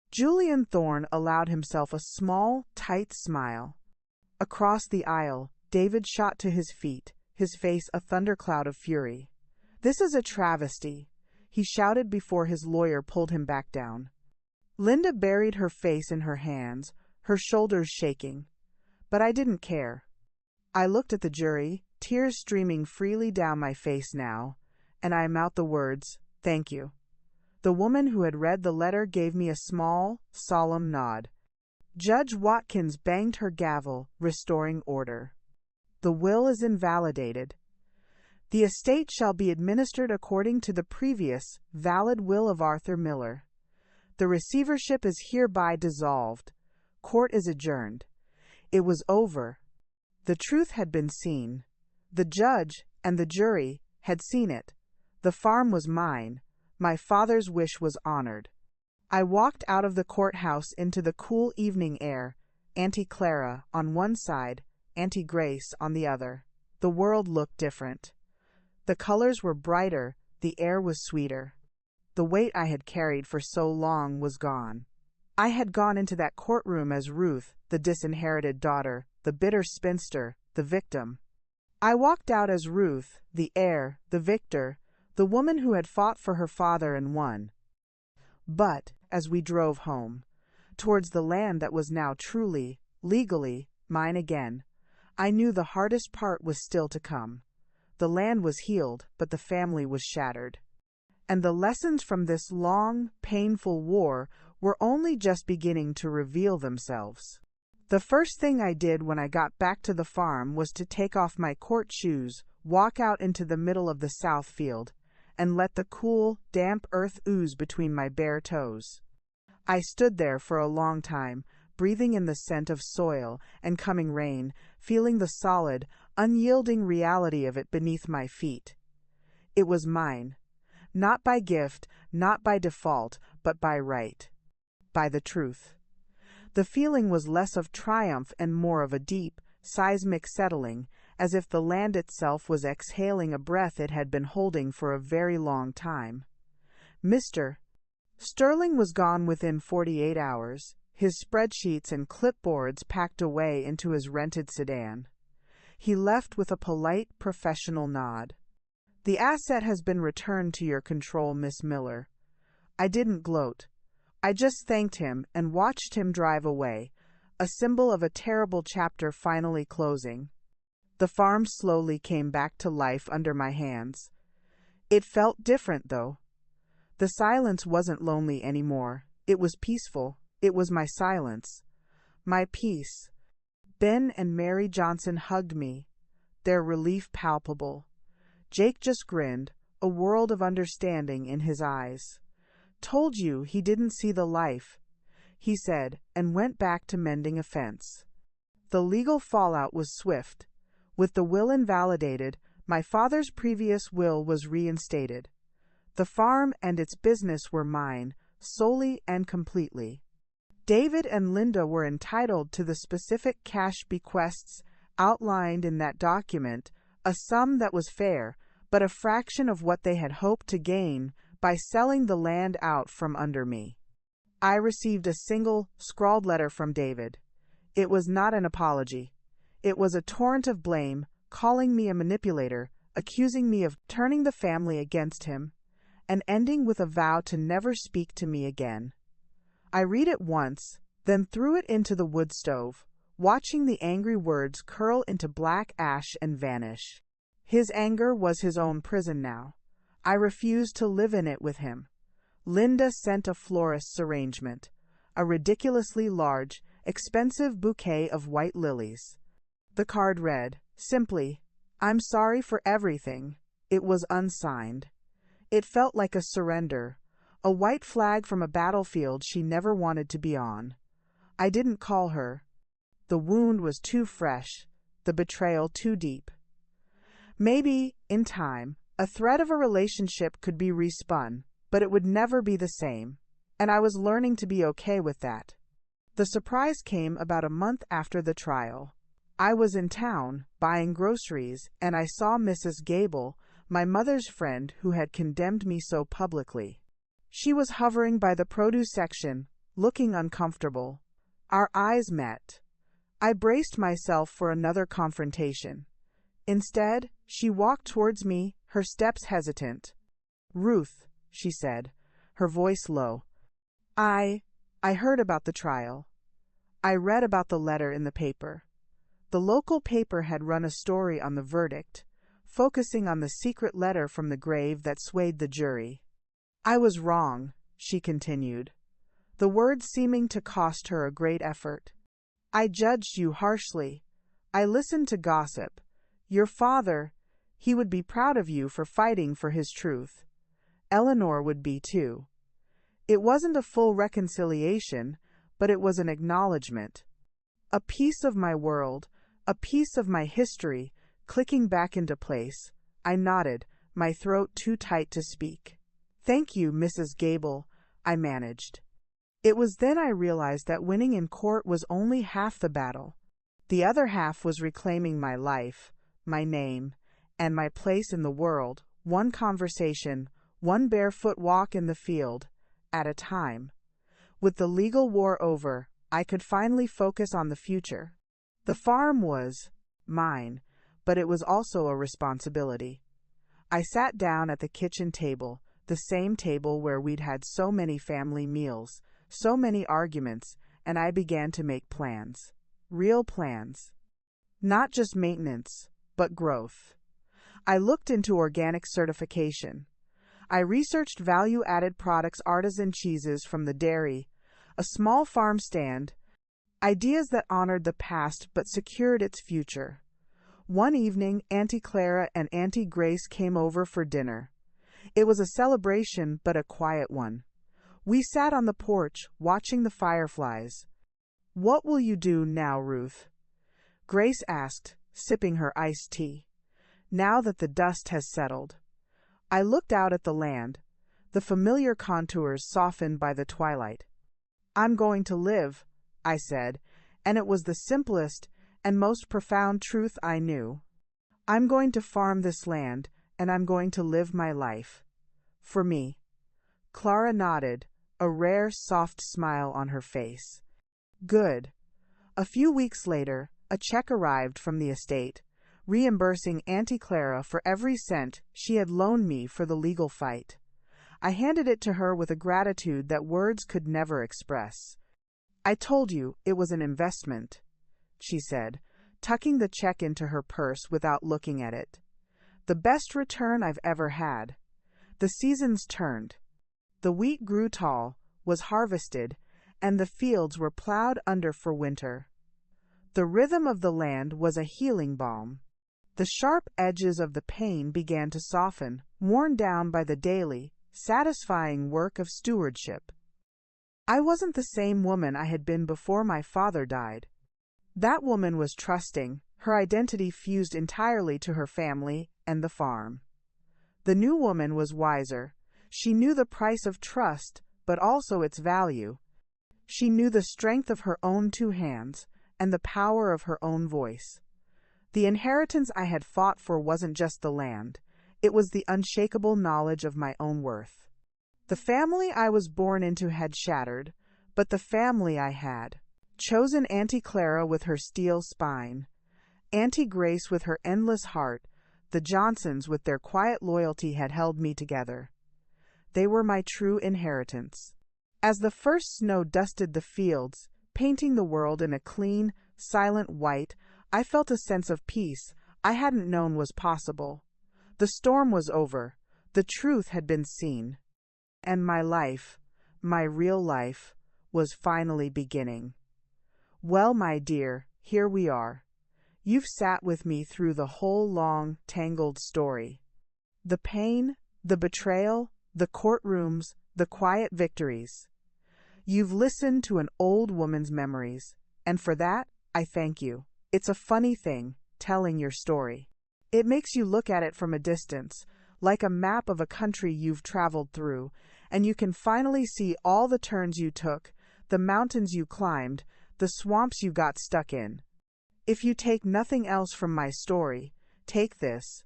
Julian Thorne allowed himself a small, tight smile. Across the aisle, David shot to his feet, his face a thundercloud of fury. "This is a travesty," he shouted before his lawyer pulled him back down. Linda buried her face in her hands, her shoulders shaking. But I didn't care. I looked at the jury, tears streaming freely down my face now, and I mouthed the words, "Thank you." The woman who had read the letter gave me a small, solemn nod. Judge Watkins banged her gavel, restoring order. "The will is invalidated. The estate shall be administered according to the previous, valid will of Arthur Miller. The receivership is hereby dissolved. Court is adjourned." It was over. The truth had been seen. The judge and the jury had seen it. The farm was mine. My father's wish was honored. I walked out of the courthouse into the cool evening air, Auntie Clara on one side, Auntie Grace on the other. The world looked different. The colors were brighter, the air was sweeter. The weight I had carried for so long was gone. I had gone into that courtroom as Ruth, the disinherited daughter, the bitter spinster, the victim. I walked out as Ruth, the heir, the victor, the woman who had fought for her father and won. But, as we drove home, towards the land that was now truly, legally, mine again, I knew the hardest part was still to come. The land was healed, but the family was shattered. And the lessons from this long, painful war were only just beginning to reveal themselves. The first thing I did when I got back to the farm was to take off my court shoes, walk out into the middle of the south field, and let the cool, damp earth ooze between my bare toes. I stood there for a long time, breathing in the scent of soil and coming rain, feeling the solid, unyielding reality of it beneath my feet. It was mine. Not by gift, not by default, but by right. By the truth. The feeling was less of triumph and more of a deep, seismic settling, as if the land itself was exhaling a breath it had been holding for a very long time. Mr. Sterling was gone within 48 hours, his spreadsheets and clipboards packed away into his rented sedan. He left with a polite, professional nod. "The asset has been returned to your control, Miss Miller." I didn't gloat. I just thanked him and watched him drive away, a symbol of a terrible chapter finally closing. The farm slowly came back to life under my hands. It felt different, though. The silence wasn't lonely anymore. It was peaceful. It was my silence. My peace. Ben and Mary Johnson hugged me, their relief palpable. Jake just grinned, a world of understanding in his eyes. "Told you he didn't see the life," he said, and went back to mending a fence. The legal fallout was swift. With the will invalidated, my father's previous will was reinstated. The farm and its business were mine, solely and completely. David and Linda were entitled to the specific cash bequests outlined in that document, a sum that was fair, but a fraction of what they had hoped to gain by selling the land out from under me. I received a single, scrawled letter from David. It was not an apology. It was a torrent of blame, calling me a manipulator, accusing me of turning the family against him, and ending with a vow to never speak to me again. I read it once, then threw it into the wood stove, watching the angry words curl into black ash and vanish. His anger was his own prison now. I refused to live in it with him. Linda sent a florist's arrangement, a ridiculously large, expensive bouquet of white lilies. The card read, simply, "I'm sorry for everything." It was unsigned. It felt like a surrender, a white flag from a battlefield she never wanted to be on. I didn't call her. The wound was too fresh, the betrayal too deep. Maybe, in time, a thread of a relationship could be respun, but it would never be the same, and I was learning to be okay with that. The surprise came about a month after the trial. I was in town, buying groceries, and I saw Mrs. Gable, my mother's friend who had condemned me so publicly. She was hovering by the produce section, looking uncomfortable. Our eyes met. I braced myself for another confrontation. Instead, she walked towards me, her steps hesitant. "Ruth," she said, her voice low. I heard about the trial. I read about the letter in the paper. The local paper had run a story on the verdict, focusing on the secret letter from the grave that swayed the jury. "I was wrong," she continued, the words seeming to cost her a great effort. "I judged you harshly. I listened to gossip. Your father, he would be proud of you for fighting for his truth. Eleanor would be too. It wasn't a full reconciliation, but it was an acknowledgement. A piece of my world, a piece of my history, clicking back into place." I nodded, my throat too tight to speak. "Thank you, Mrs. Gable," I managed. It was then I realized that winning in court was only half the battle. The other half was reclaiming my life, my name, and my place in the world, one conversation, one barefoot walk in the field, at a time. With the legal war over, I could finally focus on the future. The farm was mine, but it was also a responsibility. I sat down at the kitchen table, the same table where we'd had so many family meals, so many arguments, and I began to make plans. Real plans. Not just maintenance, but growth. I looked into organic certification. I researched value-added products, artisan cheeses from the dairy, a small farm stand, ideas that honored the past but secured its future. One evening, Auntie Clara and Auntie Grace came over for dinner. It was a celebration, but a quiet one. We sat on the porch, watching the fireflies. "What will you do now, Ruth?" Grace asked, sipping her iced tea. "Now that the dust has settled." I looked out at the land, the familiar contours softened by the twilight. "I'm going to live," I said, and it was the simplest and most profound truth I knew. "I'm going to farm this land, and I'm going to live my life. For me." Clara nodded, a rare, soft smile on her face. "Good." A few weeks later, a check arrived from the estate, reimbursing Auntie Clara for every cent she had loaned me for the legal fight. I handed it to her with a gratitude that words could never express. "I told you it was an investment," she said, tucking the check into her purse without looking at it. "The best return I've ever had." The seasons turned. The wheat grew tall, was harvested, and the fields were plowed under for winter. The rhythm of the land was a healing balm. The sharp edges of the pain began to soften, worn down by the daily, satisfying work of stewardship. I wasn't the same woman I had been before my father died. That woman was trusting, her identity fused entirely to her family and the farm. The new woman was wiser. She knew the price of trust, but also its value. She knew the strength of her own two hands and the power of her own voice. The inheritance I had fought for wasn't just the land. It was the unshakable knowledge of my own worth. The family I was born into had shattered, but the family I had chosen, Auntie Clara with her steel spine, Auntie Grace with her endless heart, the Johnsons with their quiet loyalty had held me together. They were my true inheritance. As the first snow dusted the fields, painting the world in a clean, silent white, I felt a sense of peace I hadn't known was possible. The storm was over. The truth had been seen. And my life, my real life, was finally beginning. Well, my dear, here we are. You've sat with me through the whole long, tangled story. The pain, the betrayal, the courtrooms, the quiet victories. You've listened to an old woman's memories, and for that, I thank you. It's a funny thing, telling your story. It makes you look at it from a distance, like a map of a country you've traveled through, and you can finally see all the turns you took, the mountains you climbed, the swamps you got stuck in. If you take nothing else from my story, take this.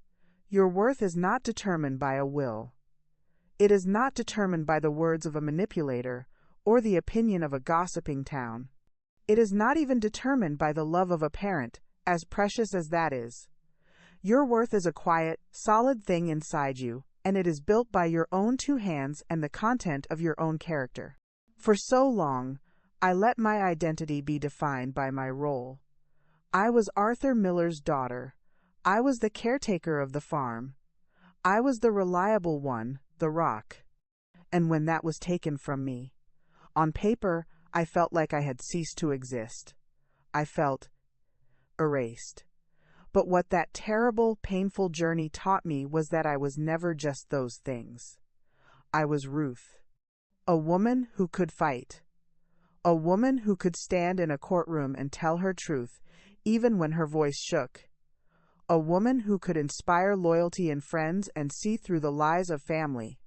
Your worth is not determined by a will. It is not determined by the words of a manipulator or the opinion of a gossiping town. It is not even determined by the love of a parent, as precious as that is. Your worth is a quiet, solid thing inside you, and it is built by your own two hands and the content of your own character. For so long, I let my identity be defined by my role. I was Arthur Miller's daughter. I was the caretaker of the farm. I was the reliable one, the rock. And when that was taken from me, on paper, I felt like I had ceased to exist. I felt erased. But what that terrible, painful journey taught me was that I was never just those things. I was Ruth, a woman who could fight, a woman who could stand in a courtroom and tell her truth, even when her voice shook, a woman who could inspire loyalty in friends and see through the lies of family.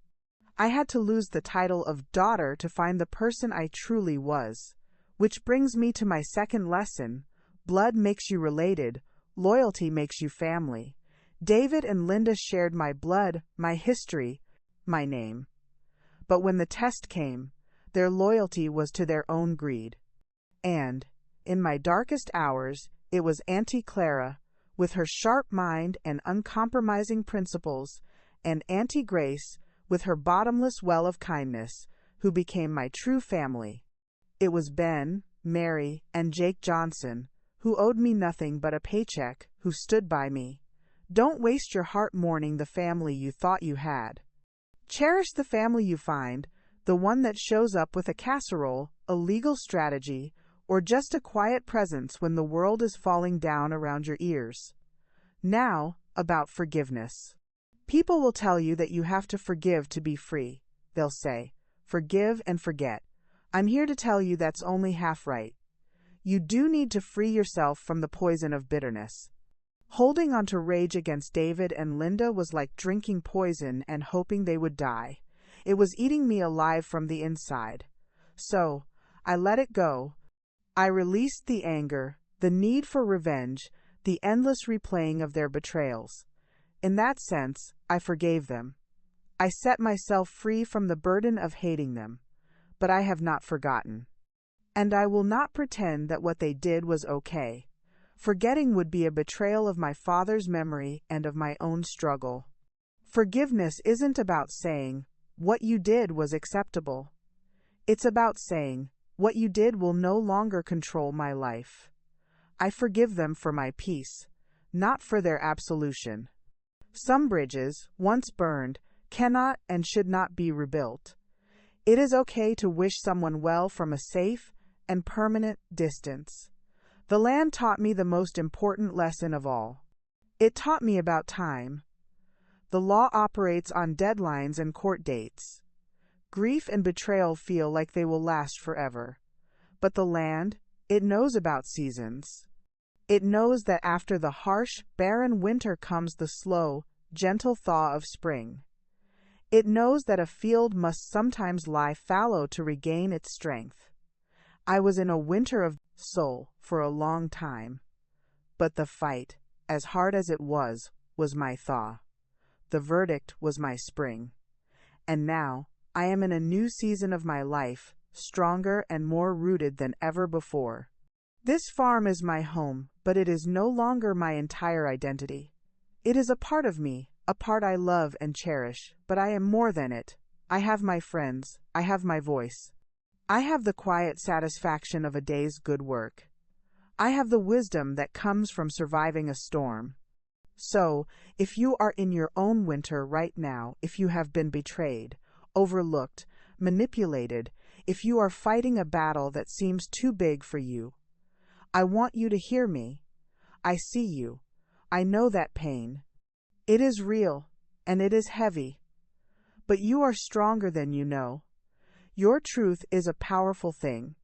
I had to lose the title of daughter to find the person I truly was. Which brings me to my second lesson. Blood makes you related. Loyalty makes you family. David and Linda shared my blood, my history, my name. But when the test came, their loyalty was to their own greed. And, in my darkest hours, it was Auntie Clara, with her sharp mind and uncompromising principles, and Auntie Grace, with her bottomless well of kindness, who became my true family. It was Ben, Mary, and Jake Johnson, who owed me nothing but a paycheck, who stood by me. Don't waste your heart mourning the family you thought you had. Cherish the family you find, the one that shows up with a casserole, a legal strategy, or just a quiet presence when the world is falling down around your ears. Now, about forgiveness. People will tell you that you have to forgive to be free. They'll say, forgive and forget. I'm here to tell you that's only half right. you do need to free yourself from the poison of bitterness. Holding on to rage against David and Linda was like drinking poison and hoping they would die. It was eating me alive from the inside. So, I let it go. I released the anger, the need for revenge, the endless replaying of their betrayals. In that sense, I forgave them. I set myself free from the burden of hating them. But I have not forgotten. And I will not pretend that what they did was okay. Forgetting would be a betrayal of my father's memory and of my own struggle. Forgiveness isn't about saying, what you did was acceptable. It's about saying, what you did will no longer control my life. I forgive them for my peace, not for their absolution. Some bridges, once burned, cannot and should not be rebuilt. It is okay to wish someone well from a safe and permanent distance. The land taught me the most important lesson of all. It taught me about time. The law operates on deadlines and court dates. Grief and betrayal feel like they will last forever. But the land, it knows about seasons. It knows that after the harsh, barren winter comes the slow, gentle thaw of spring. It knows that a field must sometimes lie fallow to regain its strength. I was in a winter of soul for a long time. But the fight, as hard as it was my thaw. The verdict was my spring. And now, I am in a new season of my life, stronger and more rooted than ever before. This farm is my home, but it is no longer my entire identity. It is a part of me, a part I love and cherish, but I am more than it. I have my friends, I have my voice. I have the quiet satisfaction of a day's good work. I have the wisdom that comes from surviving a storm. So, if you are in your own winter right now, if you have been betrayed, overlooked, manipulated, if you are fighting a battle that seems too big for you, I want you to hear me. I see you. I know that pain. It is real, and it is heavy. But you are stronger than you know. Your truth is a powerful thing.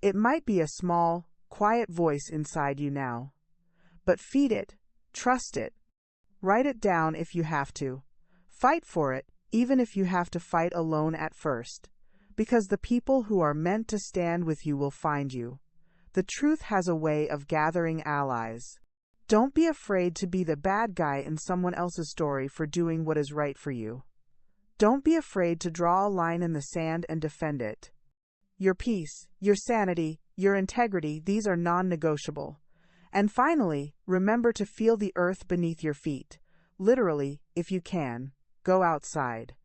It might be a small, quiet voice inside you now. But feed it, trust it. Write it down if you have to. Fight for it, even if you have to fight alone at first. Because the people who are meant to stand with you will find you. The truth has a way of gathering allies. Don't be afraid to be the bad guy in someone else's story for doing what is right for you. Don't be afraid to draw a line in the sand and defend it. Your peace, your sanity, your integrity, these are non-negotiable. And finally, remember to feel the earth beneath your feet. Literally, if you can, go outside.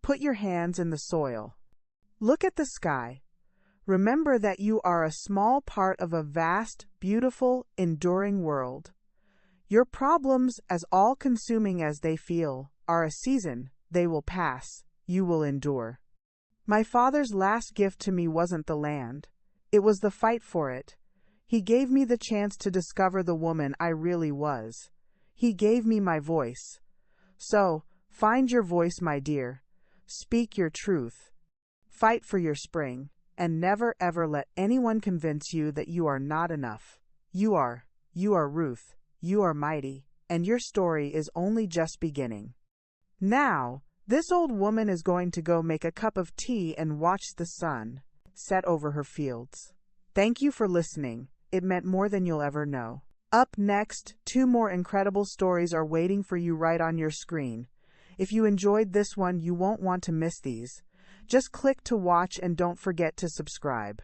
Put your hands in the soil. Look at the sky. Remember that you are a small part of a vast, beautiful, enduring world. Your problems, as all-consuming as they feel, are a season. They will pass. You will endure. My father's last gift to me wasn't the land. It was the fight for it. He gave me the chance to discover the woman I really was. He gave me my voice. So, find your voice, my dear. Speak your truth. Fight for your spring. And never ever let anyone convince you that you are not enough. You are Ruth. You are mighty. And your story is only just beginning. Now, this old woman is going to go make a cup of tea and watch the sun set over her fields. Thank you for listening. It meant more than you'll ever know. Up next, 2 more incredible stories are waiting for you right on your screen. If you enjoyed this one, you won't want to miss these. Just click to watch and don't forget to subscribe.